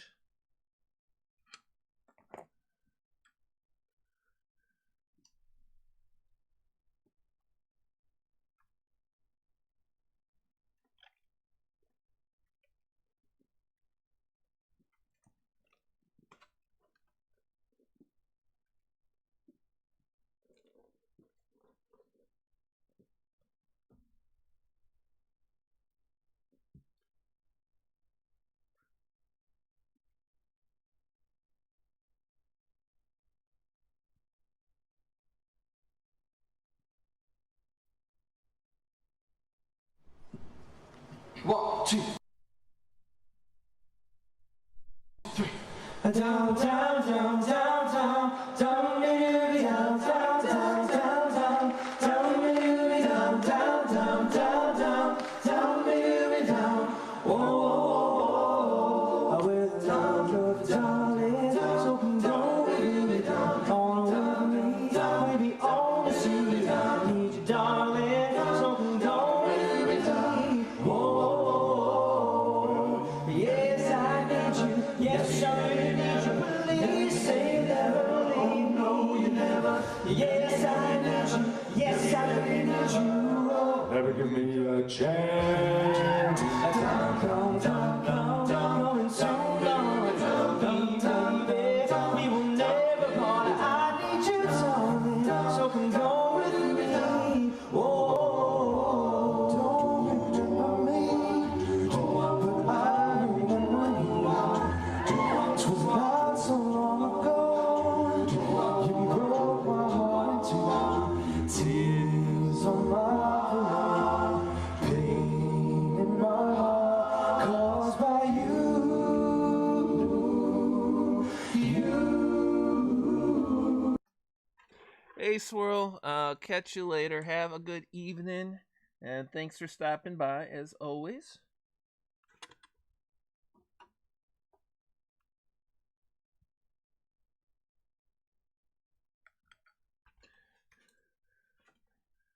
One, two, three. Down, down, down, down, down, down, baby, down, down, down, down, down, down, baby, down, down, down, down, down, down, baby, down. Whoa, whoa, whoa, with the love of darling, so don't leave me down, on me, baby, on the sea, I need you, darling, so don't leave me down. Whoa. Yes, I need you. Yes, I really need you. Please say never leave. No, you never. Yes, I need you. Yes, I really need you. Oh. Never give me a chance. Time, going so long. We will never part. I need you, darling, so come go with me. Oh, don't remember me, but I remember you. 'Twas not so long ago. You broke my heart into tears on my pillow, pain in my heart caused by you. Hey, Swirl. Catch you later. Have a good evening. And thanks for stopping by, as always.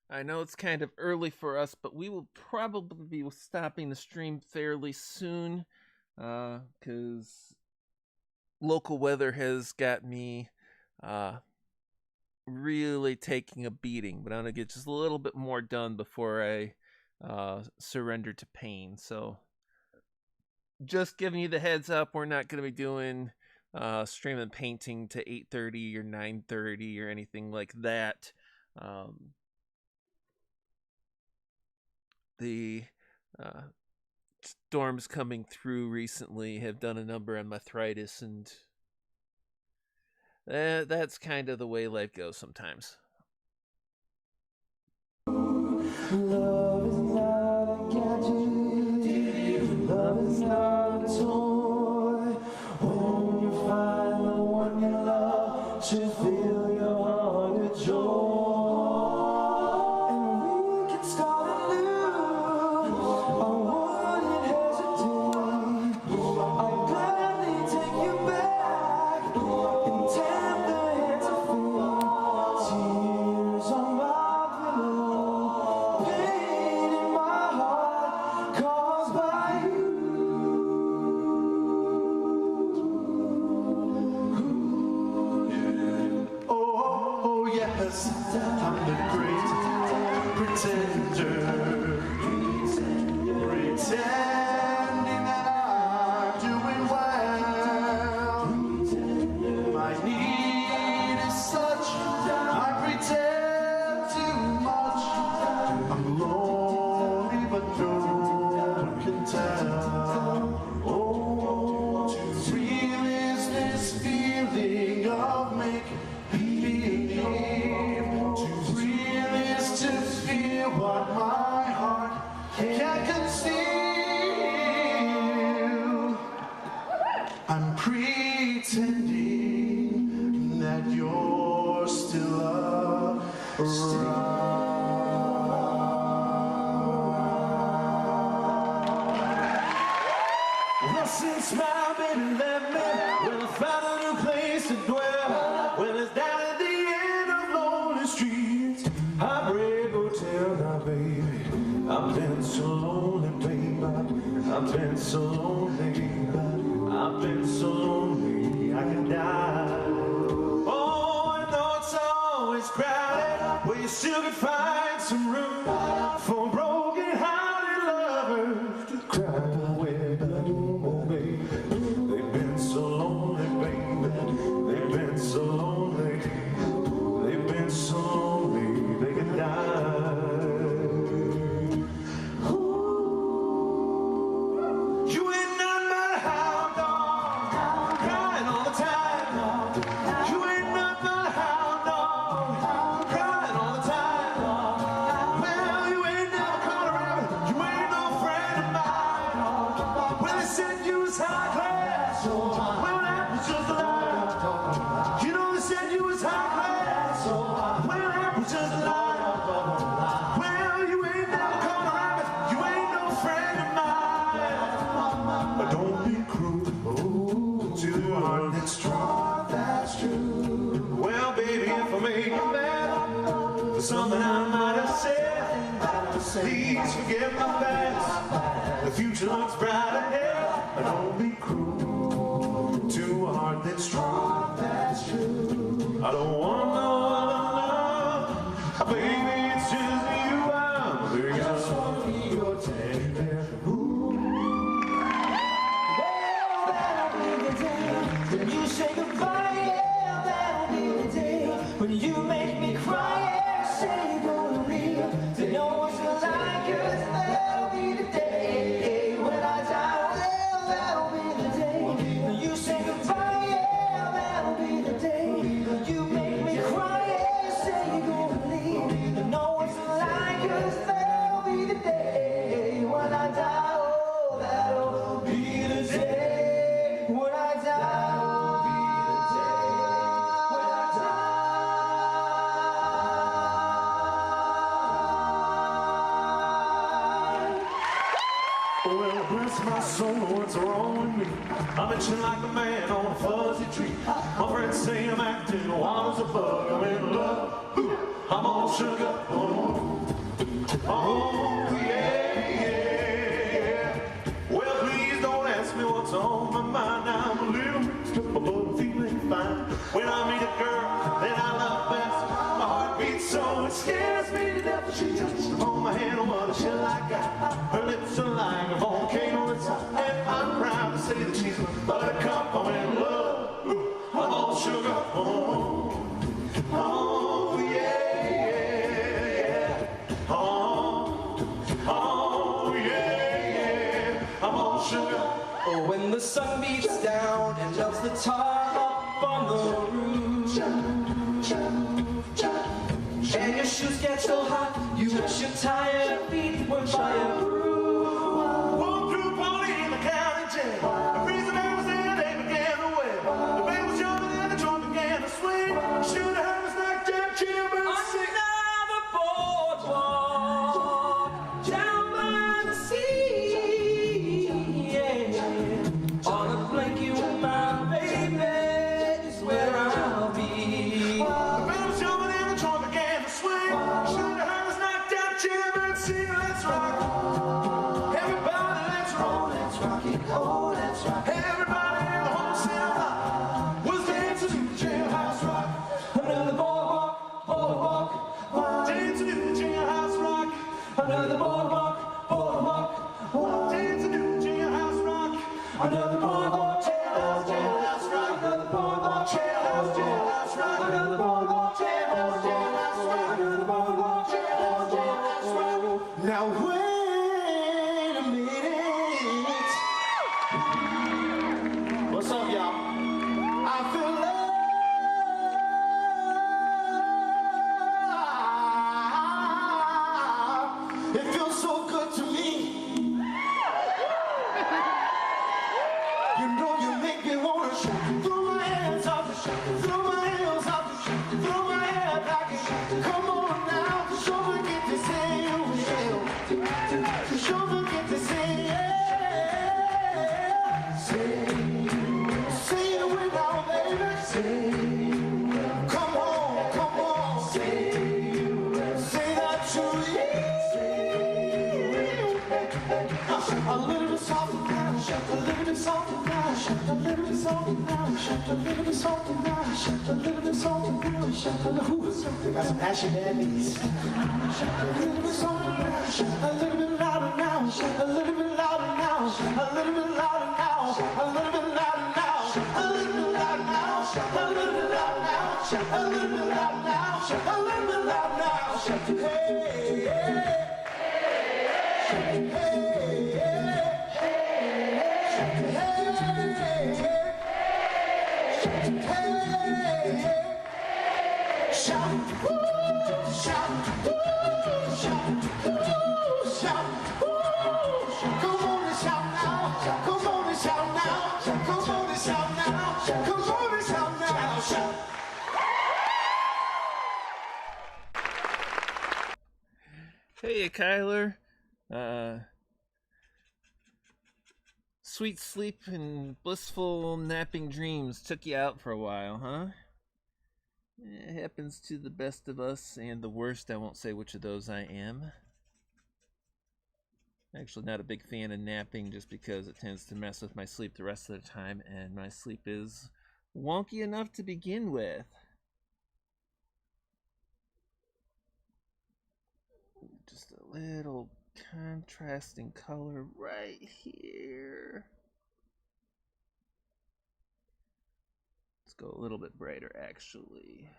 I know it's kind of early for us, but we will probably be stopping the stream fairly soon, because local weather has got me really taking a beating, but I'm going to get just a little bit more done before I surrender to pain. So just giving you the heads up, we're not going to be doing streaming painting to 8:30 or 9:30 or anything like that. The storms coming through recently have done a number on my arthritis, and that's kind of the way life goes sometimes. Love is not a gadget. Love is not a toy. When you find the one you love, she'll fill your heart with joy. And we can start anew. I wouldn't hesitate. I'd gladly take you back and tender hands of fate. Tears on my pillow, pain in my heart caused by you. Oh, yes, I'm the great pretender, pretending that I'm doing well. My need is such, I pretend too much. I'm lonely, but no one can tell. Oh, real is this feeling of make-believe. Too real is to feel what my heart can't conceal. I'm pretending that you're still around. Well, since my baby left me, well, I found a new place to dwell. Well, it's down at the end of lonely streets, Heartbreak Hotel now, baby. I've been so lonely, baby. I've been so lonely. I've been so lonely, I could die. Oh, I know it's always crowded, but you still can find some room for broken-hearted lovers to cry away. Oh, baby, they've been so lonely, baby. They've been so lonely. They've been so lonely, they could die. You ain't none but a hound dog, crying all the time. You ain't none but a hound dog, crying all the time. Well, you ain't never caught a rabbit, you ain't no friend of mine. Well, they said you was high class, well, that was just a lie. You know they said you was high class, well, that was just a lie. Well, you ain't never caught a rabbit, you ain't no friend of mine. But don't be cruel to your heart that's strong, that's true. Well, baby, if I make you mad for something I might have said, please forget my past. The future looks bright ahead. But don't be cruel to a heart that's strong, that's true. I don't want no other love, baby, it's just you I'm thinking of. teddy bear. Ooh. Well, that'll be the day when you say goodbye. Yeah, that'll be the day when you make me cry. Yeah, say you're gonna leave. To know what you like, 'cause that'll be the day when I die. Well, that'll be the day when you say goodbye. Yeah, that'll be the day when you make me cry. Yeah, say you're gonna leave. To know what you like, 'cause that'll be the day when I die. Oh, that'll be the day when I die. Well, bless my soul, what's wrong with me? I'm itching like a man on a fuzzy tree. My friends say I'm acting wild as a bug. I'm in love. I'm all shook up. Oh, yeah, yeah. Well, please don't ask me what's on my mind. I'm a little mixed up, but I'm feeling fine. When I meet a girl that I love best, my heart beats so it scares me to death. She touches on my hand, what does she like? Her lips are like a volcano inside, and I'm proud to say that she's my buttercup. I'm in love. I'm all shook up. Oh, yeah, yeah, yeah. Oh, yeah, yeah. I'm all shook up. Oh, when the sun beats down and melts the tar up on the roof, and your shoes get so hot, you wish your tired feet were fireproof. Walk through Pony in the county jail. The freezing air was there, they began to wail. The band was jumping and the drum began to swing. Should have heard us like Jack Chambers sing. Another boardwalk down by the sea, yeah. On a blanket with my baby is where I'll be. The band was jumping and the drum began to swing. Should have heard us knock down Chambers sing. Let's rock. Everybody, let's roll. Let's rock it. Oh, let's rock. Everybody in the whole city was dancing to the jailhouse rock. Another boardwalk, boardwalk, dancing to the jailhouse rock. Another boardwalk, boardwalk, dancing to the jailhouse rock. Another boardwalk, jailhouse rock. Another boardwalk, jailhouse rock. Another boardwalk, jailhouse rock. Another boardwalk, jailhouse rock. Now wait a minute. What's up, y'all? I feel love. It feels so good to me. You know you make me wanna throw my hands up, throw my hands up, throw my hair back. Come on now, show me get to say you will. Show me get to say yeah. Say it with now, baby. Come on, say that truly. A little bit softer now, a little bit softer now, a little bit softer now, a little bit softer now, a little bit softer now, who got some ashy daddies. A little bit softer now, a little bit louder now, a little bit louder now, a little bit louder now, a little bit louder now, a little bit louder now, a little bit louder now, a little bit louder now, a little bit louder now. Hey, hey, Hey, Kyler. Sweet sleep and blissful napping dreams took you out for a while, huh? It happens to the best of us, and the worst. I won't say which of those I am. Actually not a big fan of napping just because it tends to mess with my sleep the rest of the time, and my sleep is wonky enough to begin with. Just a little contrasting color right here. Let's go a little bit brighter, actually.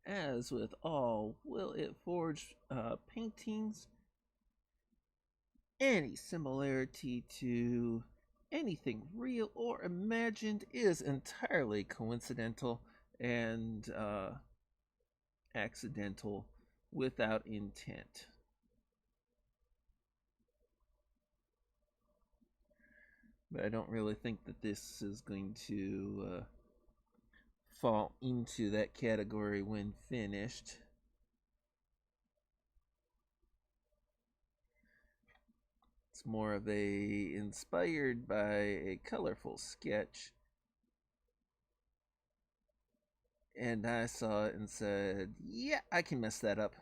As with all Will It Forge paintings, any similarity to anything real or imagined is entirely coincidental and accidental without intent. But I don't really think that this is going to fall into that category when finished. It's more of a inspired by a colorful sketch. And I saw it and said, yeah, I can mess that up.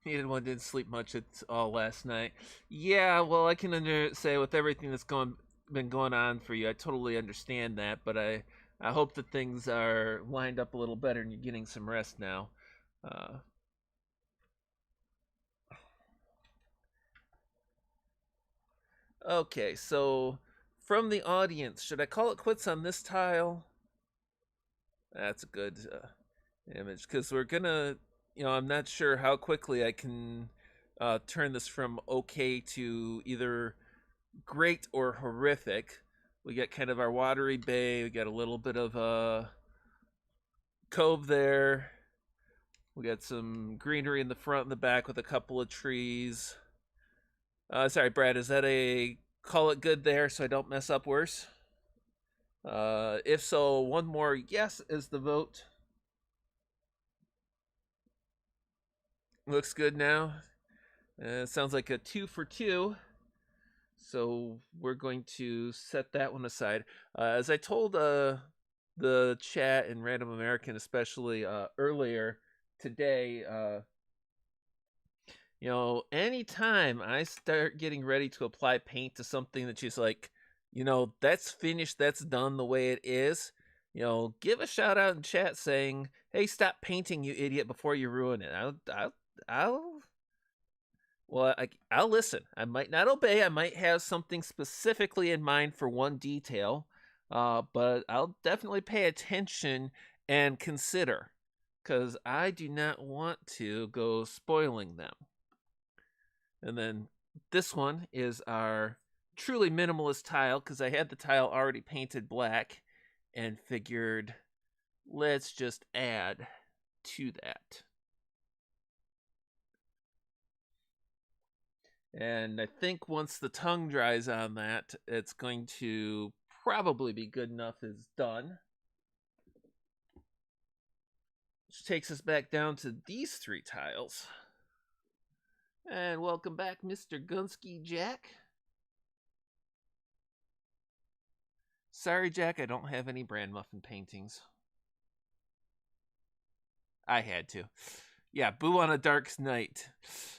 Neither one didn't sleep much at all last night. Yeah, well, I can say with everything that's been going on for you, I totally understand that. But I hope that things are lined up a little better and you're getting some rest now. Okay, so from the audience, should I call it quits on this tile? That's a good image because we're gonna, I'm not sure how quickly I can turn this from okay to either great or horrific. We got kind of our watery bay. We got a little bit of a cove there. We got some greenery in the front and the back with a couple of trees. Sorry, Brad, is that a call it good there so I don't mess up worse? If so, one more yes is the vote. Looks good now. Sounds like a 2 for 2. So we're going to set that one aside. As I told the chat and Random American, especially earlier today, anytime I start getting ready to apply paint to something that she's like, that's finished, that's done the way it is, give a shout out in chat saying, hey, stop painting, you idiot, before you ruin it. I'll listen. I might not obey. I might have something specifically in mind for one detail, but I'll definitely pay attention and consider, because I do not want to go spoiling them. And then this one is our truly minimalist tile, because I had the tile already painted black and figured let's just add to that. And I think once the tongue dries on that, it's going to probably be good enough as done. Which takes us back down to these 3 tiles. And welcome back, Mr. Gunsky Jack. Sorry, Jack, I don't have any Brand Muffin paintings. I had to. Yeah, Boo on a Dark Night.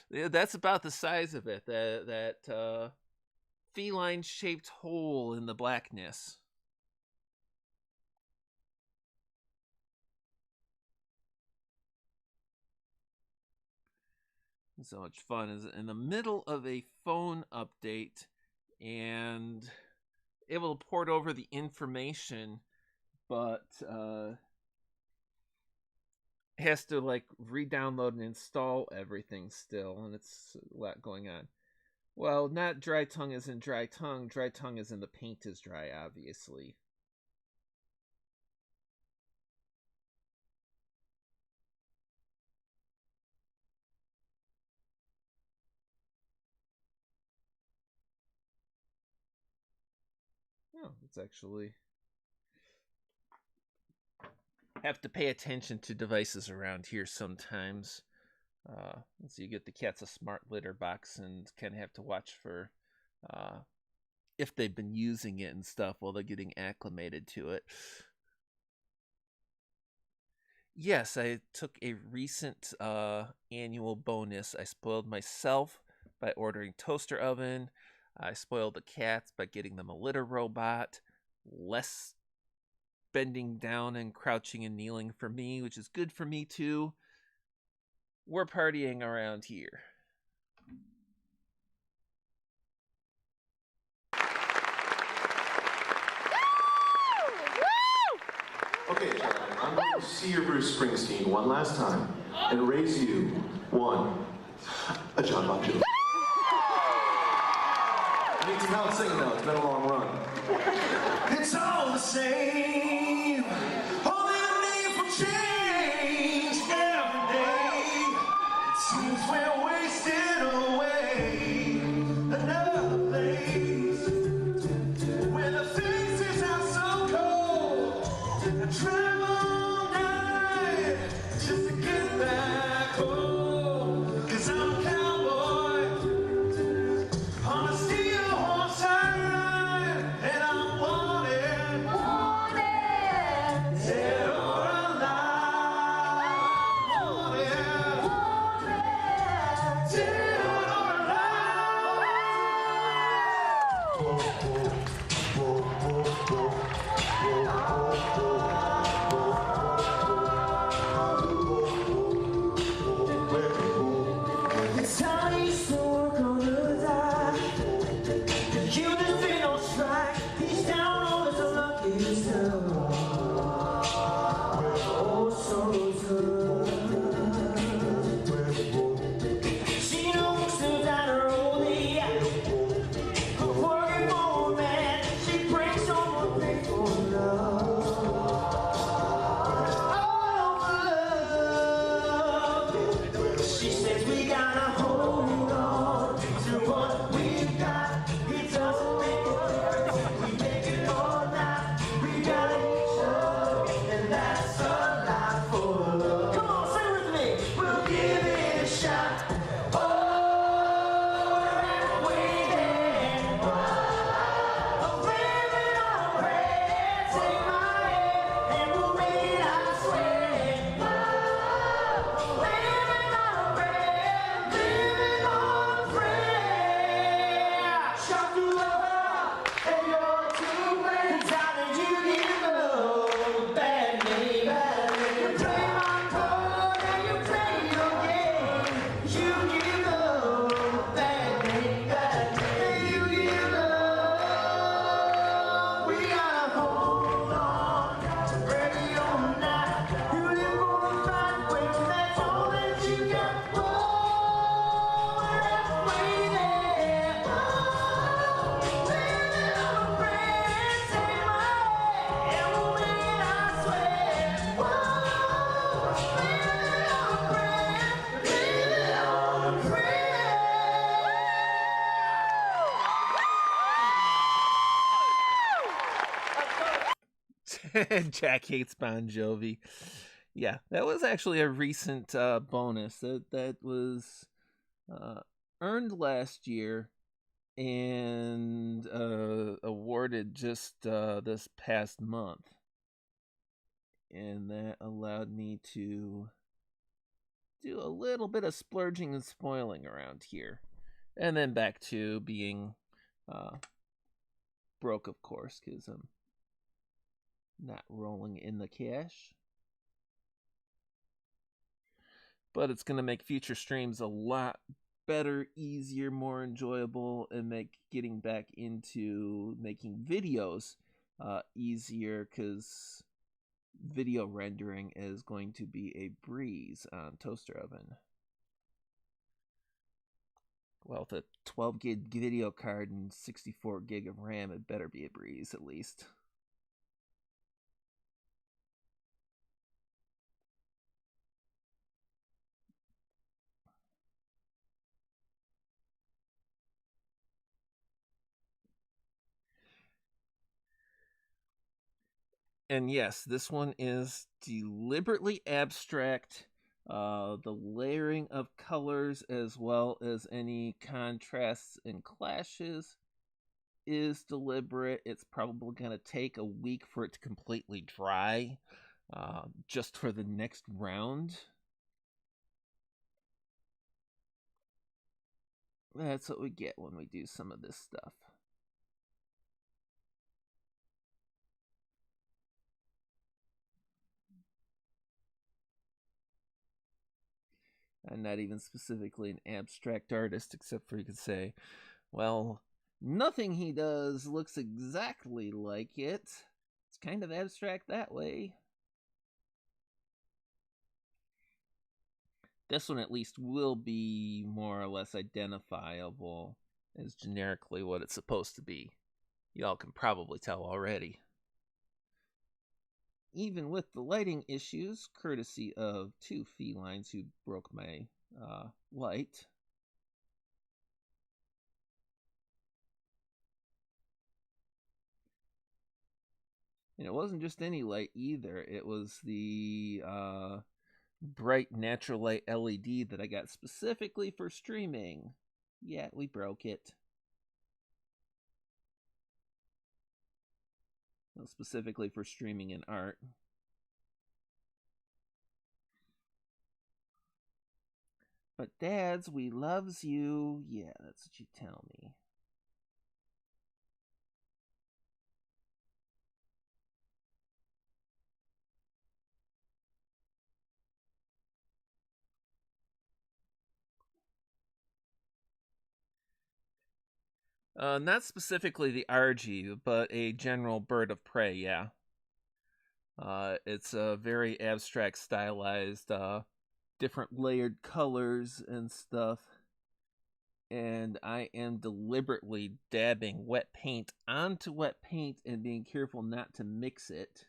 That's about the size of it. That feline-shaped hole in the blackness. So much fun. Is in the middle of a phone update and able to port over the information, but has to re-download and install everything still, and it's a lot going on. Well, not dry tongue as in dry tongue. Dry tongue as in the paint is dry, obviously. Oh, it's actually... have to pay attention to devices around here sometimes. So you get the cat's a smart litter box and kind of have to watch for if they've been using it and stuff while they're getting acclimated to it. Yes, I took a recent annual bonus. I spoiled myself by ordering toaster oven. I spoiled the cats by getting them a litter robot. Less bending down and crouching and kneeling for me, which is good for me too. We're partying around here. Okay, gentlemen, I'm going to see your Bruce Springsteen one last time and raise you one. A John Bon Jovi. I need some help singing though, it's been a long run. It's all the same. Only the need for change every day. It seems we're wasting away. Another place where the faces are so cold. I travel all night just to get back home. 'Cause I'm a cowboy on a steel horse ride, and I'm wanted, dead or alive. Wanted, dead or alive. It's time so we're gonna die. You just ain't no strike. He's down on his lucky star. Oh, so good. She knows who's on her only. Working for a man. She breaks on her faithful love. Oh, love. She says we gotta hold on to what we've got. It doesn't make a difference if we make it or not. We got each other, and that's a lot for love. Come on, sing with me. We'll give it a shot. Oh, we're halfway there. Oh, baby, don't pray. Take my hand, and we'll make it, I swear. Living on a prayer, living on a prayer. Shot through love, and you're too late. How did you get love? Bad name, bad name. You play my card, and you play your game. You give love, bad name, bad name. You give love. We gotta hold on, ready or not. You live for the right way, that's all that you got. Oh, we're halfway there. Living on a prayer, take my hand, and we'll make it, I swear. Living on a prayer, living on a prayer. Jack hates Bon Jovi. Yeah, that was actually a recent bonus that was earned last year and awarded just this past month, and that allowed me to do a little bit of splurging and spoiling around here, and then back to being broke, of course, because I'm not rolling in the cash. But it's going to make future streams a lot better, easier, more enjoyable, and make getting back into making videos easier, because video rendering is going to be a breeze on Toaster Oven. Well, with a 12 gig video card and 64 gig of RAM, it better be a breeze at least. And yes, this one is deliberately abstract. The layering of colors, as well as any contrasts and clashes, is deliberate. It's probably going to take a week for it to completely dry. just for the next round. That's what we get when we do some of this stuff. I'm not even specifically an abstract artist, except for you could say, well, nothing he does looks exactly like it. It's kind of abstract that way. This one at least will be more or less identifiable as generically what it's supposed to be. Y'all can probably tell already. Even with the lighting issues, courtesy of two felines who broke my light. And it wasn't just any light either. It was the bright natural light LED that I got specifically for streaming. Yeah, we broke it. Well, specifically for streaming and art. But dads, we loves you. Yeah, that's what you tell me. Not specifically the RG, but a general bird of prey, yeah. It's a very abstract, stylized, different layered colors and stuff. And I am deliberately dabbing wet paint onto wet paint and being careful not to mix it.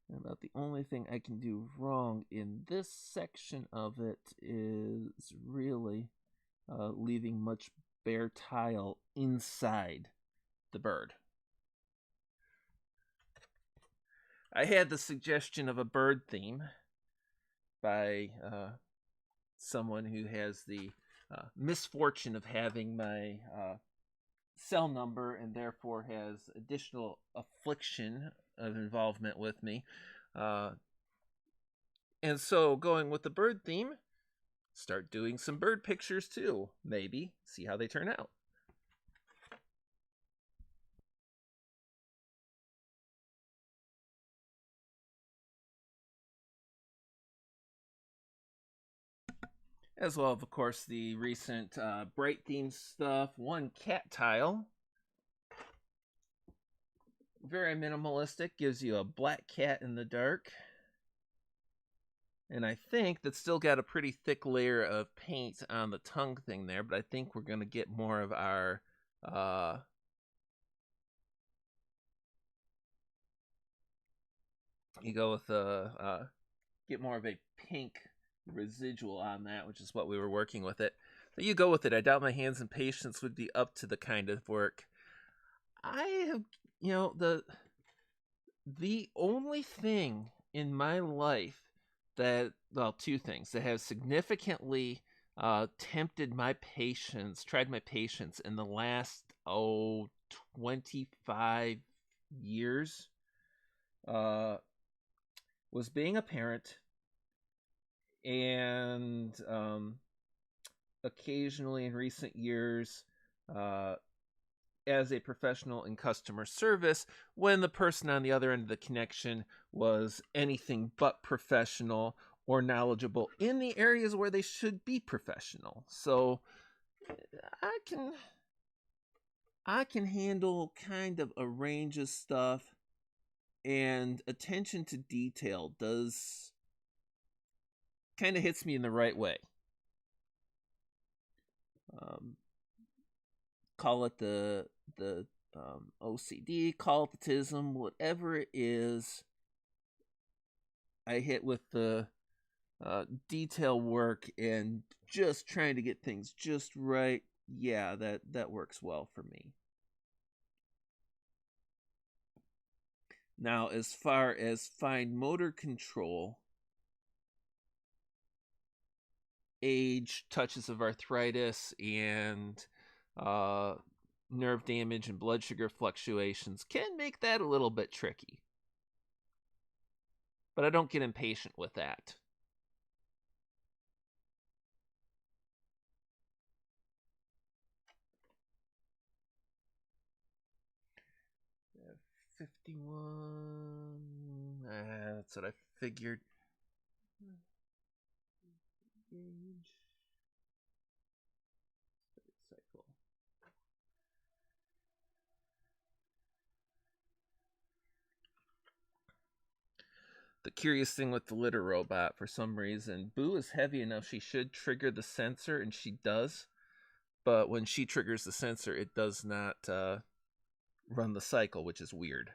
And about the only thing I can do wrong in this section of it is really leaving much bare tile inside the bird. I had the suggestion of a bird theme by someone who has the misfortune of having my cell number and therefore has additional affliction of involvement with me. And so going with the bird theme, start doing some bird pictures too, maybe. See how they turn out. As well, of course, the recent bright theme stuff. One cat tile. Very minimalistic. Gives you a black cat in the dark. And I think that's still got a pretty thick layer of paint on the tongue thing there. But I think we're going to get more of our... you go with get more of a pink residual on that, which is what we were working with it. So you go with it. I doubt my hands and patience would be up to the kind of work. I have, the only thing in my life that, well, two things that have significantly tried my patience in the last 25 years was being a parent and occasionally in recent years as a professional in customer service when the person on the other end of the connection was anything but professional or knowledgeable in the areas where they should be professional. So I can handle kind of a range of stuff, and attention to detail does kind of hits me in the right way. Call it the OCD, call it autism, whatever it is. I hit with the detail work and just trying to get things just right. Yeah, that works well for me. Now, as far as fine motor control, age, touches of arthritis, and nerve damage and blood sugar fluctuations can make that a little bit tricky. But I don't get impatient with that. Yeah, 51. That's what I figured. Gauge. Cycle. The curious thing with the litter robot, for some reason, Boo is heavy enough she should trigger the sensor, and she does. But when she triggers the sensor, it does not run the cycle, which is weird.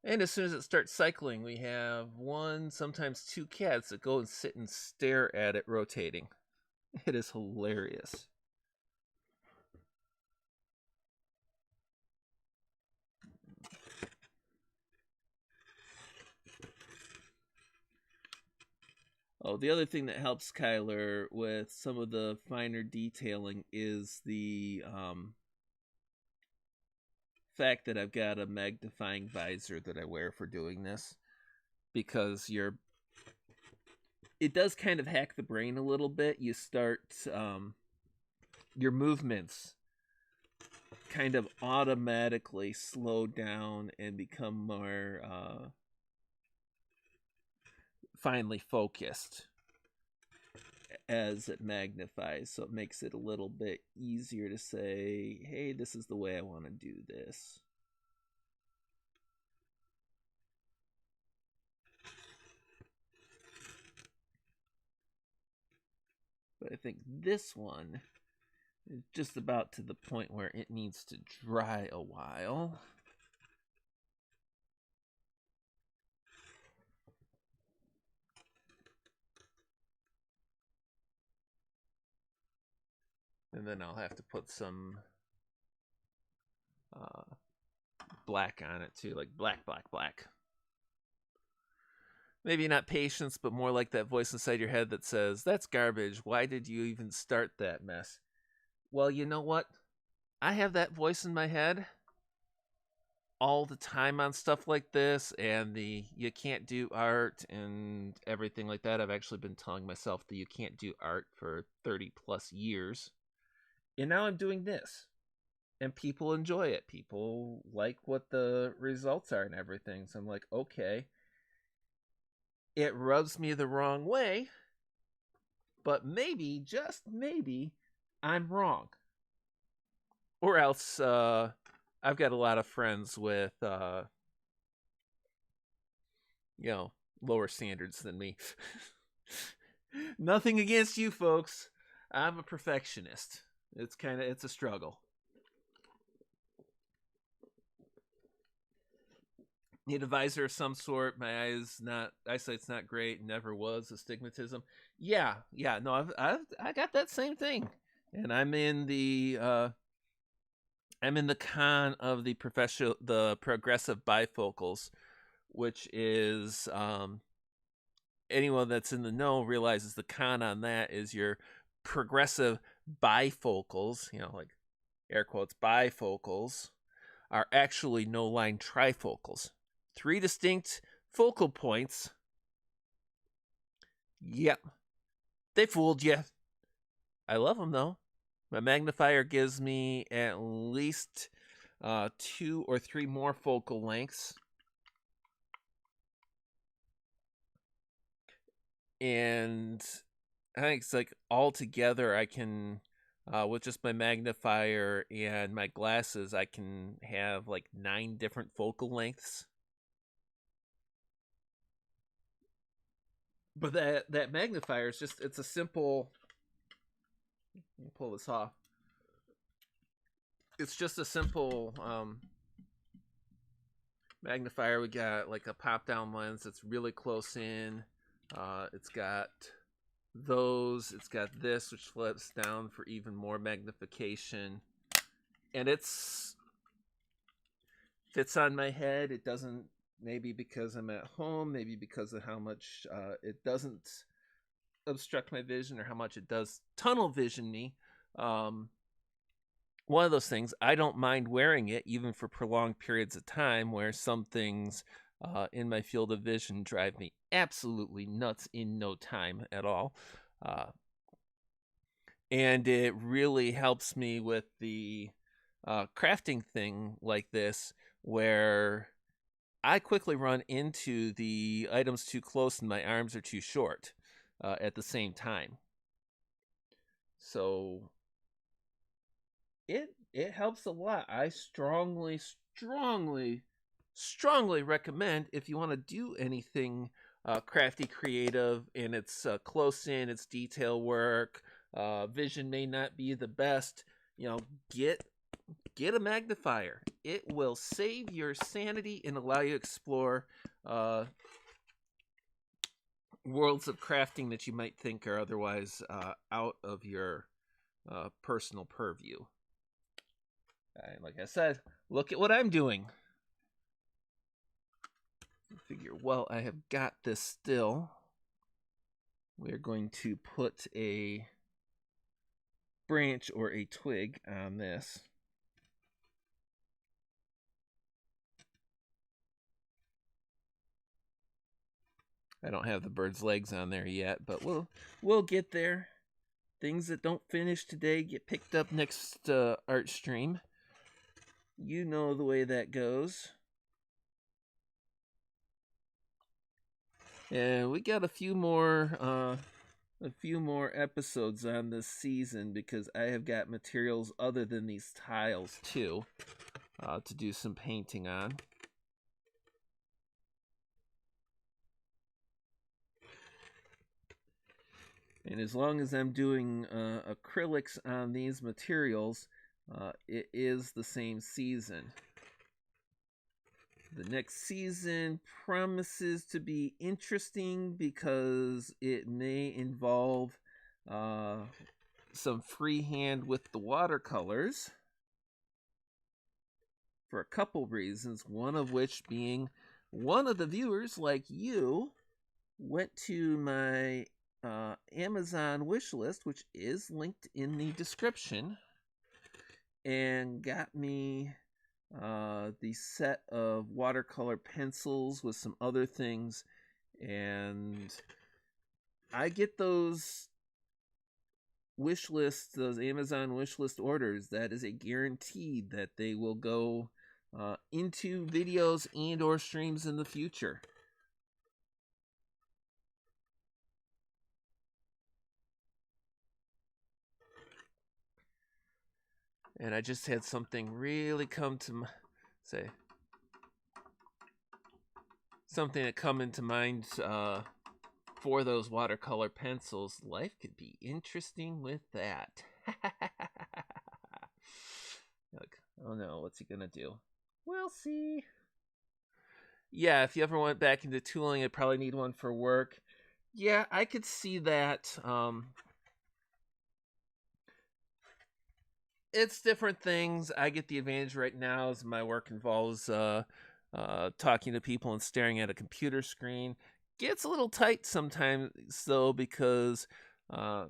And as soon as it starts cycling, we have one, sometimes two cats that go and sit and stare at it rotating. It is hilarious. Oh, the other thing that helps Kyler with some of the finer detailing is the fact that I've got a magnifying visor that I wear for doing this, because it does kind of hack the brain a little bit. You start your movements kind of automatically slow down and become more finely focused as it magnifies, so it makes it a little bit easier to say, hey, this is the way I want to do this. But I think this one is just about to the point where it needs to dry a while. And then I'll have to put some black on it too, like black. Maybe not patience, but more like that voice inside your head that says, that's garbage. Why did you even start that mess? Well, you know what? I have that voice in my head all the time on stuff like this, and the you can't do art and everything like that. I've actually been telling myself that you can't do art for 30 plus years. And now I'm doing this. And people enjoy it. People like what the results are and everything. So I'm like, okay. It rubs me the wrong way, but maybe, just maybe, I'm wrong. Or else, I've got a lot of friends with, lower standards than me. Nothing against you folks. I'm a perfectionist. It's a struggle. Need a visor of some sort. My eyesight's not great. Never was. Astigmatism. Yeah. No, I got that same thing, and I'm in the con of the progressive bifocals, which is anyone that's in the know realizes the con on that is your progressive bifocals, like air quotes bifocals, are actually no line trifocals. 3 distinct focal points. Yep. They fooled you. I love them though. My magnifier gives me at least 2 or 3 more focal lengths. And I think it's like all together I can, with just my magnifier and my glasses, I can have like 9 different focal lengths. But that magnifier is just, it's a simple, let me pull this off. It's just a simple magnifier. We got like a pop down lens that's really close in. It's got those, it's got this which flips down for even more magnification, and it's fits on my head. It doesn't maybe because I'm at home, maybe because of how much it doesn't obstruct my vision or how much it does tunnel vision me. One of those things, I don't mind wearing it even for prolonged periods of time, where some things in my field of vision drive me absolutely nuts in no time at all. And it really helps me with the crafting thing like this, where I quickly run into the items too close and my arms are too short at the same time. So it helps a lot. I strongly recommend, if you want to do anything crafty, creative, and it's close in, it's detail work, vision may not be the best, get a magnifier. It will save your sanity and allow you to explore worlds of crafting that you might think are otherwise out of your personal purview. Like I said, look at what I'm doing. Figure, well, I have got this still. We're going to put a branch or a twig on this. I don't have the bird's legs on there yet, but we'll get there. Things that don't finish today get picked up next art stream. You know the way that goes. And we got a few more episodes on this season, because I have got materials other than these tiles too to do some painting on. And as long as I'm doing acrylics on these materials, it is the same season. The next season promises to be interesting because it may involve some freehand with the watercolors for a couple reasons, one of which being one of the viewers, like you, went to my Amazon wish list, which is linked in the description, and got me the set of watercolor pencils with some other things, and I get those wish lists, those Amazon wish list orders. That is a guarantee that they will go into videos and or streams in the future. And I just had something really come to something that come into mind for those watercolor pencils. Life could be interesting with that. Like, oh no, what's he gonna do? We'll see. Yeah, if you ever went back into tooling, I'd probably need one for work. Yeah, I could see that. It's different things. I get the advantage right now as my work involves talking to people and staring at a computer screen. Gets a little tight sometimes, though, because the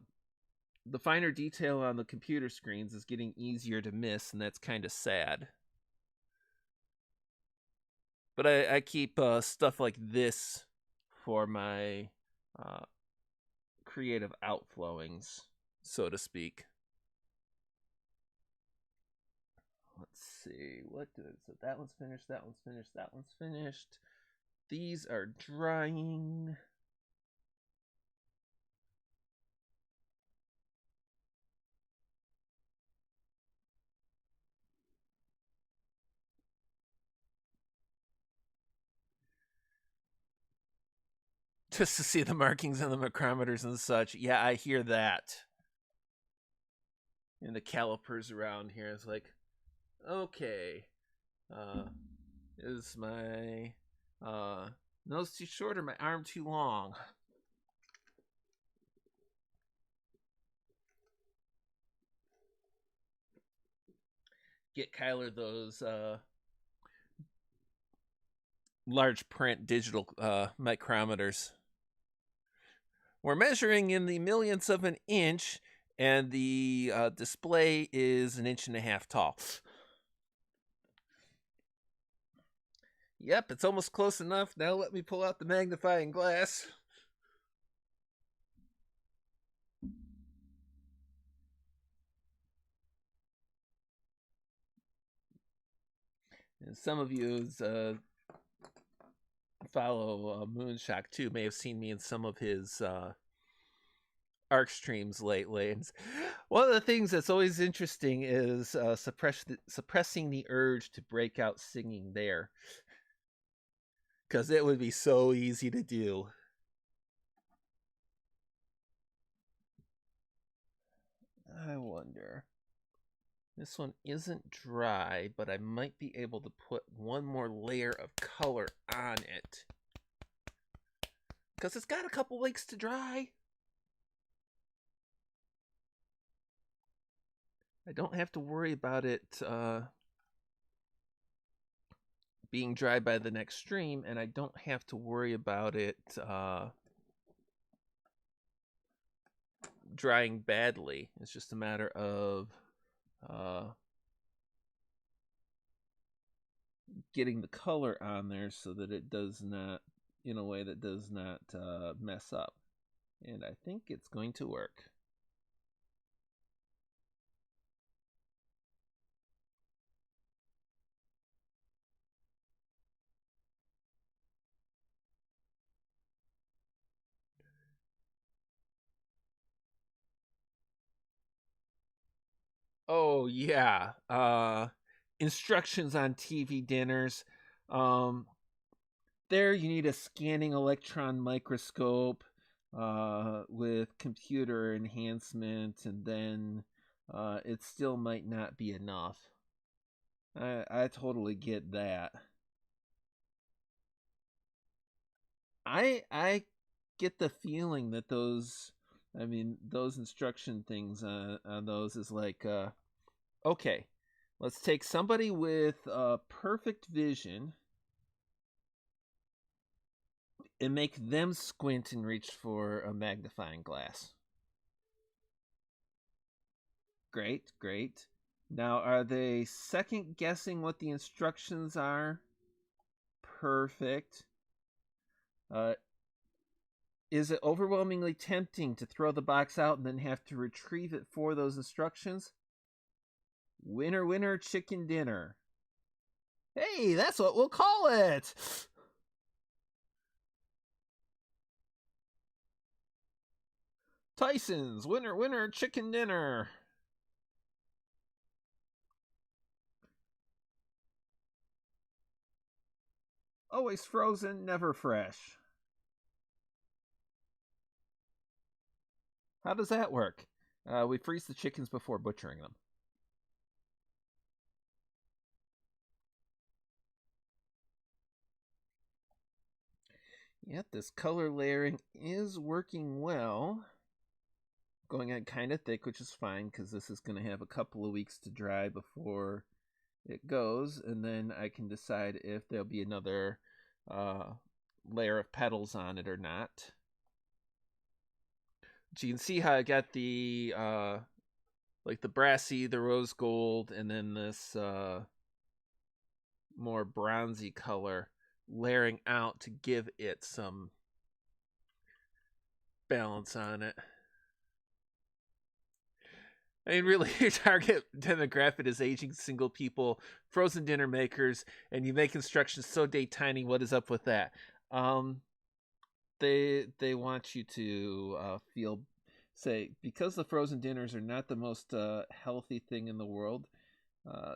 finer detail on the computer screens is getting easier to miss, and that's kind of sad. But I keep stuff like this for my creative outflowings, so to speak. Let's see, so that one's finished, that one's finished, that one's finished. These are drying. Just to see the markings on the micrometers and such. Yeah, I hear that. And the calipers around here is like, okay, is my nose too short or my arm too long? Get Kyler those large print digital micrometers. We're measuring in the millionths of an inch, and the display is 1.5 inches tall. Yep, it's almost close enough. Now let me pull out the magnifying glass. And some of you follow Moonshock too may have seen me in some of his ARC streams lately. And one of the things that's always interesting is suppressing the urge to break out singing there, because it would be so easy to do. I wonder. This one isn't dry, but I might be able to put one more layer of color on it, because it's got a couple weeks to dry. I don't have to worry about it being dry by the next stream, and I don't have to worry about it drying badly. It's just a matter of getting the color on there so that it does not, in a way that does not mess up. And I think it's going to work. Oh yeah, instructions on TV dinners. There you need a scanning electron microscope with computer enhancement, and then it still might not be enough. I totally get that. I get the feeling that those instruction things on those is like, okay, let's take somebody with perfect vision and make them squint and reach for a magnifying glass. Great, great. Now, are they second guessing what the instructions are? Perfect. Is it overwhelmingly tempting to throw the box out and then have to retrieve it for those instructions? Winner, winner, chicken dinner. Hey, that's what we'll call it! Tyson's winner, winner, chicken dinner. Always frozen, never fresh. How does that work? We freeze the chickens before butchering them. Yep, this color layering is working well. Going on kind of thick, which is fine, because this is going to have a couple of weeks to dry before it goes, and then I can decide if there'll be another layer of petals on it or not. So you can see how I got the like the brassy, the rose gold, and then this more bronzy color layering out to give it some balance on it. I mean, really, your target demographic is aging single people, frozen dinner makers, and you make instructions so tiny. What is up with that? They want you to feel, say, because the frozen dinners are not the most healthy thing in the world,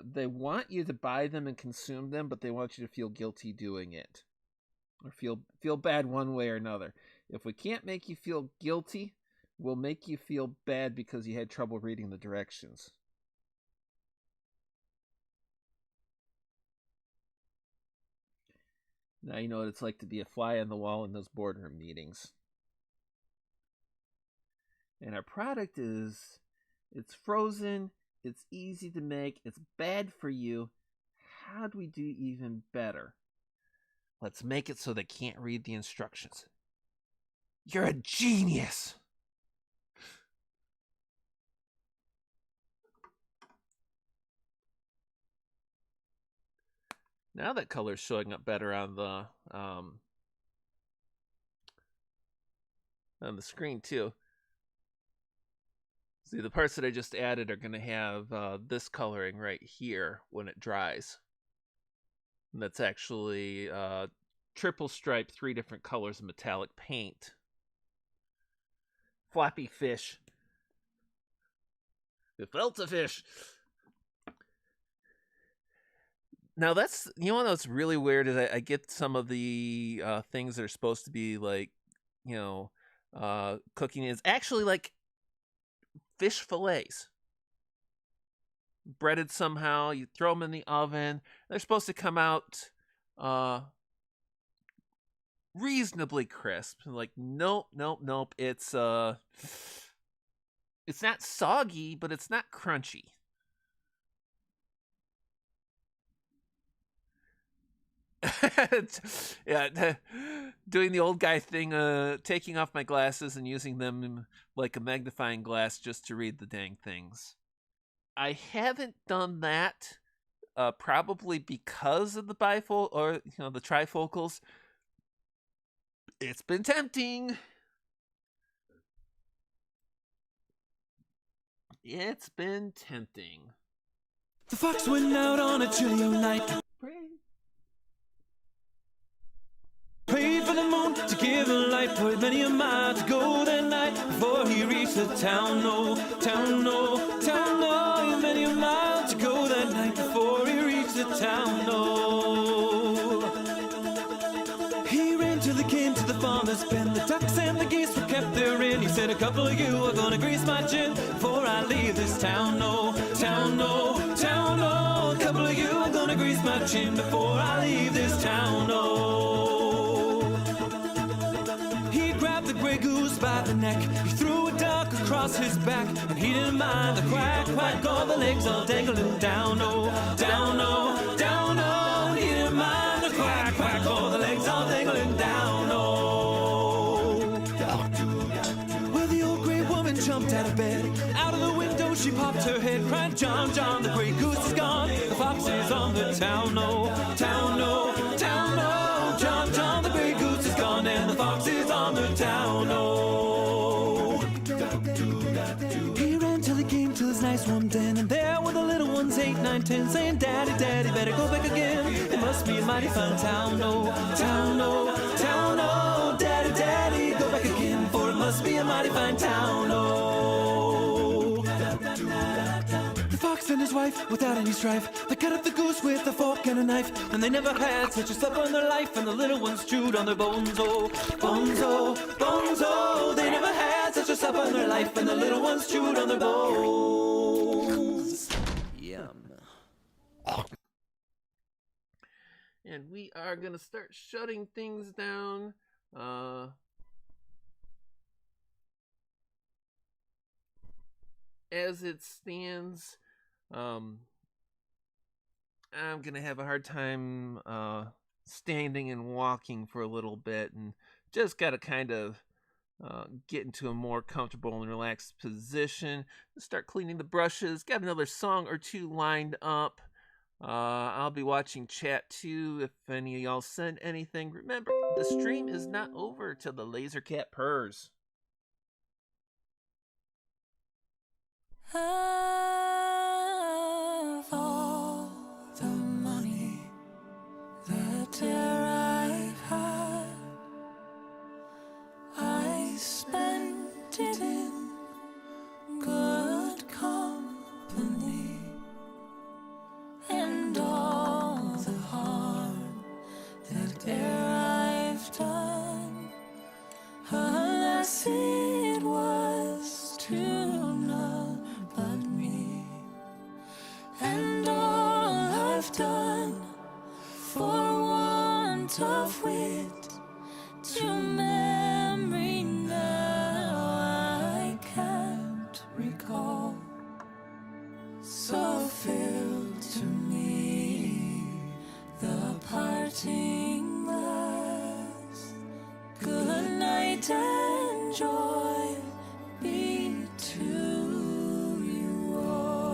they want you to buy them and consume them, but they want you to feel guilty doing it, or feel bad one way or another. If we can't make you feel guilty, we'll make you feel bad because you had trouble reading the directions. Now you know what it's like to be a fly on the wall in those boardroom meetings. And our product it's frozen, it's easy to make, it's bad for you. How do we do even better? Let's make it so they can't read the instructions. You're a genius! Now that color's showing up better on the screen too. See, the parts that I just added are going to have this coloring right here when it dries. And that's actually triple stripe, 3 different colors of metallic paint. Flappy fish. Gefilte fish. Now that's, you know what's really weird is I get some of the things that are supposed to be like, you know, cooking. It's actually like fish fillets. Breaded somehow, you throw them in the oven. They're supposed to come out reasonably crisp. Like, nope. It's not soggy, but it's not crunchy. Yeah, doing the old guy thing, taking off my glasses and using them like a magnifying glass just to read the dang things. I haven't done that, probably because of the bifocal or the trifocals. It's been tempting. It's been tempting. The fox went out on a chilly night. Prayed for the moon to give a light, for many a mile to go that night before he reached the town. No, town, no, town, no. Many a mile to go that night before he reached the town. No. He ran till he came to the farmer's pen. The ducks and the geese were kept therein. He said, a couple of you are gonna grease my chin before I leave this town. No, town, no, town, no. A couple of you are gonna grease my chin before I leave this town. No. The gray goose by the neck, he threw a duck across his back, and he didn't mind the quack, quack, all the legs all dangling down, oh, down, oh, down, oh. He didn't mind the quack, quack, all the legs all dangling down, oh. Well, the old gray woman jumped out of bed, out of the window she popped her head, cried, John, John, the gray goose is gone, the fox is on the town, oh, town, oh, town, oh. John, John, the gray goose is gone, and the fox is on the town, oh. He ran till he came to his nice warm den, and there were the little ones, 8, 9, 10, saying, Daddy, Daddy, better go back again. It must be a mighty fine town, oh, town, oh, town, oh. Daddy, Daddy, go back again, for it must be a mighty fine town, oh. The fox and his wife, without any strife, they cut up the goose with a fork and a knife, and they never had such a supper in their life, and the little ones chewed on their bones, oh, bones, oh, bones, oh. They never had such a supper in their life, and the little ones chewed on their bones. Yum. And we are going to start shutting things down. As it stands, I'm going to have a hard time standing and walking for a little bit, and just got to kind of get into a more comfortable and relaxed position. Start cleaning the brushes. Got another song or two lined up. I'll be watching chat too if any of y'all send anything. Remember, the stream is not over till the laser cat purrs. Of all the money that I've had, I spent it in good company, and all the harm that I've done, alas, it was to none but me, and all I've done for want of wit to memory now I can't recall. So fill to me the parting glass. night and joy be to you all.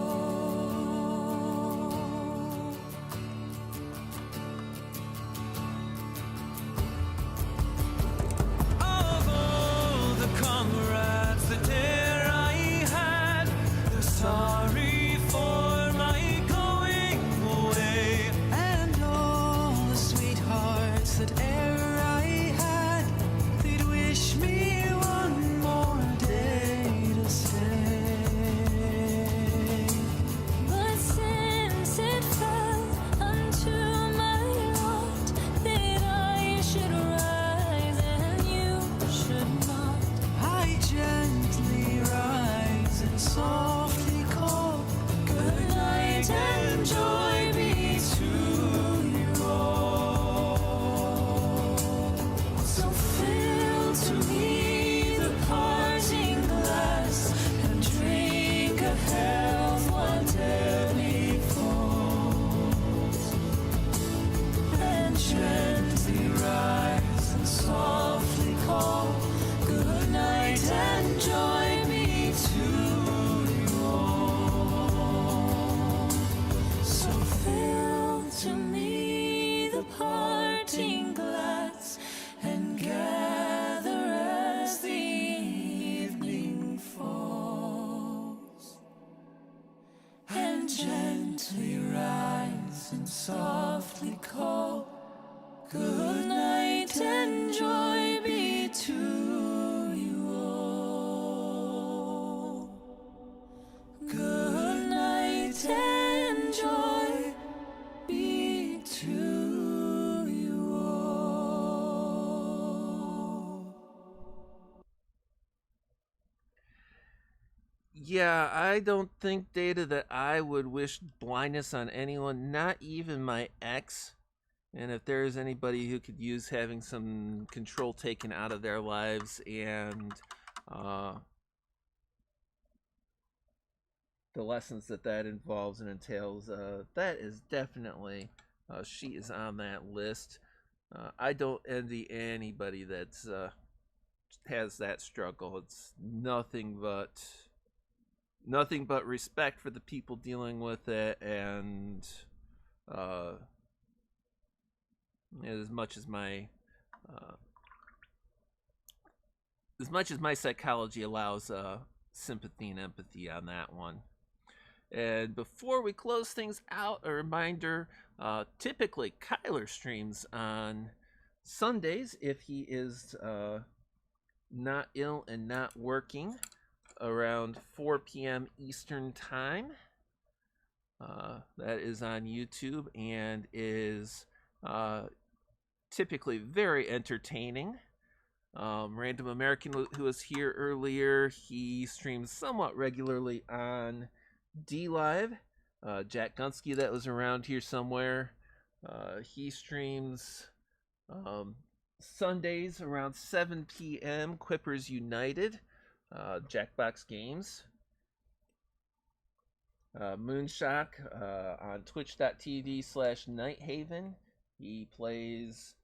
Of all the comrades that dare I had, they're sorry for my going away, and all the sweethearts that e'er I had, they'd wish me one more day to stay. But since it fell unto my lot that I should rise and you should not, I gently rise and softly call, good night and joy be to you all. So fill to me the parting glass and drink of health whate'er befalls, and gently rise and softly call, good night and joy be to you all. So fill to me the parting glass and gather as the evening falls, and gently rise and softly call, good night and joy be to you all. Good night and joy be to you all. Yeah, I don't think, Data, that I would wish blindness on anyone, not even my ex. And if there is anybody who could use having some control taken out of their lives and the lessons that involves and entails, that is definitely, she is on that list. I don't envy anybody that's has that struggle. It's nothing but respect for the people dealing with it, and as much as my psychology allows sympathy and empathy on that one. And before we close things out, a reminder, typically Kyler streams on Sundays if he is not ill and not working, around 4 p.m. Eastern Time. That is on YouTube and is typically very entertaining. Random American, who was here earlier, he streams somewhat regularly on D-Live. Jack Gunsky, that was around here somewhere, he streams Sundays around 7 p.m. Quippers United, Jackbox Games. Moonshock on twitch.tv/Nighthaven. He plays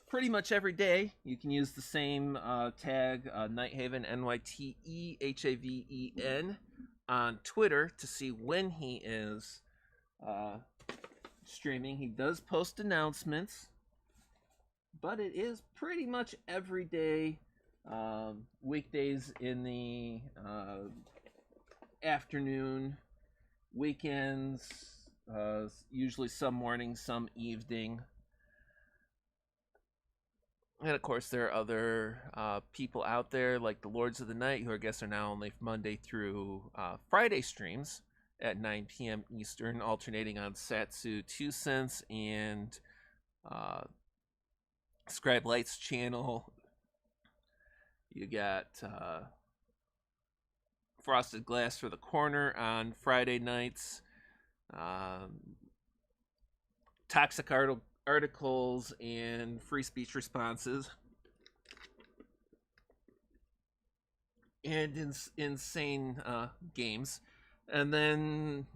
pretty much every day. You can use the same tag, Nighthaven, NYTEHAVEN, on Twitter to see when he is streaming. He does post announcements, but it is pretty much every day, weekdays in the afternoon, weekends, usually some morning, some evening. And of course, there are other people out there like the Lords of the Night, who I guess are now only Monday through Friday streams at 9 p.m. Eastern, alternating on Satsu 2 Cents and Scribe Light's channel. You got Frosted Glass for the Corner on Friday nights. Toxic articles and free speech responses, and insane games. And then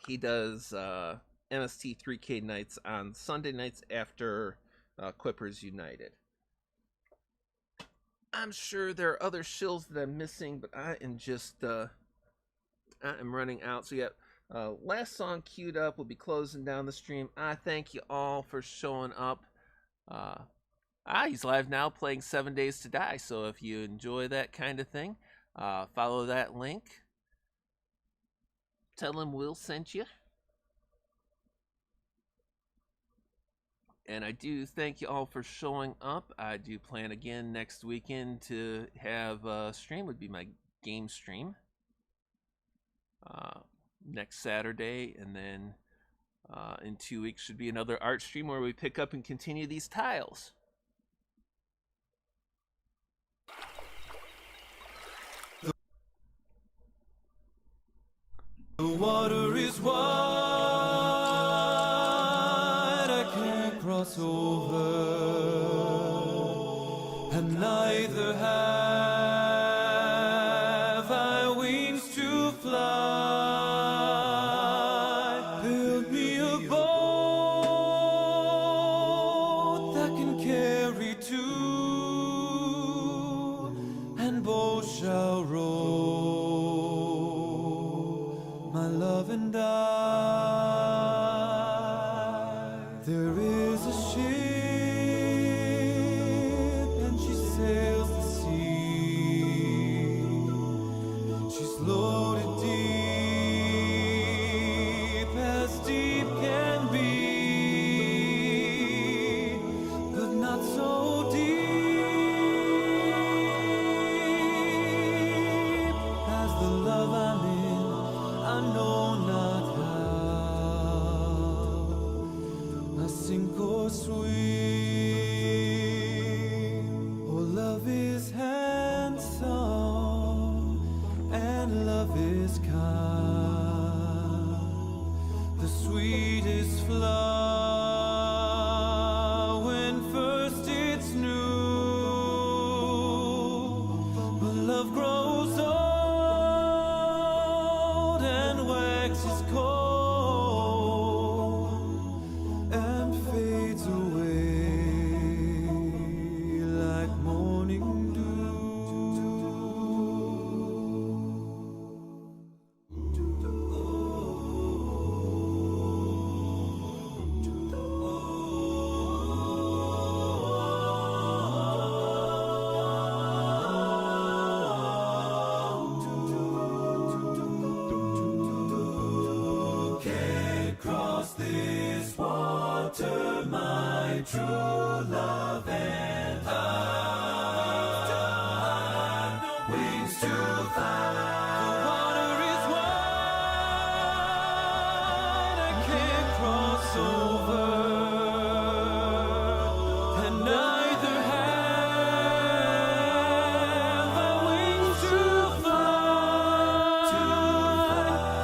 he does MST 3K nights on Sunday nights after Quippers United. I'm sure there are other shills that I'm missing, but I am just I am running out. So yeah, last song queued up. We'll be closing down the stream. I thank you all for showing up. He's live now playing 7 Days to Die. So if you enjoy that kind of thing, follow that link. Tell him Will sent you. And I do thank you all for showing up. I do plan again next weekend to have a stream. Would be my game stream next Saturday, and then in 2 weeks should be another art stream where we pick up and continue these tiles. The water is wide, I can't cross over, and neither have I wings to fly. Build me a boat that can carry two, and both shall row. My love and I. There is a ship, and she sails the sea. She's loaded deep, as deep can be, but not so deep as the love I'm in. I know not how I sink or swim. Oh, love is handsome and love is kind. The sweetest flower when first it's new, but love grows old and waxes cold and fades away like morning dew. Can't cross this water, my true love and I. Wings to fly. The water is wide, I can't cross over, and neither have I wings to fly.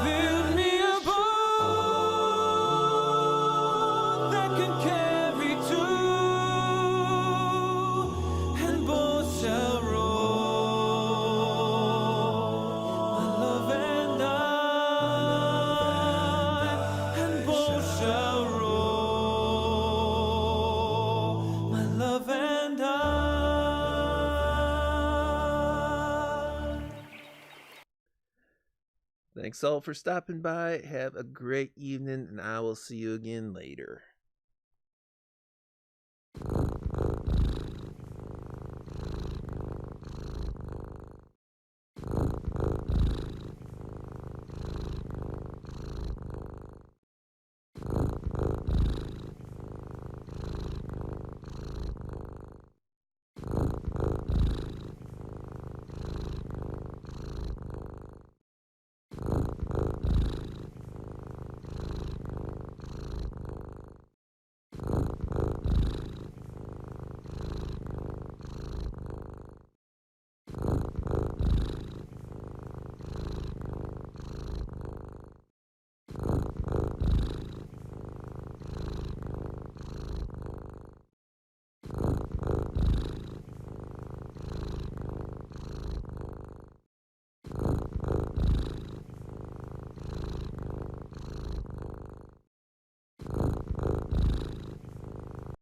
Build me a boat that can carry two, and both shall row. My love and I, and both shall row. My love and I. Thanks all for stopping by. Have a great evening, and I will see you again later.